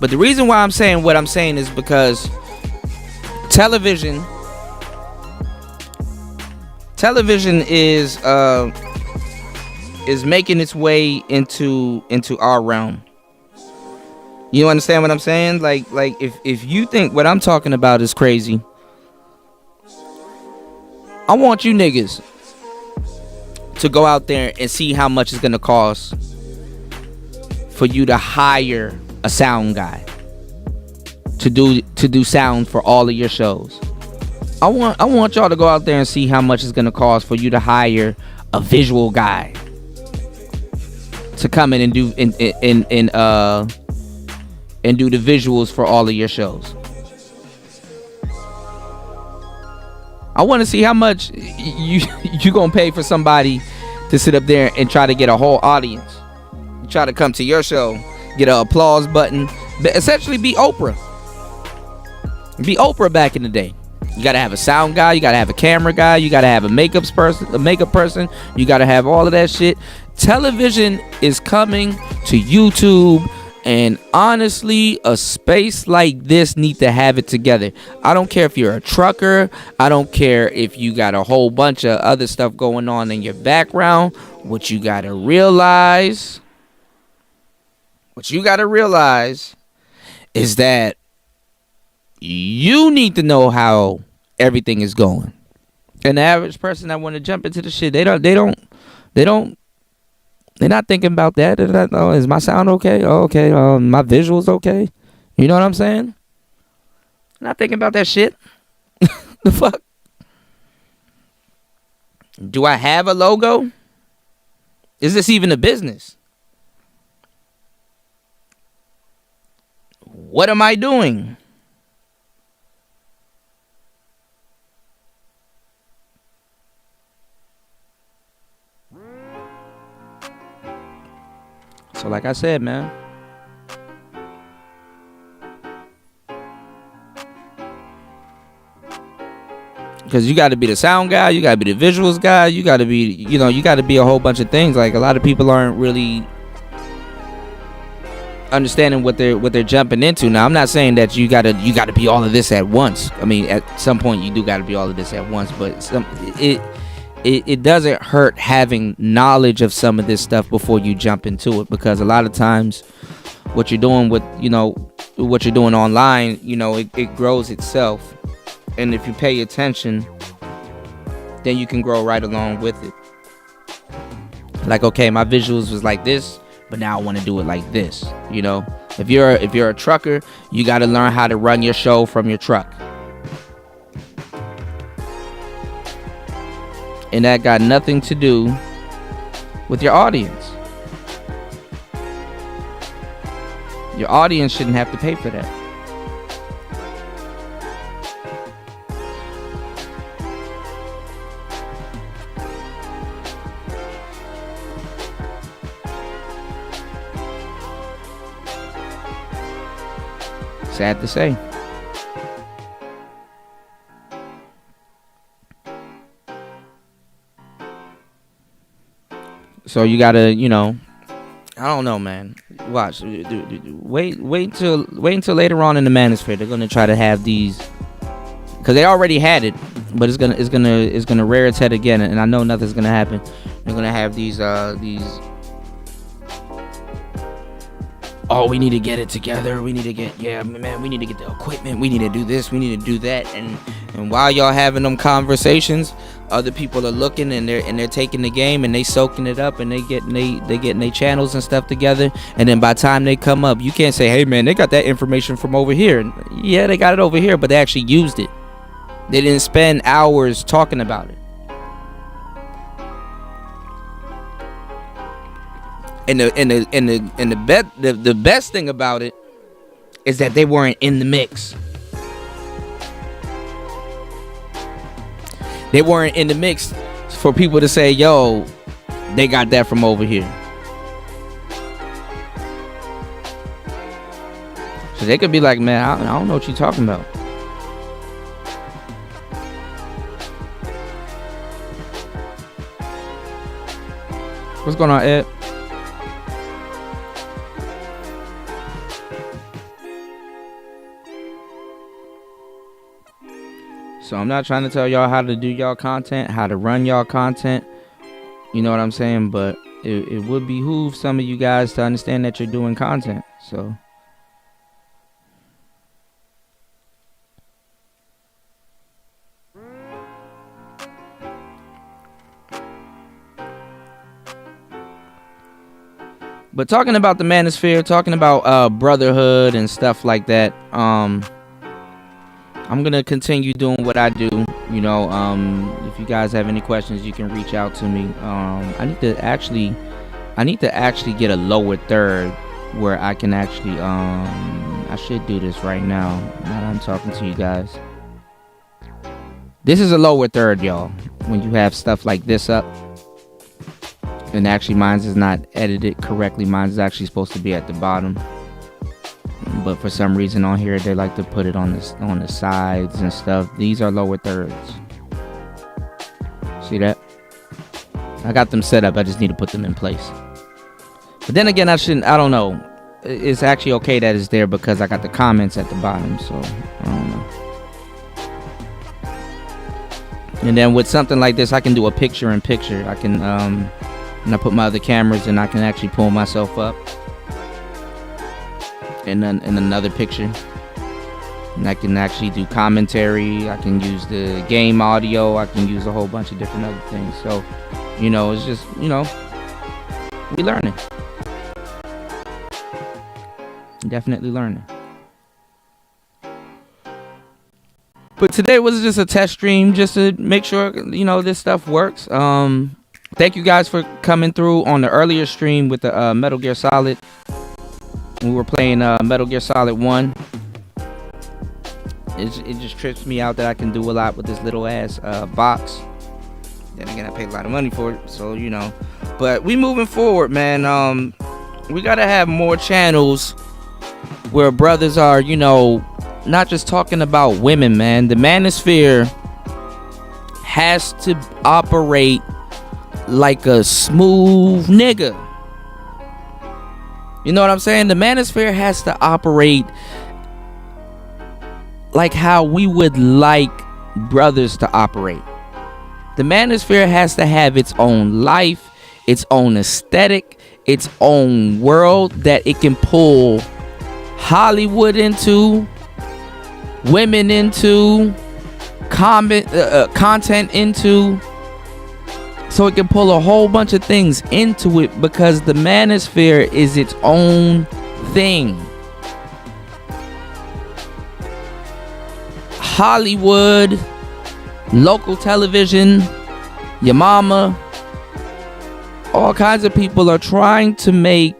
But the reason why I'm saying what I'm saying is because television is making its way into our realm. You understand what I'm saying? Like if you think what I'm talking about is crazy, I want you niggas to go out there and see how much it's gonna cost for you to hire a sound guy to do sound for all of your shows. I want y'all to go out there and see how much it's gonna cost for you to hire a visual guy to come in and do and do the visuals for all of your shows. I want to see how much you gonna pay for somebody to sit up there and try to get a whole audience, try to come to your show, get an applause button, essentially be Oprah. Be Oprah back in the day. You gotta have a sound guy, you gotta have a camera guy, you gotta have a makeup person, you gotta have all of that shit. Television is coming to YouTube, and honestly, a space like this need to have it together. I don't care if you're a trucker, I don't care if you got a whole bunch of other stuff going on in your background. What you gotta realize is that you need to know how everything is going. And the average person that want to jump into the shit, they're not thinking about that. They're not, oh, is my sound okay? Oh, okay. My visuals okay? You know what I'm saying? Not thinking about that shit. The fuck? Do I have a logo? Is this even a business? What am I doing? So like I said, man, because you got to be the sound guy, you got to be the visuals guy, you got to be, you got to be a whole bunch of things. Like, a lot of people aren't really understanding what they're jumping into. Now, I'm not saying that you got to be all of this at once. I mean, at some point you do got to be all of this at once, but it doesn't hurt having knowledge of some of this stuff before you jump into it, because a lot of times what you're doing with, what you're doing online, it grows itself. And if you pay attention, then you can grow right along with it. Like, okay, my visuals was like this, but now I want to do it like this. If you're a trucker, you got to learn how to run your show from your truck. And that got nothing to do with your audience. Your audience shouldn't have to pay for that. Sad to say. So you gotta, I don't know, man. Watch, wait until later on in the Manosphere. They're gonna try to have these, because they already had it, but it's gonna rear its head again, and I know nothing's gonna happen. They're gonna have these. Oh, we need to get it together. We need to get, we need to get the equipment. We need to do this. We need to do that. And while y'all having them conversations, other people are looking and they're taking the game and they soaking it up, and they getting their channels and stuff together. And then by the time they come up, you can't say, hey man, they got that information from over here. Yeah, they got it over here, but they actually used it. They didn't spend hours talking about it. And the best thing about it is that they weren't in the mix. They weren't in the mix for people to say, yo, they got that from over here. So they could be like, man, I don't know what you're talking about. What's going on, Ed? So I'm not trying to tell y'all how to do y'all content, how to run y'all content. You know what I'm saying? But it would behoove some of you guys to understand that you're doing content. So but talking about the Manosphere, talking about brotherhood and stuff like that, I'm gonna continue doing what I do. If you guys have any questions, you can reach out to me. I need to actually get a lower third where I can actually I should do this right now that I'm talking to you guys. This is a lower third, y'all. When you have stuff like this up, and actually mine's is not edited correctly. Mine's actually supposed to be at the bottom. But for some reason on here they like to put it on the sides and stuff. These are lower thirds. See that? I got them set up. I just need to put them in place. But then again, I don't know. It's actually okay that it's there because I got the comments at the bottom. So I don't know. And then with something like this, I can do a picture-in-picture. I can and I put my other cameras and I can actually pull myself up. In another picture, and I can actually do commentary. I can use the game audio. I can use a whole bunch of different other things. So, it's just, we learning. Definitely learning. But today was just a test stream, just to make sure this stuff works. Thank you guys for coming through on the earlier stream with the Metal Gear Solid. We were playing Metal Gear Solid 1. It just trips me out that I can do a lot with this little ass box. Then again, I paid a lot of money for it, so you know. But we moving forward, man. We gotta have more channels where brothers are, you know, not just talking about women, man. The manosphere has to operate like a smooth nigga. You know what I'm saying? The manosphere has to operate like how we would like brothers to operate. The manosphere has to have its own life, its own aesthetic, its own world that it can pull Hollywood into, women into, content into, so it can pull a whole bunch of things into it, because the manosphere is its own thing. Hollywood, local television, your mama, all kinds of people are trying to make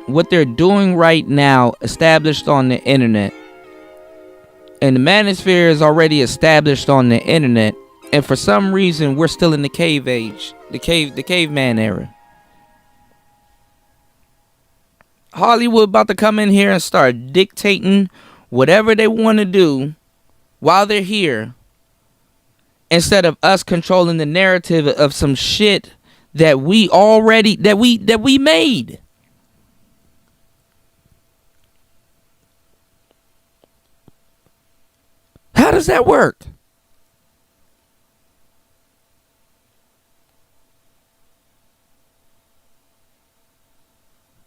what they're doing right now established on the internet. And the manosphere is already established on the internet. And for some reason, we're still in the cave age, the caveman era. Hollywood about to come in here and start dictating whatever they want to do while they're here, instead of us controlling the narrative of some shit that we already that we made. How does that work?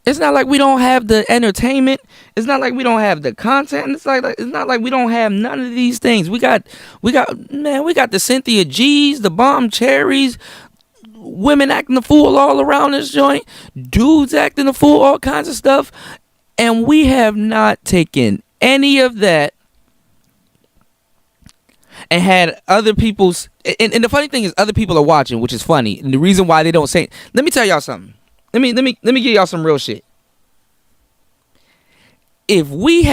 It's not like we don't have the entertainment. It's not like we don't have the content. It's not like we don't have none of these things. We got the Cynthia G's, the Bomb Cherries, women acting the fool all around this joint, dudes acting the fool, all kinds of stuff. And we have not taken any of that and had other people's, and the funny thing is other people are watching, which is funny. And the reason why they don't say it, let me tell y'all something. Let me give y'all some real shit. If we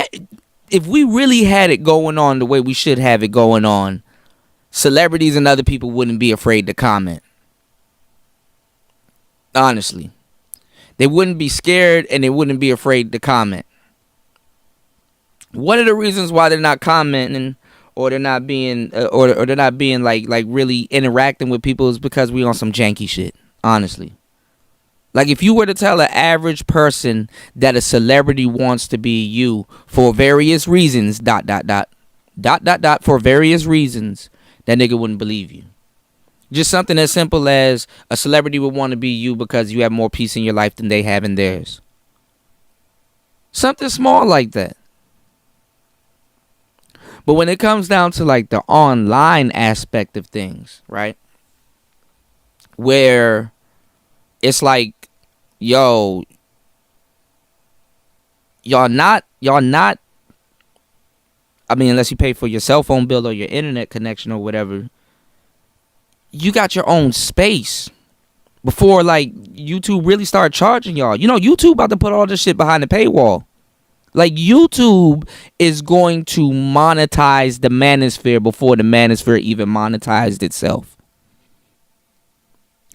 really had it going on the way we should have it going on, celebrities and other people wouldn't be afraid to comment. Honestly, they wouldn't be scared and they wouldn't be afraid to comment. One of the reasons why they're not commenting or they're not being or they're not being like really interacting with people is because we on some janky shit. Honestly. Like, if you were to tell an average person that a celebrity wants to be you for various reasons, for various reasons, that nigga wouldn't believe you. Just something as simple as a celebrity would want to be you because you have more peace in your life than they have in theirs. Something small like that. But when it comes down to like the online aspect of things, right? Where it's like, yo, y'all not, I mean, unless you pay for your cell phone bill or your internet connection or whatever, you got your own space before like YouTube really start charging y'all. You know, YouTube about to put all this shit behind the paywall. Like, YouTube is going to monetize the manosphere before the manosphere even monetized itself.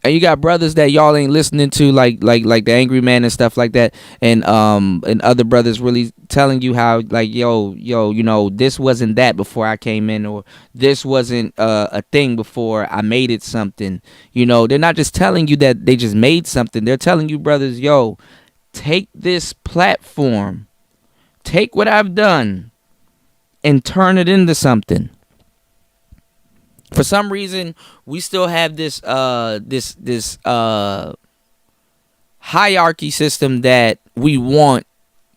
And you got brothers that y'all ain't listening to, like the Angry Man and stuff like that, and other brothers really telling you how, like, yo, you know, this wasn't that before I came in, or this wasn't a thing before I made it something. You know, they're not just telling you that they just made something. They're telling you, brothers, yo, take this platform, take what I've done, and turn it into something. For some reason, we still have this hierarchy system that we want,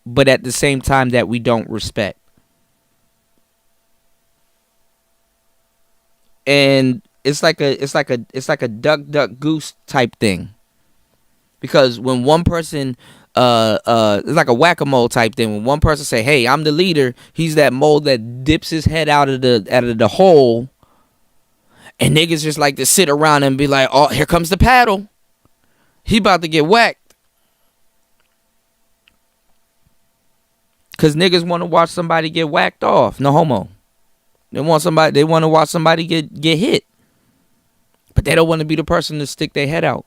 but at the same time that we don't respect. And it's like a duck goose type thing. Because when one person it's like a whack-a-mole type thing. When one person say, "Hey, I'm the leader," he's that mole that dips his head out of the hole. And niggas just like to sit around and be like, "Oh, here comes the paddle. He about to get whacked." Cause niggas want to watch somebody get whacked off. No homo. They want to watch somebody get hit. But they don't want to be the person to stick their head out.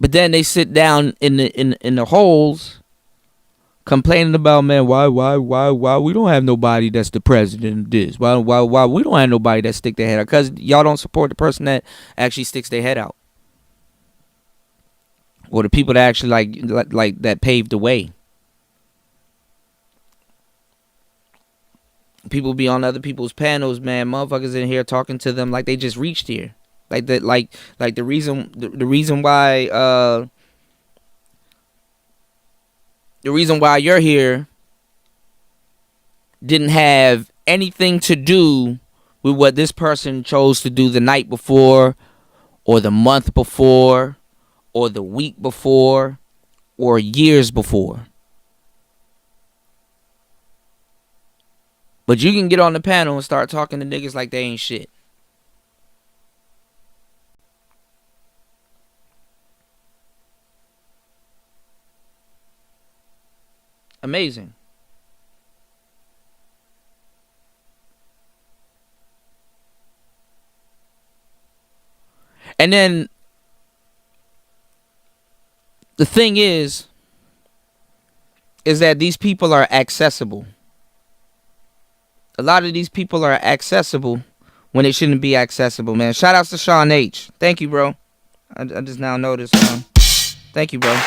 But then they sit down in the holes complaining about, man, why we don't have nobody that's the president of this? Why we don't have nobody that stick their head out? Because y'all don't support the person that actually sticks their head out. Or the people that actually like that paved the way. People be on other people's panels, man. Motherfuckers in here talking to them like they just reached here. Like that, like the reason why you're here didn't have anything to do with what this person chose to do the night before, or the month before, or the week before, or years before. But you can get on the panel and start talking to niggas like they ain't shit. Amazing. And then the thing is that these people are accessible. A lot of these people are accessible when they shouldn't be accessible, man. Shout outs to Sean H. Thank you, bro. I just now noticed. Thank you, bro.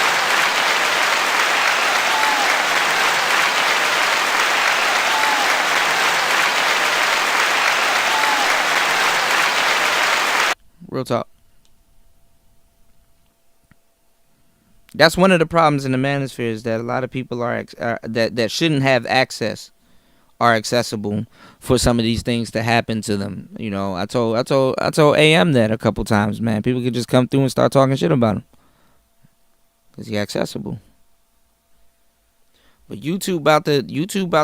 Real talk. That's one of the problems in the manosphere, is that a lot of people that shouldn't have access are accessible for some of these things to happen to them. You know, I told AM that a couple times, man. People could just come through and start talking shit about him because he's accessible. But YouTube about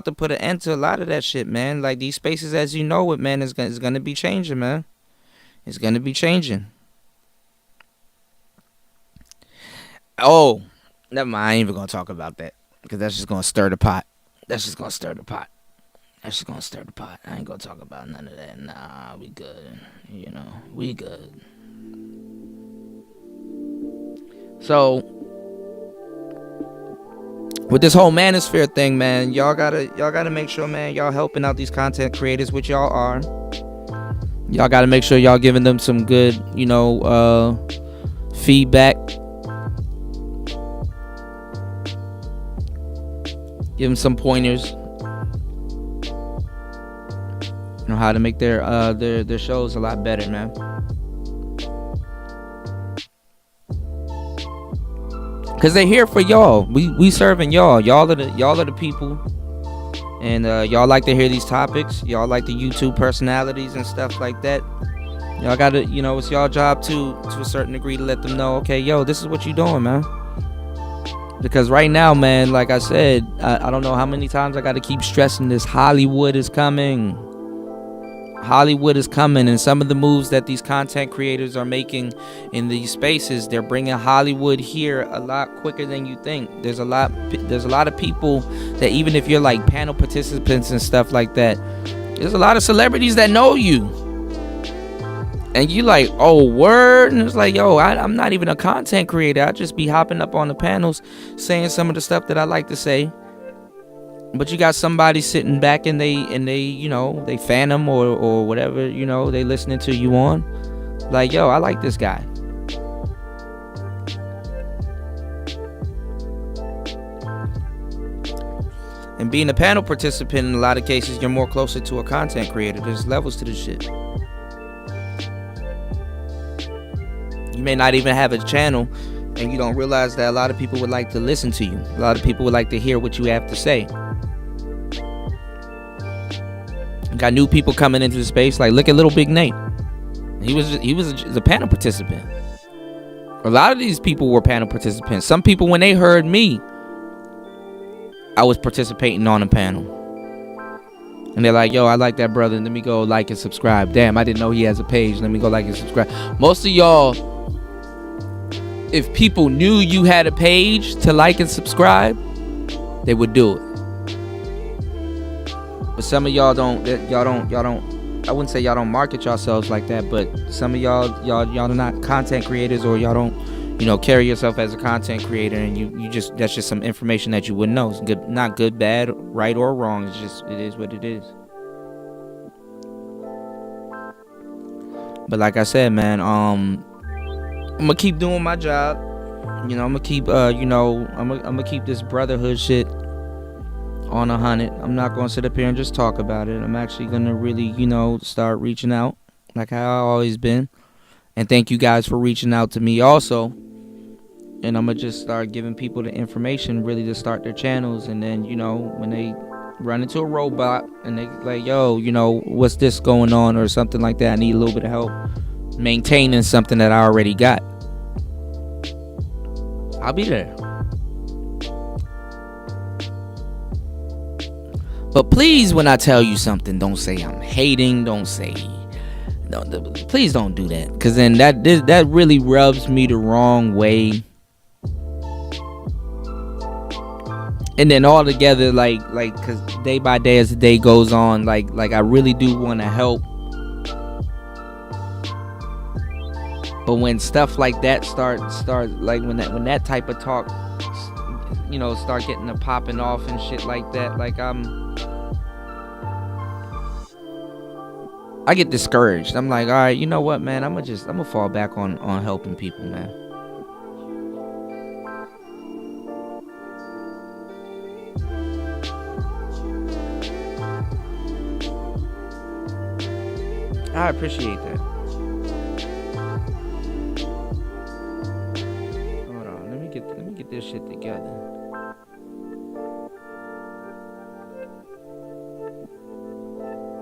to put an end to a lot of that shit, man. Like, these spaces, as you know it, man, is gonna be changing, man. It's gonna be changing. Oh, never mind. I ain't even gonna talk about that because that's just gonna stir the pot. I ain't gonna talk about none of that. Nah, we good. You know, we good. So, with this whole manosphere thing, man, y'all gotta make sure, man, y'all helping out these content creators, which y'all are. Y'all gotta make sure y'all giving them some good, feedback. Give them some pointers. You know how to make their shows a lot better, man. Cause they're here for y'all. We serving y'all. Y'all are the people. And y'all like to hear these topics. Y'all like the YouTube personalities and stuff like that. Y'all gotta, it's y'all job to a certain degree to let them know, okay, yo, this is what you doing, man. Because right now, man, like I said, I don't know how many times I gotta keep stressing this. Hollywood is coming. Hollywood is coming, and some of the moves that these content creators are making in these spaces, they're bringing Hollywood here a lot quicker than you think. There's a lot of people that, even if you're like panel participants and stuff like that, there's a lot of celebrities that know you, and you like, oh, word. And it's like, yo, I'm not even a content creator. I just be hopping up on the panels saying some of the stuff that I like to say. But you got somebody sitting back and they they fan them or whatever, they listening to you on. Like, yo, I like this guy. And being a panel participant, in a lot of cases, you're more closer to a content creator. There's levels to this shit. You may not even have a channel, and you don't realize that a lot of people would like to listen to you. A lot of people would like to hear what you have to say. Got new people coming into the space. Like, look at Little Big Nate. He was a panel participant. A lot of these people were panel participants. Some people, when they heard me, I was participating on a panel, and they're like, yo, I like that brother. Let me go like and subscribe. Damn, I didn't know he has a page. Let me go like and subscribe. Most of y'all, if people knew you had a page to like and subscribe, they would do it. But some of y'all don't. I wouldn't say y'all don't market yourselves like that, but some of y'all are not content creators, or y'all don't, carry yourself as a content creator, and you just, that's just some information that you wouldn't know. It's good, not good, bad, right or wrong. It's just, it is what it is. But like I said, man, I'm gonna keep doing my job. I'm gonna keep, I'm gonna keep this brotherhood shit on 100. I'm not gonna sit up here and just talk about it. I'm actually gonna really, start reaching out like how I always been. And thank you guys for reaching out to me also. And I'm gonna just start giving people the information really to start their channels. And then, when they run into a roadblock and they like, yo, what's this going on or something like that, I need a little bit of help maintaining something that I already got, I'll be there. But please, when I tell you something, don't say I'm hating. Please don't do that, because then that really rubs me the wrong way. And then all together, like, because day by day as the day goes on, like I really do want to help. But when stuff like that start like when that type of talk, start getting to popping off and shit like that, like I get discouraged. I'm like, all right, you know what, man? I'm gonna fall back on helping people, man. I appreciate that. Hold on, let me get this shit together.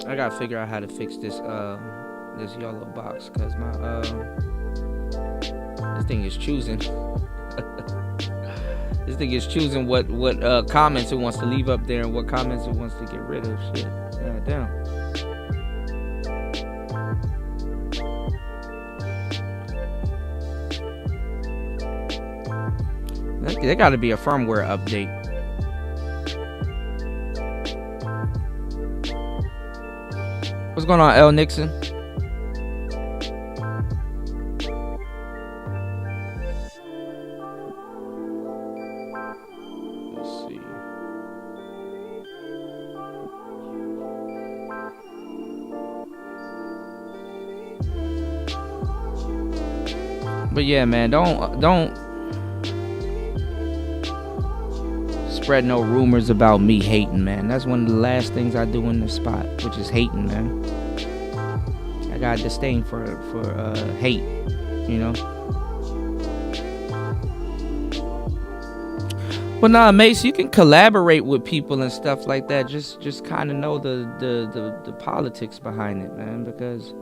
I gotta figure out how to fix this yellow box, cause my this thing is choosing. This thing is choosing what comments it wants to leave up there and what comments it wants to get rid of. Shit, god damn. There gotta be a firmware update. What's going on, L. Nixon? Let's see. But yeah, man, don't spread no rumors about me hating, man. That's one of the last things I do in this spot, which is hating, man. I got disdain for hate, Well, nah, Mace, you can collaborate with people and stuff like that. Just kind of know the politics behind it, man, because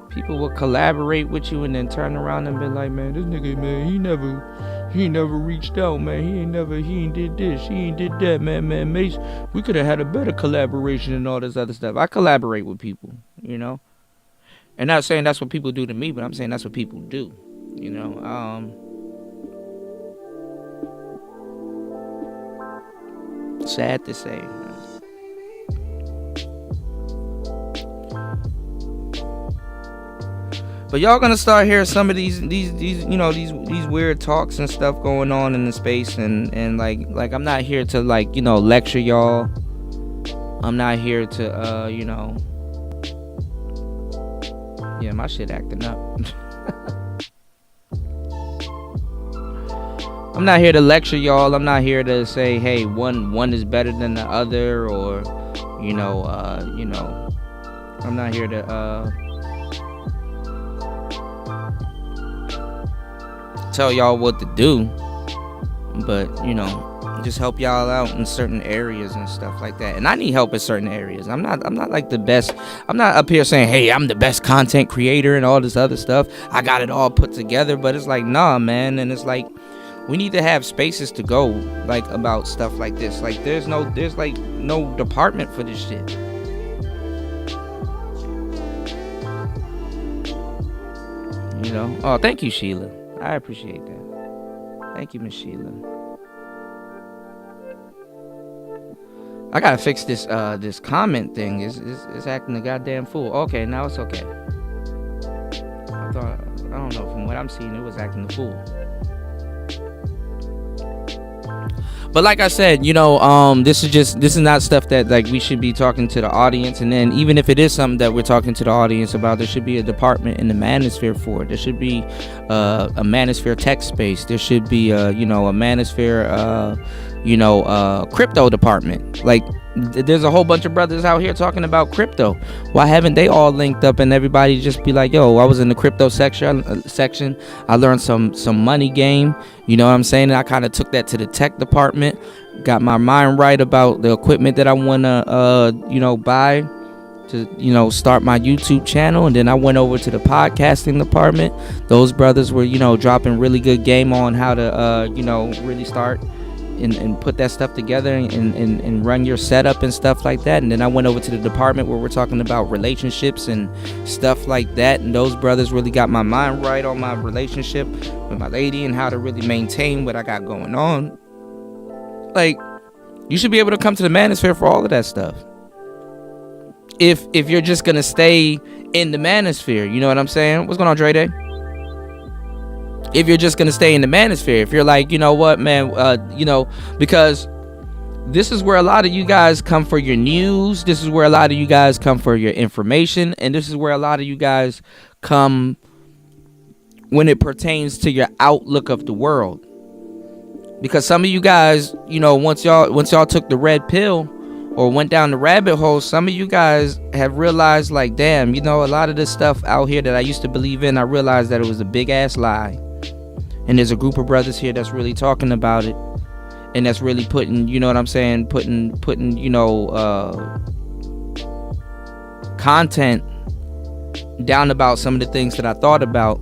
people will collaborate with you and then turn around and be like, man, this nigga, man, he never reached out, man. He ain't did this, he ain't did that, man, Mace, we could have had a better collaboration and all this other stuff. I collaborate with people, and not saying that's what people do to me, but I'm saying that's what people do, sad to say. But y'all gonna start hearing some of these weird talks and stuff going on in the space, and like I'm not here to lecture y'all. I'm not here to yeah, my shit acting up. I'm not here to lecture y'all. I'm not here to say, hey, one is better than the other, or I'm not here to tell y'all what to do, but just help y'all out in certain areas and stuff like that. And I need help in certain areas. I'm not like the best. I'm not up here saying, hey, I'm the best content creator and all this other stuff. I got it all put together. But it's like, nah, man. And it's like, we need to have spaces to go like about stuff like this. Like there's no department for this shit. Oh, thank you, Sheila. I appreciate that. Thank you, Miss Sheila. I gotta fix this this comment thing. It's acting a goddamn fool. Okay, now it's okay. I don't know, from what I'm seeing, it was acting a fool. But like I said, this is not stuff that like we should be talking to the audience. And then even if it is something that we're talking to the audience about, there should be a department in the manosphere for it. There should be a manosphere tech space. There should be a manosphere crypto department. Like there's a whole bunch of brothers out here talking about crypto. Why haven't they all linked up and everybody just be like, yo, I was in the crypto section. I learned some money game. You know what I'm saying? And I kind of took that to the tech department. Got my mind right about the equipment that I want to buy to start my YouTube channel. And then I went over to the podcasting department. Those brothers were dropping really good game on how to really start and put that stuff together and run your setup and stuff like that. And then I went over to the department where we're talking about relationships and stuff like that. And those brothers really got my mind right on my relationship with my lady and how to really maintain what I got going on. Like, you should be able to come to the manosphere for all of that stuff. If you're just gonna stay in the manosphere, you know what I'm saying? What's going on, Dre Day? If you're just gonna stay in the manosphere, if you're like, you know what, man, because this is where a lot of you guys come for your news. This is where a lot of you guys come for your information, and this is where a lot of you guys come when it pertains to your outlook of the world. Because some of you guys, once y'all took the red pill or went down the rabbit hole, some of you guys have realized, like, damn, a lot of this stuff out here that I used to believe in, I realized that it was a big ass lie. And there's a group of brothers here that's really talking about it, and that's really putting, putting content down about some of the things that I thought about,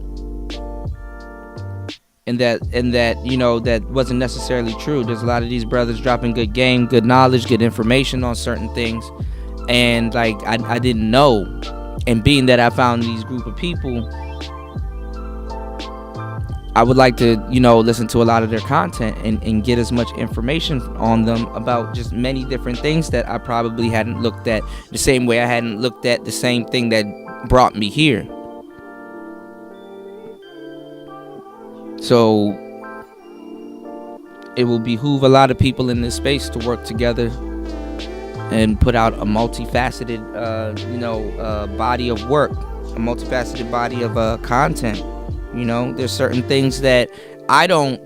and that that wasn't necessarily true. There's a lot of these brothers dropping good game, good knowledge, good information on certain things, and like I didn't know. And being that I found these group of people, I would like to, listen to a lot of their content and get as much information on them about just many different things that I probably hadn't looked at the same way I hadn't looked at the same thing that brought me here. So it will behoove a lot of people in this space to work together and put out a multifaceted, body of work, a multifaceted body of content. There's certain things that I don't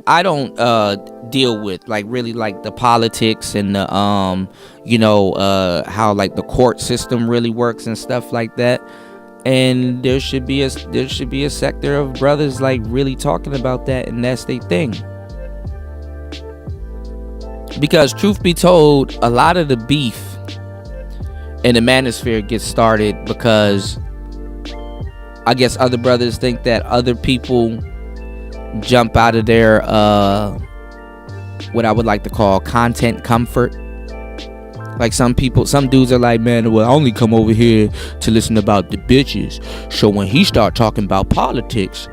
deal with, like really like the politics and the how like the court system really works and stuff like that. And there should be a sector of brothers like really talking about that, and that's their thing. Because truth be told, a lot of the beef in the manosphere gets started because I guess other brothers think that other people jump out of their what I would like to call content comfort. Like some dudes are like, man, well, I only come over here to listen about the bitches. So when he start talking about politics,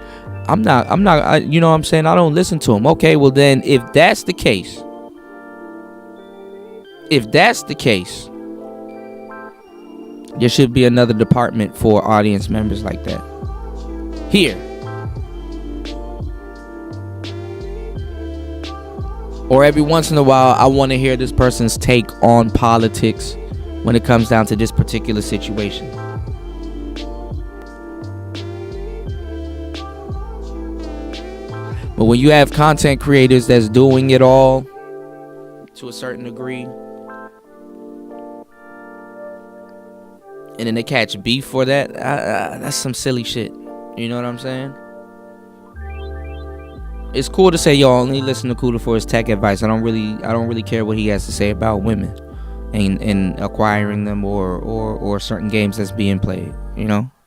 I'm not, you know what I'm saying? I don't listen to him. Okay, well then, if that's the case, there should be another department for audience members like that. Here. Or every once in a while, I want to hear this person's take on politics when it comes down to this particular situation. But when you have content creators that's doing it all to a certain degree, and then they catch beef for that, that's some silly shit. You know what I'm saying? It's cool to say, yo, only listen to Kuda for his tech advice. I don't really care what he has to say about women and acquiring them or certain games that's being played.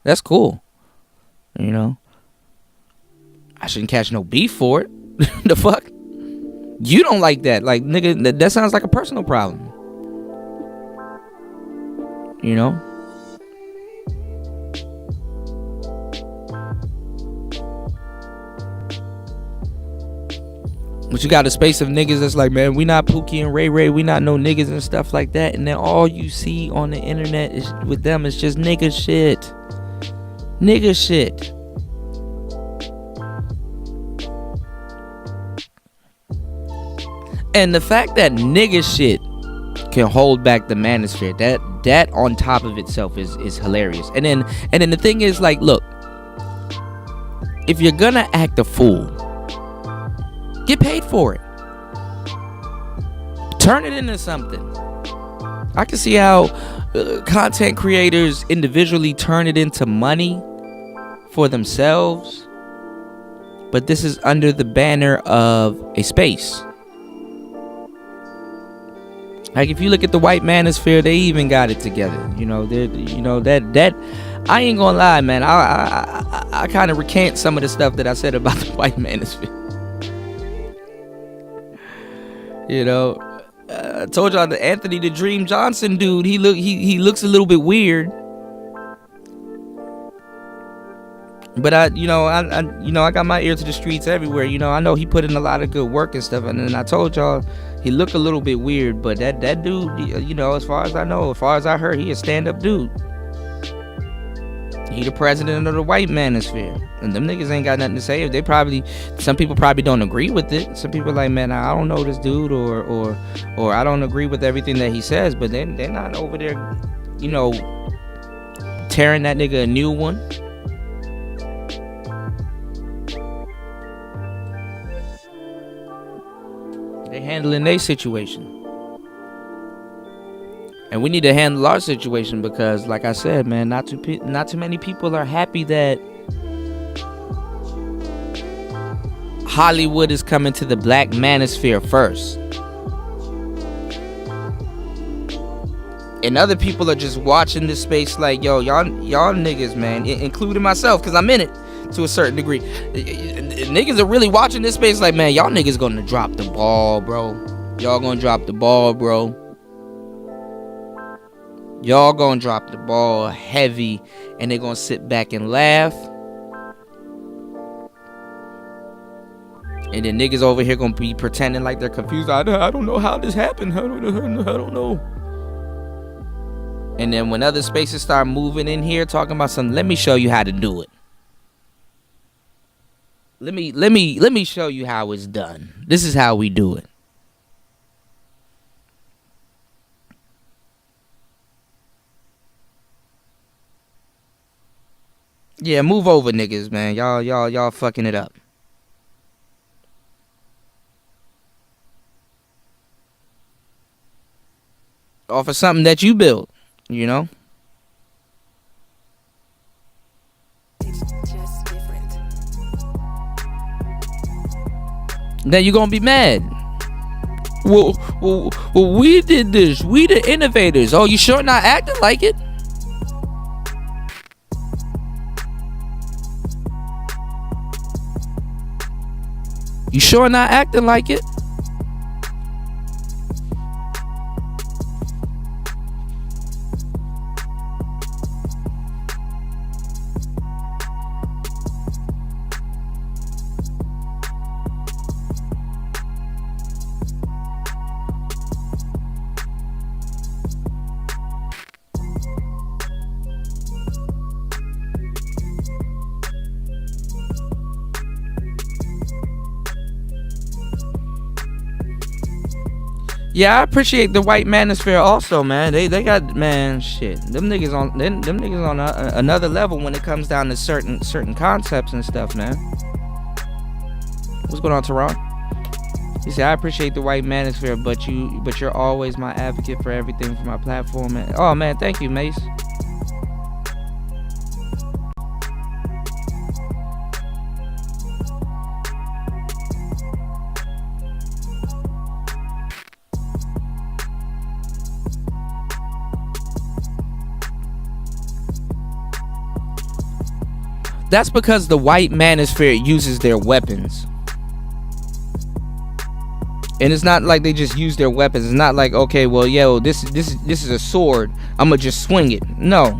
That's cool. I shouldn't catch no beef for it. The fuck? You don't like that. Like, nigga, that sounds like a personal problem. But you got a space of niggas that's like, man, we not Pookie and Ray Ray, we not no niggas and stuff like that. And then all you see on the internet is with them is just nigga shit. Nigga shit. And the fact that nigga shit can hold back the manosphere, that on top of itself is hilarious. And then the thing is, like, look, if you're gonna act a fool, get paid for it. Turn it into something. I can see how content creators individually turn it into money for themselves, but this is under the banner of a space. Like, if you look at the white manosphere, they even got it together. You know, that I ain't gonna lie, man. I kind of recant some of the stuff that I said about the white manosphere. You know, I told y'all the Anthony the Dream Johnson dude. He looks a little bit weird. But I got my ear to the streets everywhere. You know, I know he put in a lot of good work and stuff. And then I told y'all he looked a little bit weird, but that dude, you know, as far as I know, as far as I heard, he a stand-up dude. He the president of the white manosphere, and them niggas ain't got nothing to say. Some people probably don't agree with it. Some people like, man, I don't know this dude, or I don't agree with everything that he says. But they're not over there, you know, tearing that nigga a new one. They handling their situation. And we need to handle our situation because, like I said, man, not too many people are happy that Hollywood is coming to the black manosphere first. And other people are just watching this space like, yo, y'all niggas, man, including myself, because I'm in it to a certain degree. Niggas are really watching this space like, man, y'all niggas gonna drop the ball, bro. Y'all gonna drop the ball, bro. Y'all gonna drop the ball heavy, and they're gonna sit back and laugh. And then niggas over here gonna be pretending like they're confused. I don't know how this happened. I don't know. And then when other spaces start moving in here talking about something, let me show you how to do it. Let me show you how it's done. This is how we do it. Yeah, move over, niggas, man. Y'all fucking it up. Off of something that you built, you know? Then you're gonna be mad. Well, we did this. We the innovators. Oh, you sure not acting like it? You sure not acting like it? Yeah, I appreciate the white manosphere also, man. They got, man, shit. Them niggas on another level when it comes down to certain concepts and stuff, man. What's going on, Tehran? You say, I appreciate the white manosphere, but you're always my advocate for everything for my platform. Man. Oh man, thank you, Mace. That's because the white manosphere uses their weapons. And it's not like they just use their weapons. It's not like, okay, well, yo, this is a sword, I'm gonna just swing it. No.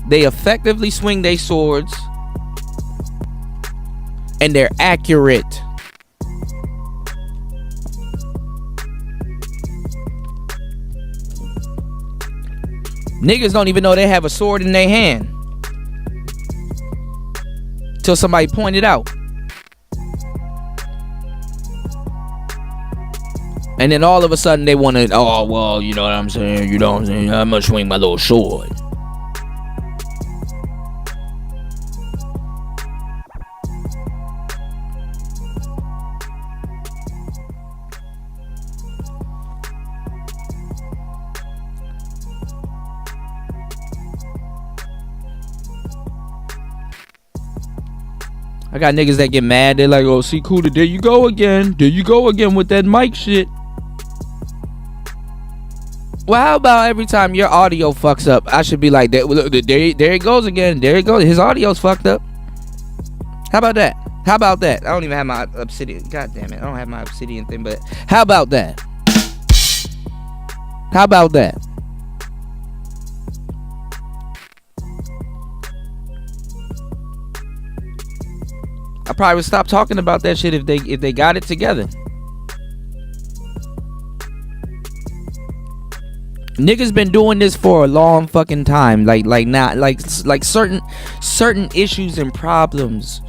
They effectively swing their swords, and they're accurate. Niggas don't even know they have a sword in their hand till somebody point it out. And then all of a sudden they want to, oh, well, you know what I'm saying? You know what I'm saying? I'm going to swing my little sword. I got niggas that get mad. They're like, oh, see, Cuda, there you go again. There you go again with that mic shit. Well, how about every time your audio fucks up, I should be like, there it goes again. There it goes. His audio's fucked up. How about that? How about that? I don't even have my Obsidian. God damn it. I don't have my Obsidian thing, but how about that? How about that? I probably would stop talking about that shit if they got it together. Niggas been doing this for a long fucking time. Like certain issues and problems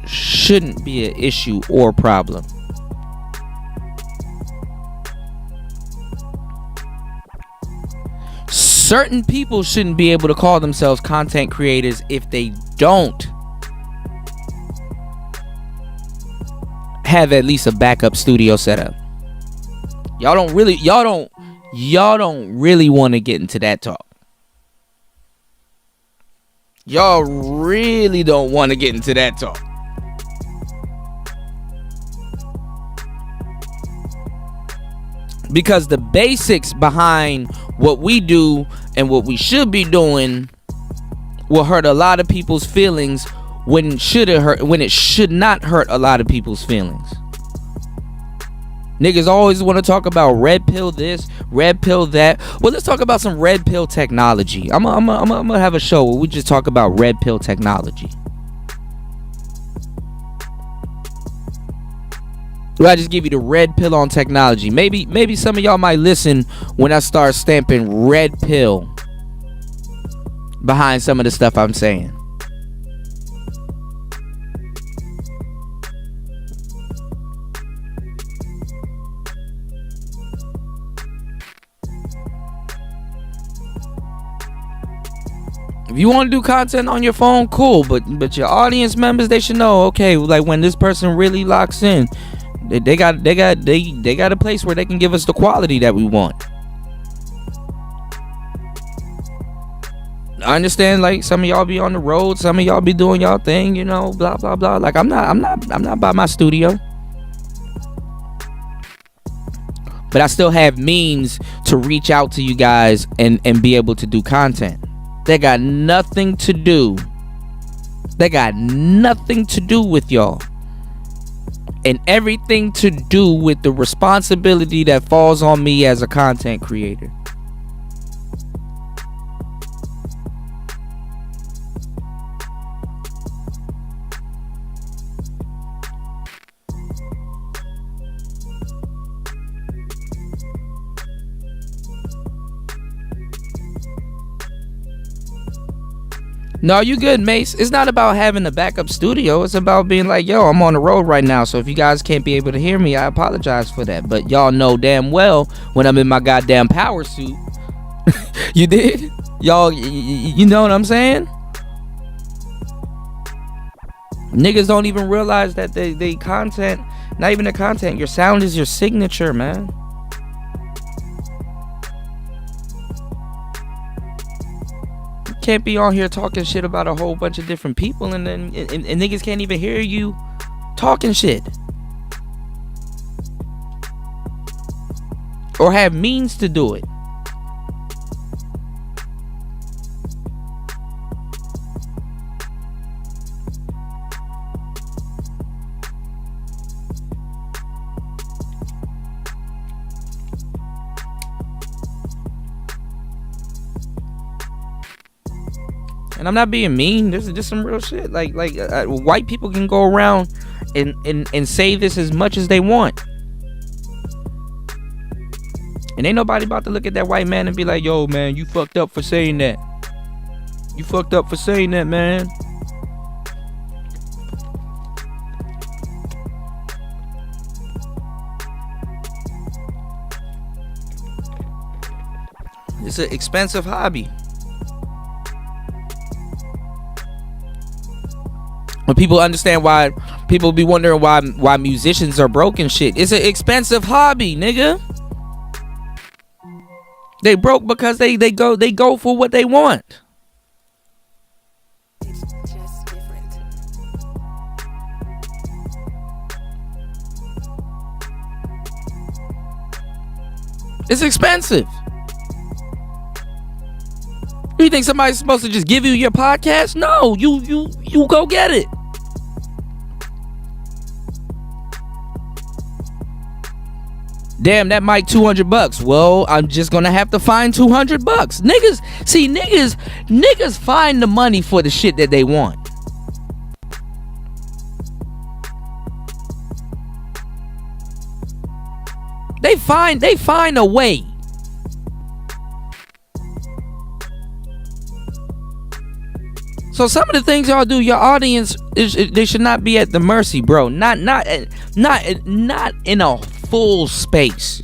shouldn't be an issue or problem. Certain people shouldn't be able to call themselves content creators if they don't have at least a backup studio setup. Y'all don't really want to get into that talk. Y'all really don't want to get into that talk. Because the basics behind what we do and what we should be doing will hurt a lot of people's feelings when it should not hurt a lot of people's feelings. Niggas always want to talk about red pill this, red pill that. Well, let's talk about some red pill technology. I'm gonna have a show where we just talk about red pill technology. Where I just give you the red pill on technology. Maybe some of y'all might listen when I start stamping red pill behind some of the stuff I'm saying. If you want to do content on your phone, cool, but your audience members, they should know, okay, like when this person really locks in, they got a place where they can give us the quality that we want. I understand, like some of y'all be on the road, some of y'all be doing y'all thing, you know, blah blah blah. Like I'm not by my studio, but I still have means to reach out to you guys and be able to do content. They got nothing to do. They got nothing to do with y'all. And everything to do with the responsibility that falls on me as a content creator. No, you good, Mace. It's not about having a backup studio. It's about being like, yo, I'm on the road right now. So if you guys can't be able to hear me, I apologize for that. But y'all know damn well when I'm in my goddamn power suit. You did? Y'all, you know what I'm saying? Niggas don't even realize that they content, not even the content, your sound is your signature, man. Can't be on here talking shit about a whole bunch of different people and then and niggas can't even hear you talking shit or have means to do it. And I'm not being mean. This is just some real shit. Like white people can go around and say this as much as they want. And ain't nobody about to look at that white man and be like, yo, man, you fucked up for saying that. You fucked up for saying that, man. It's an expensive hobby. When people understand why people be wondering why musicians are broke and shit. It's an expensive hobby, nigga. They broke because they go for what they want. It's just different. It's expensive. You think somebody's supposed to just give you your podcast? No, you go get it. Damn, that mic $200. Well, I'm just gonna have to find $200. Niggas find the money for the shit that they want. They find a way. So some of the things y'all do, your audience they should not be at the mercy, bro. Not in a full space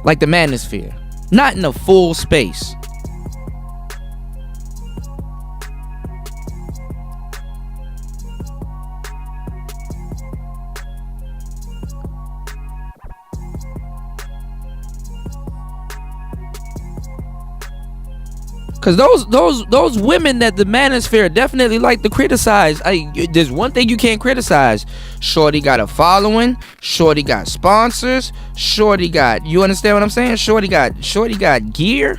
like the Manosphere. Not in a full space. Cause those women that the Manosphere definitely like to criticize. There's one thing you can't criticize. Shorty got a following. Shorty got sponsors. Shorty got, you understand what I'm saying? Shorty got gear.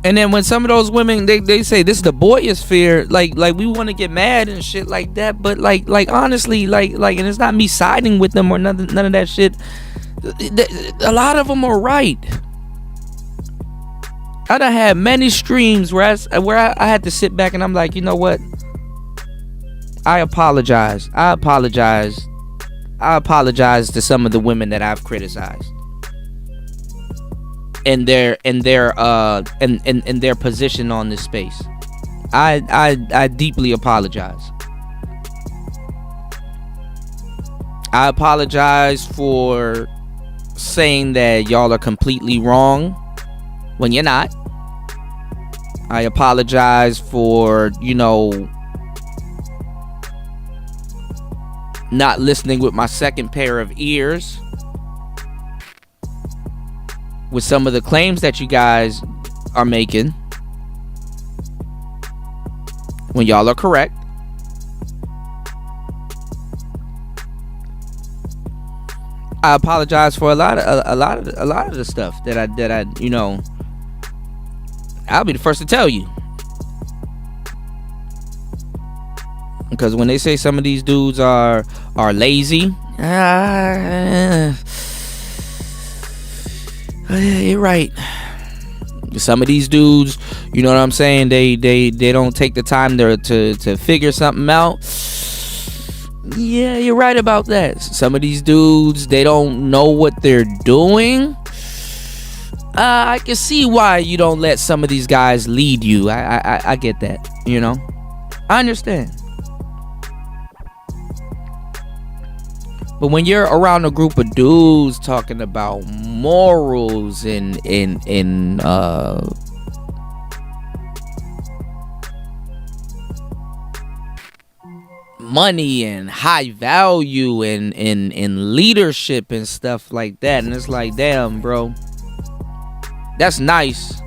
And then when some of those women they say this is the boyosphere, like we want to get mad and shit like that, but like honestly, like and it's not me siding with them or none of that shit. A lot of them are right. I done had many streams where I had to sit back and I'm like, you know what? I apologize to some of the women that I've criticized. In their position on this space. I deeply apologize. I apologize for saying that y'all are completely wrong when you're not. I apologize for, not listening with my second pair of ears with some of the claims that you guys are making when y'all are correct. I apologize for a lot of the stuff that I I'll be the first to tell you. Because when they say some of these dudes are lazy, you're right. Some of these dudes, you know what I'm saying, they don't take the time to figure something out. Yeah, you're right about that. Some of these dudes, they don't know what they're doing. I can see why you don't let some of these guys lead you. I get that, I understand. But when you're around a group of dudes talking about morals and money and high value and leadership and stuff like that, and it's like, damn, bro, that's nice.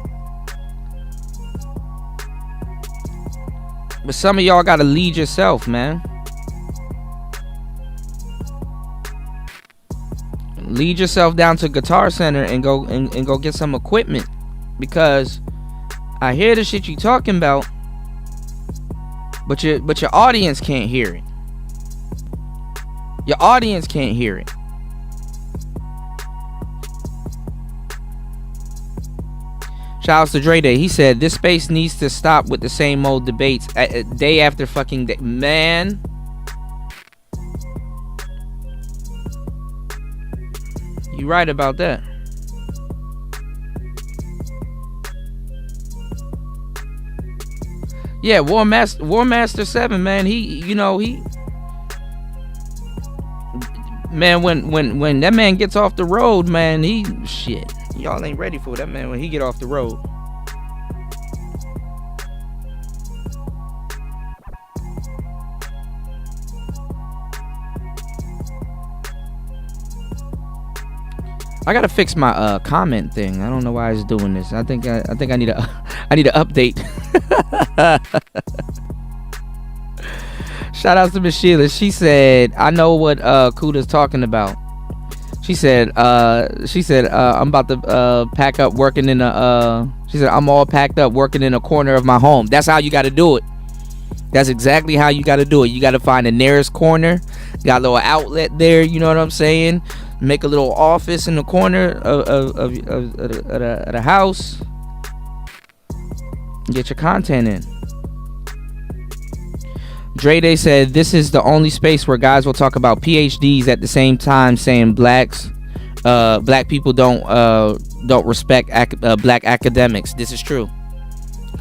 But some of y'all gotta lead yourself, man. Lead yourself down to Guitar Center and go get some equipment, because I hear the shit you talking about, but your audience can't hear it. Your audience can't hear it. Shout Shouts to Dre Day. He said this space needs to stop with the same old debates day after fucking day. Man, you right about that. Yeah, War Master 7, man. He man, when that man gets off the road, man, shit. Y'all ain't ready for that man when he get off the road. I gotta fix my comment thing. I don't know why it's doing this. I think I need to update. Shout out to Miss Sheila. She said, I know what Kuda's talking about. She said I'm about to pack up working in she said I'm all packed up working in a corner of my home. That's how you gotta do it. That's exactly how you gotta do it. You gotta find the nearest corner, got a little outlet there, you know what I'm saying? Make a little office in the corner of the house. Get your content in. Dre Day said this is the only space where guys will talk about PhDs at the same time saying black people don't respect black academics. This is true.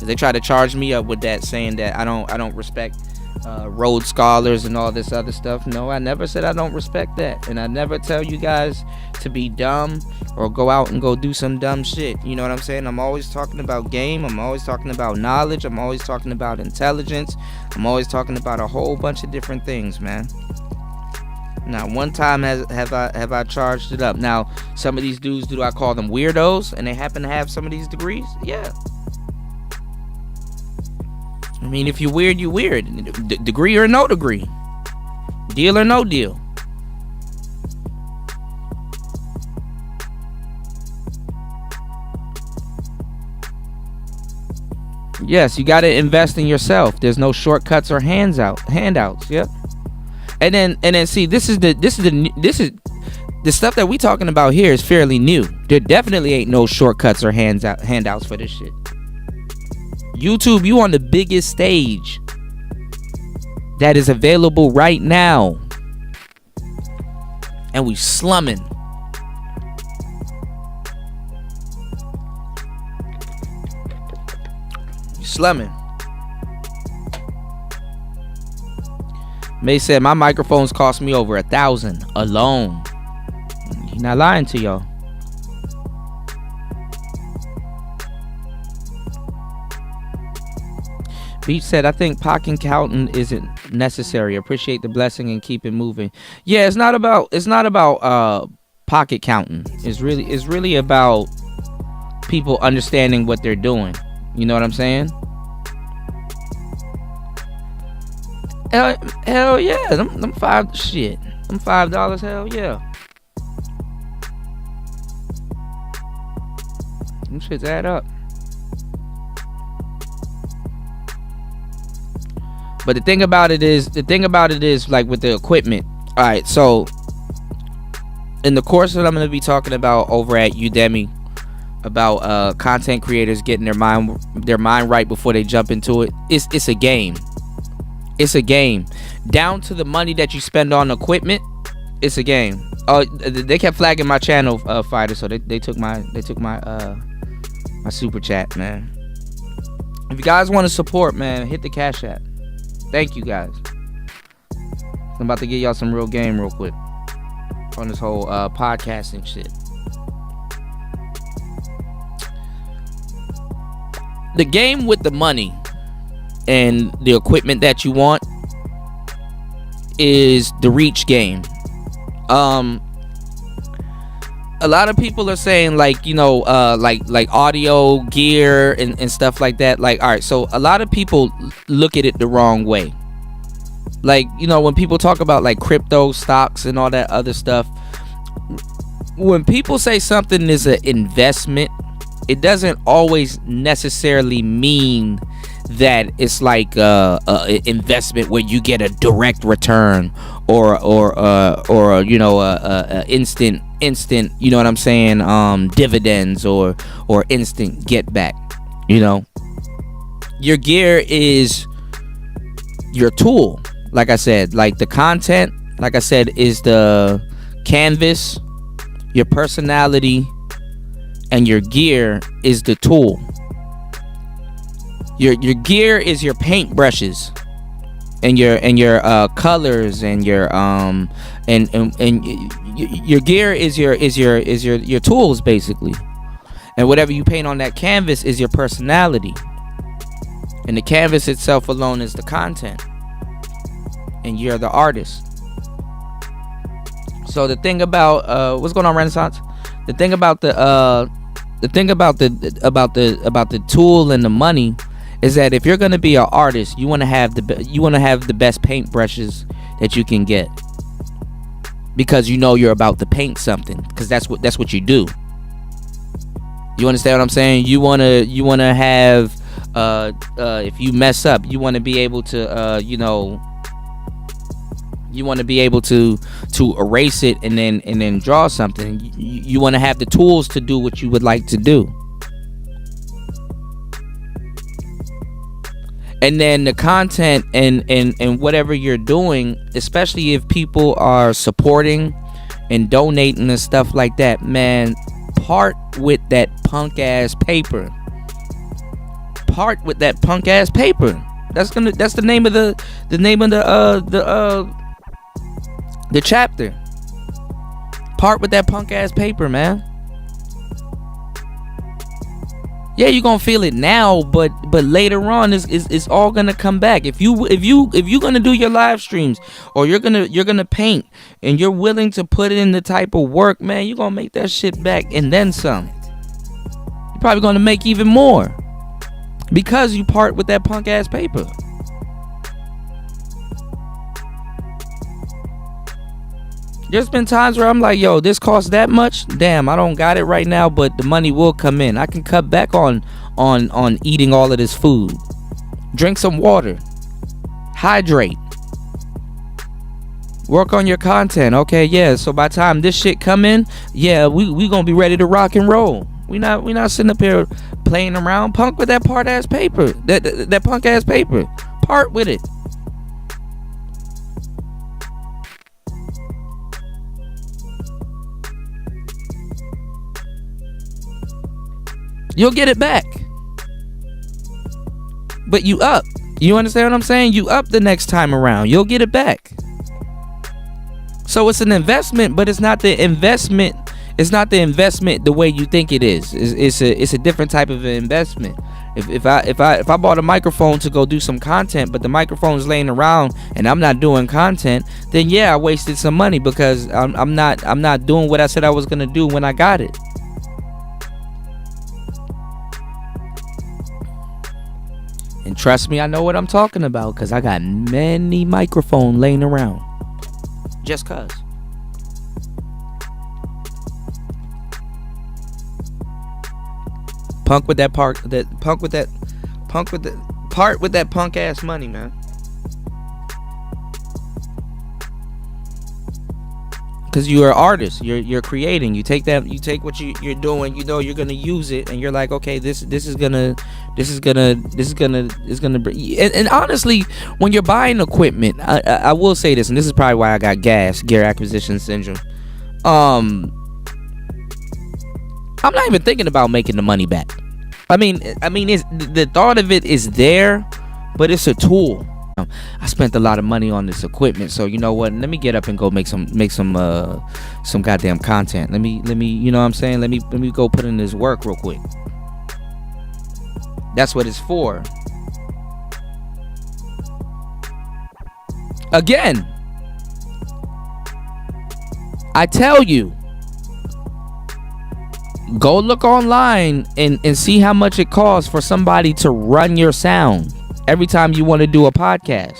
They try to charge me up with that, saying that I don't respect Rhodes Scholars and all this other stuff. No, I never said I don't respect that, and I never tell you guys to be dumb or go out and go do some dumb shit. You know what I'm saying? I'm always talking about game. I'm always talking about knowledge. I'm always talking about intelligence. I'm always talking about a whole bunch of different things, man. Not one time have I charged it up. Now, some of these dudes, do I call them weirdos, and they happen to have some of these degrees? Yeah. I mean, if you're weird, you're weird. Degree or no degree. Deal or no deal. Yes, you got to invest in yourself. There's no shortcuts or handouts. Yep. And then see, this is the stuff that we talking about here is fairly new. There definitely ain't no shortcuts or handouts for this shit. YouTube, you on the biggest stage that is available right now, and we slumming. May said my microphones cost me over $1,000 alone. He's not lying to y'all. Beach said, I think pocket counting isn't necessary. Appreciate the blessing and keep it moving. Yeah, it's not about pocket counting. It's really about people understanding what they're doing. You know what I'm saying? Hell yeah. Them $5, hell yeah. Them shits add up. But the thing about it is like with the equipment. All right, so in the course that I'm going to be talking about over at Udemy about content creators getting their mind right before they jump into it, it's a game. It's a game. Down to the money that you spend on equipment, it's a game. Oh, they kept flagging my channel, Fighter, so they took my super chat, man. If you guys want to support, man, hit the Cash App. Thank you guys. I'm about to get y'all some real game real quick on this whole podcasting shit. The game with the money and the equipment that you want is the reach game. A lot of people are saying like, you know, like audio gear and stuff like that. Like, all right, so a lot of people look at it the wrong way. Like, you know, when people talk about like crypto stocks and all that other stuff, when people say something is an investment, it doesn't always necessarily mean that it's like a investment where you get a direct return, or you know, a instant, you know what I'm saying, dividends, or instant get back. You know, your gear is your tool. Like I said, like the content, like I said, is the canvas. Your personality and your gear is the tool. Your gear is your paint brushes and your colors, and your your gear is your tools basically. And whatever you paint on that canvas is your personality. And the canvas itself alone is the content. And you're the artist. So the thing about what's going on, Renaissance? The thing about the tool and the money is that if you're going to be an artist, you want to have the best paintbrushes that you can get, because you know you're about to paint something, because that's what you do. You understand what I'm saying? You want to have if you mess up, you want to be able to you want to be able to erase it and then draw something. You want to have the tools to do what you would like to do. And then the content and whatever you're doing, especially if people are supporting and donating and stuff like that, man, part with that punk ass paper. Part with that punk ass paper. That's the name of the chapter. Part with that punk ass paper, man. Yeah, you're gonna feel it now, but later on it's all gonna come back. If you're gonna do your live streams, or you're gonna paint, and you're willing to put in the type of work, man, you're gonna make that shit back and then some. You're probably gonna make even more, because you part with that punk ass paper. There's been times where I'm like, yo, this costs that much. Damn, I don't got it right now, but the money will come in. I can cut back on eating all of this food. Drink some water. Hydrate. Work on your content. Okay, yeah. So by the time this shit come in, yeah, we gonna be ready to rock and roll. We not sitting up here playing around. Punk with that part ass paper. That punk ass paper. Part with it. You'll get it back. But you up. You understand what I'm saying? You up the next time around. You'll get it back. So it's an investment, but it's not the investment. It's not the investment the way you think it is. It's a different type of investment. If I bought a microphone to go do some content, but the microphone's laying around and I'm not doing content, then yeah, I wasted some money, because I'm not doing what I said I was gonna do when I got it. And trust me, I know what I'm talking about, because I got many microphones laying around. Just cuz. Part with that punk ass money, man. Because you're an artist, you're creating. You take what you're doing. You know you're gonna use it, and you're like, okay, this is gonna bring. And honestly, when you're buying equipment, I will say this, and this is probably why I got gear acquisition syndrome. I'm not even thinking about making the money back. I mean, it's, the thought of it is there, but it's a tool. I spent a lot of money on this equipment, so you know what? Let me get up and go make some goddamn content. Let me, you know what I'm saying? Let me go put in this work real quick. That's what it's for. Again, I tell you, go look online and see how much it costs for somebody to run your sound every time you want to do a podcast.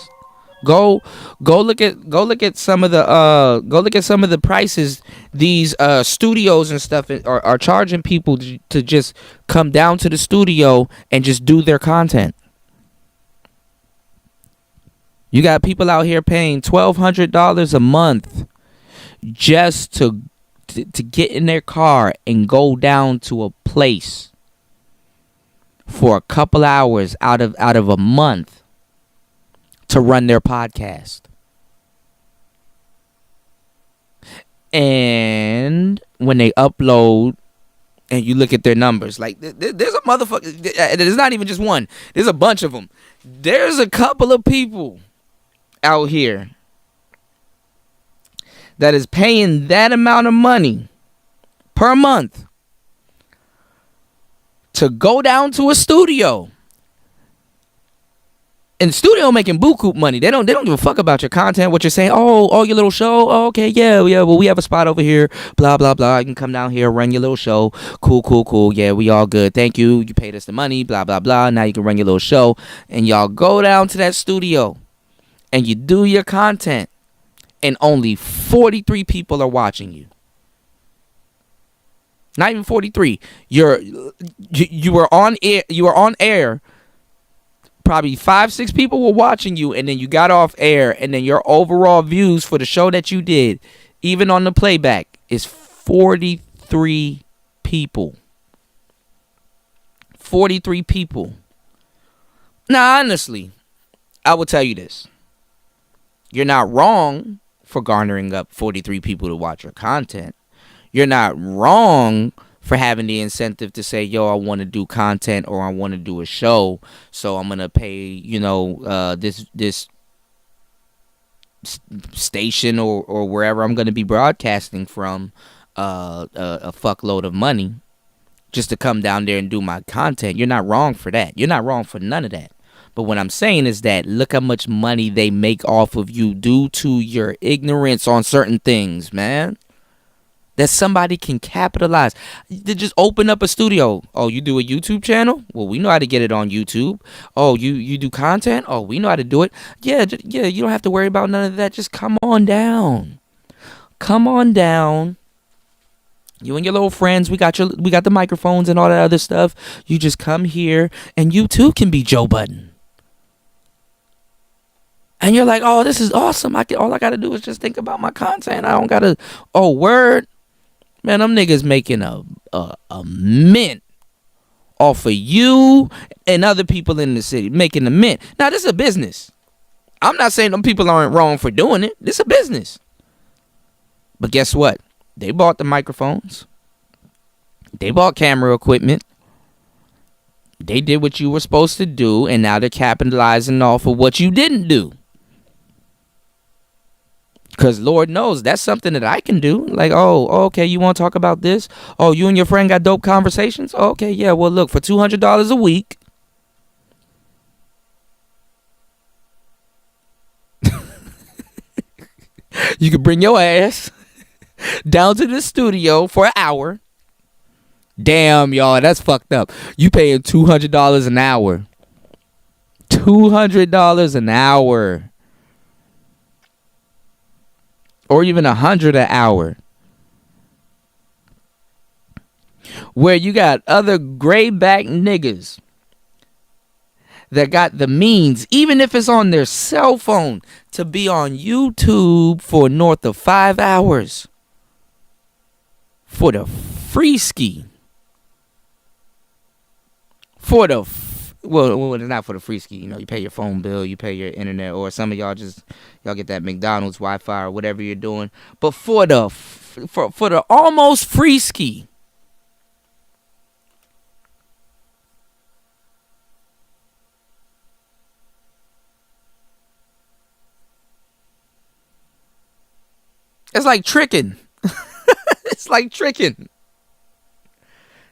Go look at some of the prices these studios and stuff are charging people to just come down to the studio and just do their content. You got people out here paying $1,200 a month just to get in their car and go down to a place for a couple hours out of a month to run their podcast. And when they upload and you look at their numbers, like there's a motherfucker, there's not even just one, there's a bunch of them. There's a couple of people out here that is paying that amount of money per month to go down to a studio. And the studio making buku money. They don't give a fuck about your content, what you're saying. Oh, your little show. Oh, okay, yeah. Well, we have a spot over here. Blah, blah, blah. You can come down here, run your little show. Cool. Yeah, we all good. Thank you. You paid us the money. Blah, blah, blah. Now you can run your little show. And y'all go down to that studio and you do your content. And only 43 people are watching you. Not even 43. You were on air. You were on air. Probably 5-6 people were watching you, and then you got off air, and then your overall views for the show that you did, even on the playback, is 43 people. 43 people. Now, honestly, I will tell you this. You're not wrong for garnering up 43 people to watch your content. You're not wrong for having the incentive to say, yo, I want to do content or I want to do a show, so I'm going to pay, this station or wherever I'm going to be broadcasting from a fuckload of money just to come down there and do my content. You're not wrong for that. You're not wrong for none of that. But what I'm saying is that look how much money they make off of you due to your ignorance on certain things, man. That somebody can capitalize. They just open up a studio. Oh, you do a YouTube channel? Well, we know how to get it on YouTube. Oh, you do content? Oh, we know how to do it. Yeah, you don't have to worry about none of that. Just come on down. Come on down. You and your little friends, we got the microphones and all that other stuff. You just come here and you too can be Joe Budden. And you're like, oh, this is awesome. All I got to do is just think about my content. I don't got to, word. Man, them niggas making a mint off of you and other people in the city. Making a mint. Now, this is a business. I'm not saying them people aren't wrong for doing it. This is a business. But guess what? They bought the microphones. They bought camera equipment. They did what you were supposed to do. And now they're capitalizing off of what you didn't do. Because Lord knows that's something that I can do. Like, okay, you want to talk about this? Oh, you and your friend got dope conversations? Okay, yeah, well, look, for $200 a week. You can bring your ass down to the studio for an hour. Damn, y'all, that's fucked up. You paying $200 an hour. $200 an hour. Or even $100 an hour. Where you got other grayback niggas that got the means, even if it's on their cell phone, to be on YouTube for north of 5 hours. For the free ski. For the well, it's not for the free ski. You know, you pay your phone bill, you pay your internet, or some of y'all get that McDonald's Wi-Fi or whatever you're doing. But for the almost free ski, it's like tricking. It's like tricking.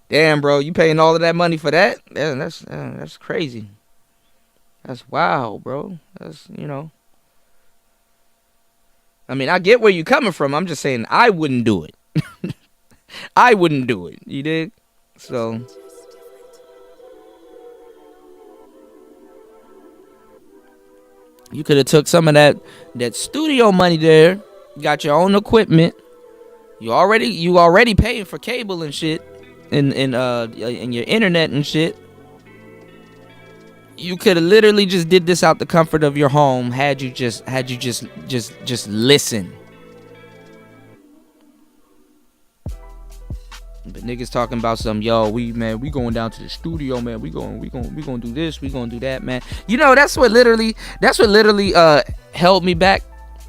Damn, bro, you paying all of that money for that? Yeah, that's crazy. That's wild, bro. That's, I mean, I get where you're coming from. I'm just saying I wouldn't do it. I wouldn't do it. You dig? So you could have took some of that studio money there, got your own equipment. You already paying for cable and shit. In your internet and shit. You could have literally just did this out the comfort of your home had you just listen. But niggas talking about some, yo, we going down to the studio, man. We gonna do this, we gonna do that, man. You know, that's what literally held me back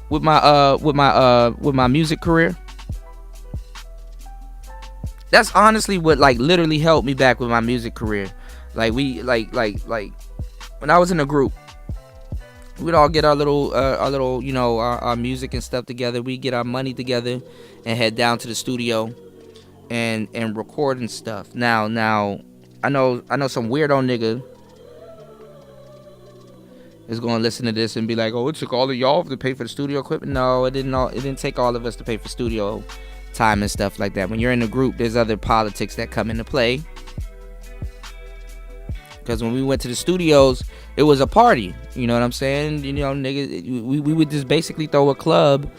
with my music career. That's honestly what like literally held me back with my music career. Like we like when I was in a group, we'd all get our little you know, our music and stuff together. We'd get our money together and head down to the studio and record and stuff. Now I know some weirdo nigga is gonna listen to this and be like, oh, it took all of y'all to pay for the studio equipment. No, it didn't take all of us to pay for studio time and stuff like that. When you're in a group, there's other politics that come into play. Because when we went to the studios, it was a party. You know what I'm saying? You know, niggas, we would just basically throw a club.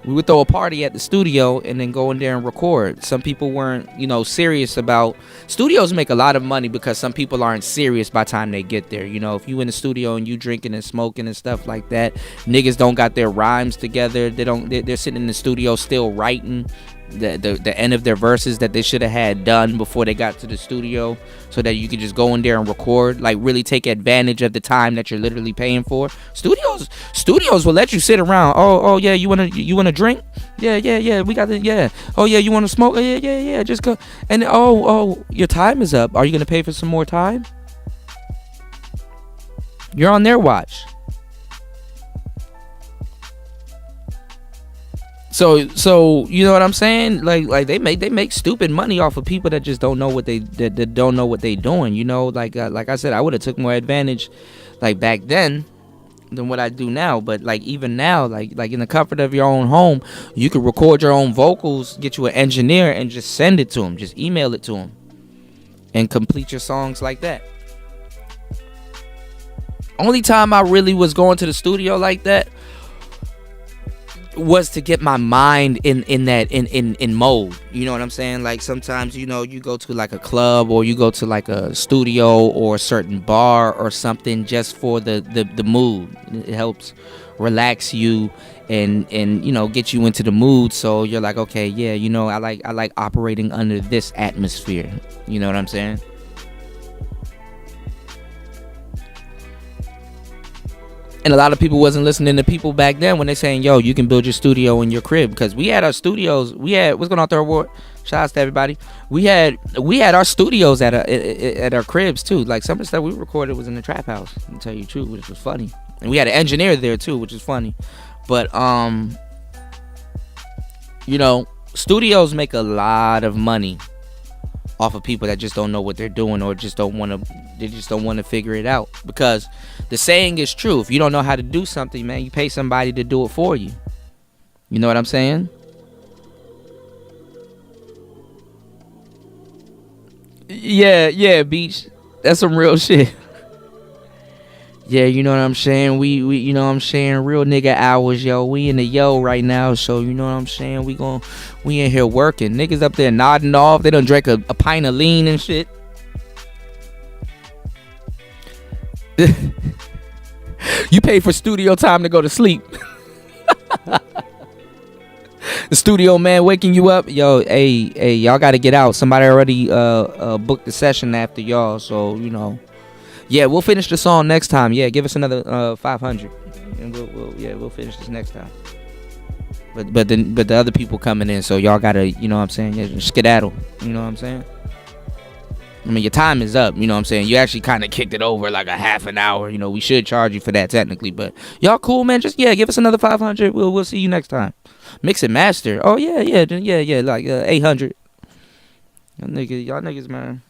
We would throw a party at the studio and then go in there and record. Some people weren't, you know, serious about... Studios make a lot of money because some people aren't serious by the time they get there. You know, if you in the studio and you drinking and smoking and stuff like that, niggas don't got their rhymes together. They're sitting in the studio still writing the end of their verses that they should have had done before they got to the studio, so that you could just go in there and record, like really take advantage of the time that you're literally paying for. Studios will let you sit around. Oh yeah, you wanna drink? Yeah, we got it. Yeah. Oh yeah, you wanna smoke? Yeah, just go. And oh, your time is up. Are you gonna pay for some more time? You're on their watch. So you know what I'm saying? Like they make stupid money off of people that just don't know what they don't know what they doing. You know, like I said, I would have took more advantage, like back then, than what I do now. But like even now, like in the comfort of your own home, you could record your own vocals, get you an engineer, and just send it to him. Just email it to him, and complete your songs like that. Only time I really was going to the studio like that was to get my mind in mode. You know what I'm saying? Like sometimes, you know, you go to like a club or you go to like a studio or a certain bar or something just for the mood. It helps relax you and you know, get you into the mood, so you're like, okay, yeah, you know, I like operating under this atmosphere. You know what I'm saying? And a lot of people wasn't listening to people back then when they saying, yo, you can build your studio in your crib. Because we had our studios. What's going on, Third Ward? Shout outs to everybody. We had our studios at our cribs too. Like some of the stuff we recorded was in the trap house, to tell you the truth, which was funny. And we had an engineer there too, which is funny. But you know, studios make a lot of money off of people that just don't know what they're doing, or just don't want to figure it out. Because the saying is true: if you don't know how to do something, man, you pay somebody to do it for you. You know what I'm saying? Yeah, Beach. That's some real shit. Yeah, you know what I'm saying? We you know what I'm saying, real nigga hours, yo. We in the yo right now, so you know what I'm saying? We in here working. Niggas up there nodding off. They done drank a pint of lean and shit. You pay for studio time to go to sleep. The studio man waking you up. Yo, hey, y'all gotta get out. Somebody already booked the session after y'all, so you know. Yeah, we'll finish the song next time. Yeah, give us another 500, and we'll finish this next time. But the other people coming in, so y'all gotta, you know what I'm saying, yeah, skedaddle. You know what I'm saying? I mean, your time is up. You know what I'm saying? You actually kind of kicked it over like a half an hour. You know, we should charge you for that technically, but y'all cool, man. Just give us another 500. We'll see you next time. Mix and master. Oh yeah, like 800. Y'all niggas, man.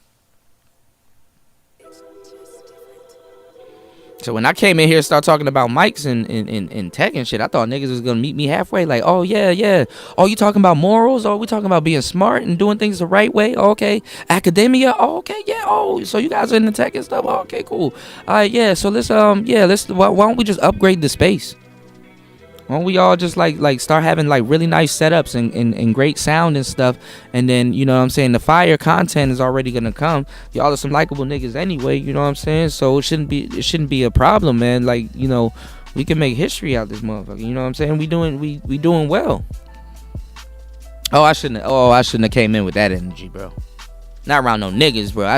So when I came in here and started talking about mics and tech and shit, I thought niggas was gonna meet me halfway. Like, oh yeah. Oh, you talking about morals? Oh, we talking about being smart and doing things the right way? Oh, okay. Academia? Oh, okay, yeah. Oh, so you guys are in the tech and stuff? Oh, okay, cool. All right, yeah. So let's why don't we just upgrade the space? Why don't we all just like start having like really nice setups and great sound and stuff, and then you know what I'm saying, the fire content is already gonna come. Y'all are some likable niggas anyway, you know what I'm saying? So it shouldn't be a problem, man. Like, you know, we can make history out this motherfucker. You know what I'm saying? We doing well. I shouldn't have came in with that energy, bro. Not around no niggas, bro.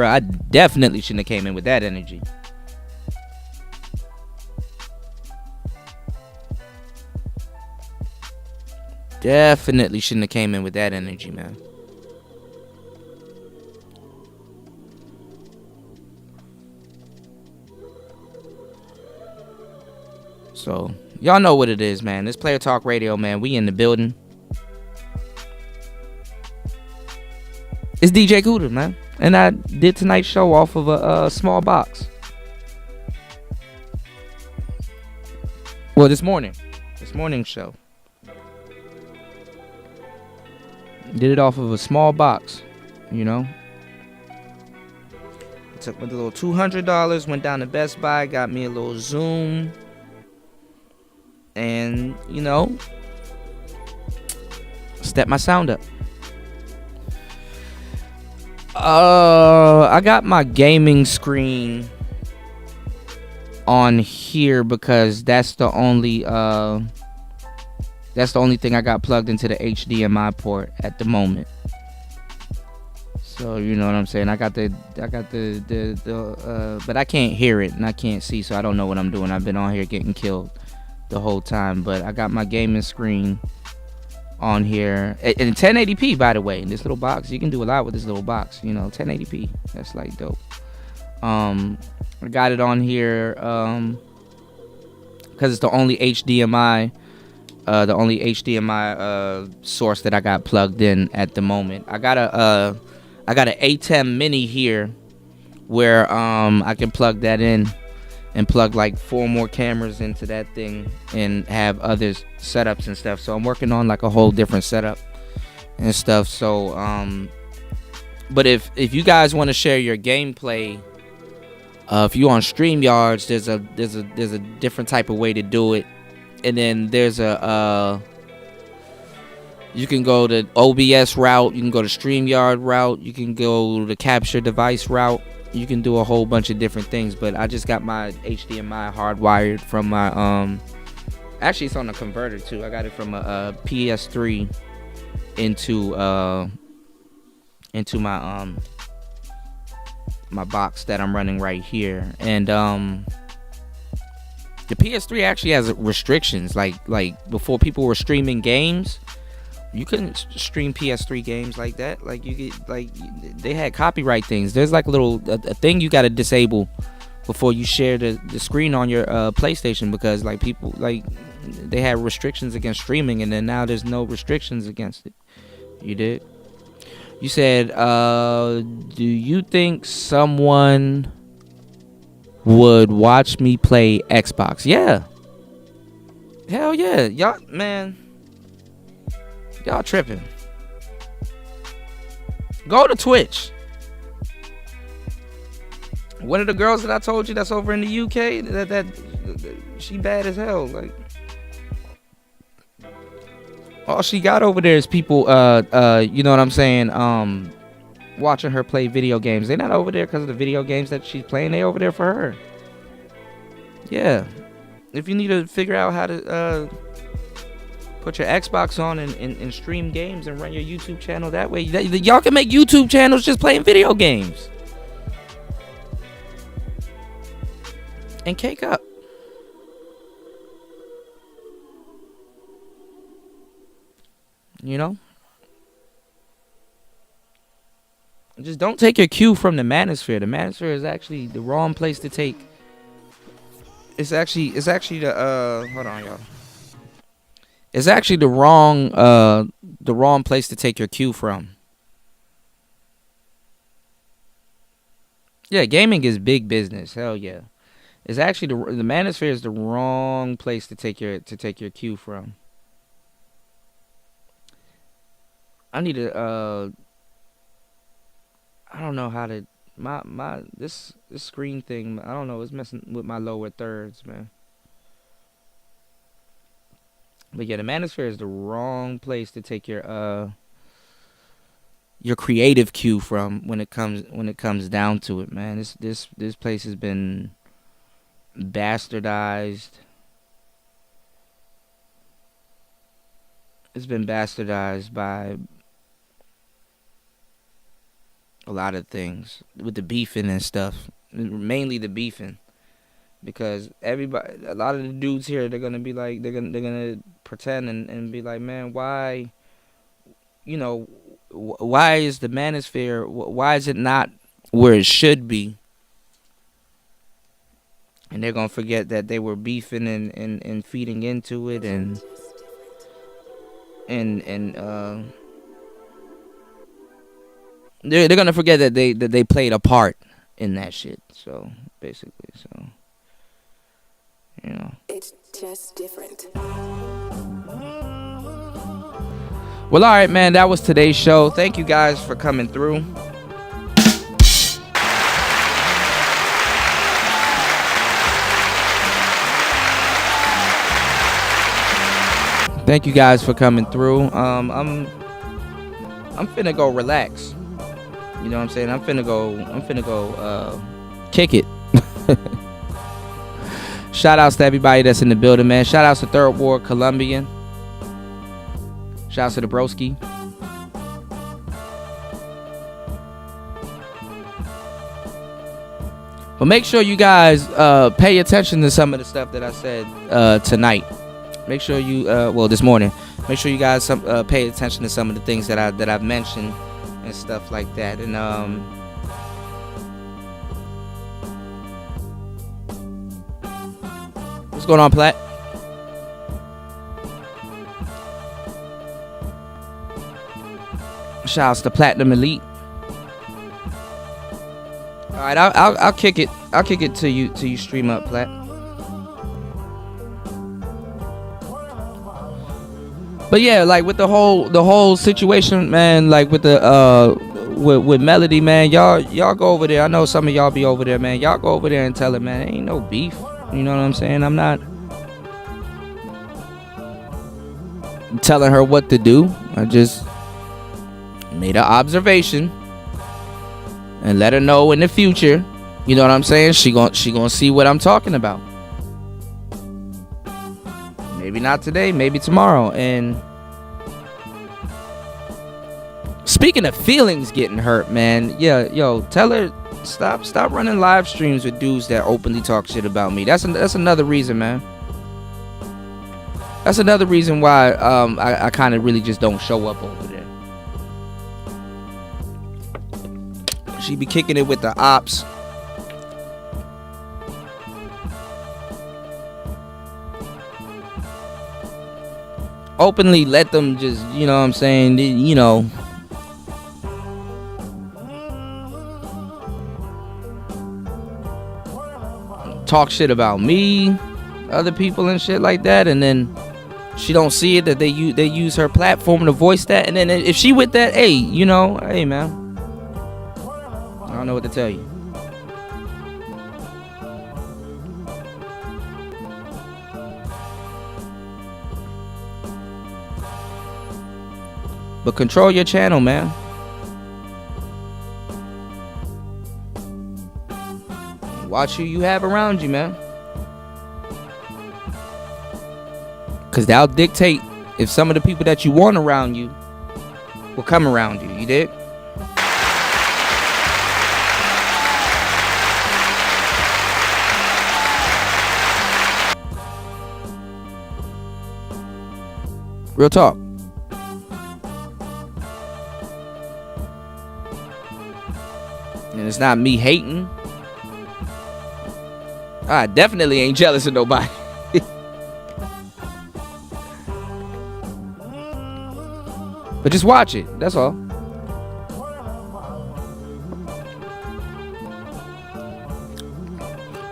I definitely shouldn't have came in with that energy. Definitely shouldn't have came in with that energy, man. So y'all know what it is, man. This Player Talk Radio, man. We in the building. It's DJ Cooter, man. And I did tonight's show off of a small box. Well, this morning's show. Did it off of a small box, you know. Took my little $200, went down to Best Buy, got me a little Zoom, and you know, step my sound up. I got my gaming screen on here because that's the only thing I got plugged into the HDMI port at the moment. So you know what I'm saying. I got the but I can't hear it and I can't see, so I don't know what I'm doing. I've been on here getting killed the whole time, but I got my gaming screen on here in 1080p, by the way. In this little box, you can do a lot with this little box. You know, 1080p. That's like dope. I got it on here because it's the only HDMI source that I got plugged in at the moment. I got an ATEM Mini here where I can plug that in and plug like 4 more cameras into that thing and have other setups and stuff. So I'm working on like a whole different setup and stuff. So but if you guys want to share your gameplay, if you on StreamYards, there's a different type of way to do it. And then there's you can go to OBS route, you can go to StreamYard route, you can go the capture device route. You can do a whole bunch of different things, but I just got my HDMI hardwired from my actually it's on a converter too. I got it from a PS3 into my my box that I'm running right here. And the PS3 actually has restrictions. Like before, people were streaming games, you couldn't stream PS3 games like that. Like you get, like, they had copyright things. There's like a thing you got to disable before you share the screen on your PlayStation, because like people, like, they had restrictions against streaming, and then now there's no restrictions against it. You did. You said, do you think someone would watch me play Xbox? Yeah. Hell yeah. Y'all, man. Y'all tripping. Go to Twitch. One of the girls that I told you that's over in the UK, that she bad as hell. Like, all she got over there is people, you know what I'm saying, watching her play video games. They're not over there because of the video games that she's playing. They over there for her. Yeah. If you need to figure out how to put your Xbox on and stream games and run your YouTube channel that way, y'all can make YouTube channels just playing video games. And cake up. You know? Just don't take your cue from the Manosphere. The Manosphere is actually the wrong place to take. It's actually the hold on, y'all. It's actually the wrong place to take your cue from. Yeah, gaming is big business. Hell yeah. It's actually the Manosphere is the wrong place to take your cue from. I need to I don't know how to my this screen thing, I don't know, it's messing with my lower thirds, man. But yeah, the manosphere is the wrong place to take your creative cue from when it comes down to it, man. This place has been bastardized. It's been bastardized by a lot of things with the beefing and stuff. Mainly the beefing, because a lot of the dudes here, they're gonna be like, they're gonna pretend and be like, man, why, why is the manosphere? Why is it not where it should be? And they're gonna forget that they were beefing and feeding into it and they're gonna forget that they played a part in that shit. So basically, it's just different. Well, all right, man. That was today's show. Thank you guys for coming through. Thank you guys for coming through. I'm finna go relax. You know what I'm saying? I'm finna go kick it. Shout outs to everybody that's in the building, man. Shout outs to Third Ward Colombian. Shout outs to the broski. But make sure you guys pay attention to some of the stuff that I said tonight. Make sure you this morning. Make sure you guys pay attention to some of the things that I've mentioned and stuff like that. And what's going on, Platt? Shouts to Platinum Elite. All right, I'll kick it. I'll kick it till you stream up, Platt. But yeah, like with the whole situation, man, like with the with Melody, man, y'all go over there. I know some of y'all be over there, man. Y'all go over there and tell her, man, ain't no beef. You know what I'm saying? I'm not telling her what to do. I just made an observation and let her know in the future. You know what I'm saying? She gonna see what I'm talking about. Maybe not today, maybe tomorrow. And speaking of feelings getting hurt, man, tell her stop running live streams with dudes that openly talk shit about me. That's another reason, man. That's another reason why I kind of really just don't show up over there. She be kicking it with the ops. Openly let them just, you know what I'm saying, talk shit about me, other people and shit like that, and then she don't see it that they use her platform to voice that, and then if she with that, hey man, I don't know what to tell you. But control your channel, man. Watch who you have around you, man. Because that'll dictate if some of the people that you want around you will come around you. You dig? Real talk. And it's not me hating. I definitely ain't jealous of nobody. But just watch it. That's all.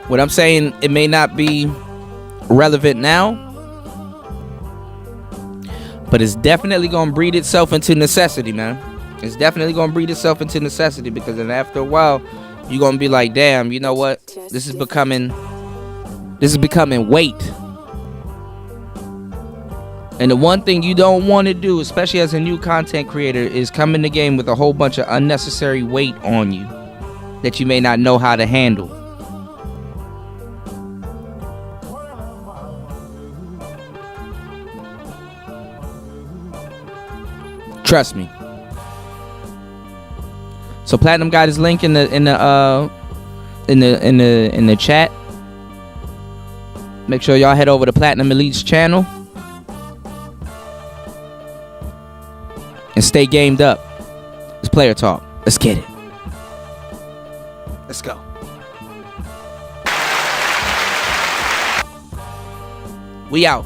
What I'm saying, it may not be relevant now, but it's definitely going to breed itself into necessity, man. It's definitely going to breed itself into necessity, because then after a while, you're going to be like, damn, you know what? This is becoming weight. And the one thing you don't want to do, especially as a new content creator, is come in the game with a whole bunch of unnecessary weight on you that you may not know how to handle. Trust me. So Platinum got his link in the chat. Make sure y'all head over to Platinum Elite's channel and stay gamed up. It's player talk. Let's get it. Let's go. We out.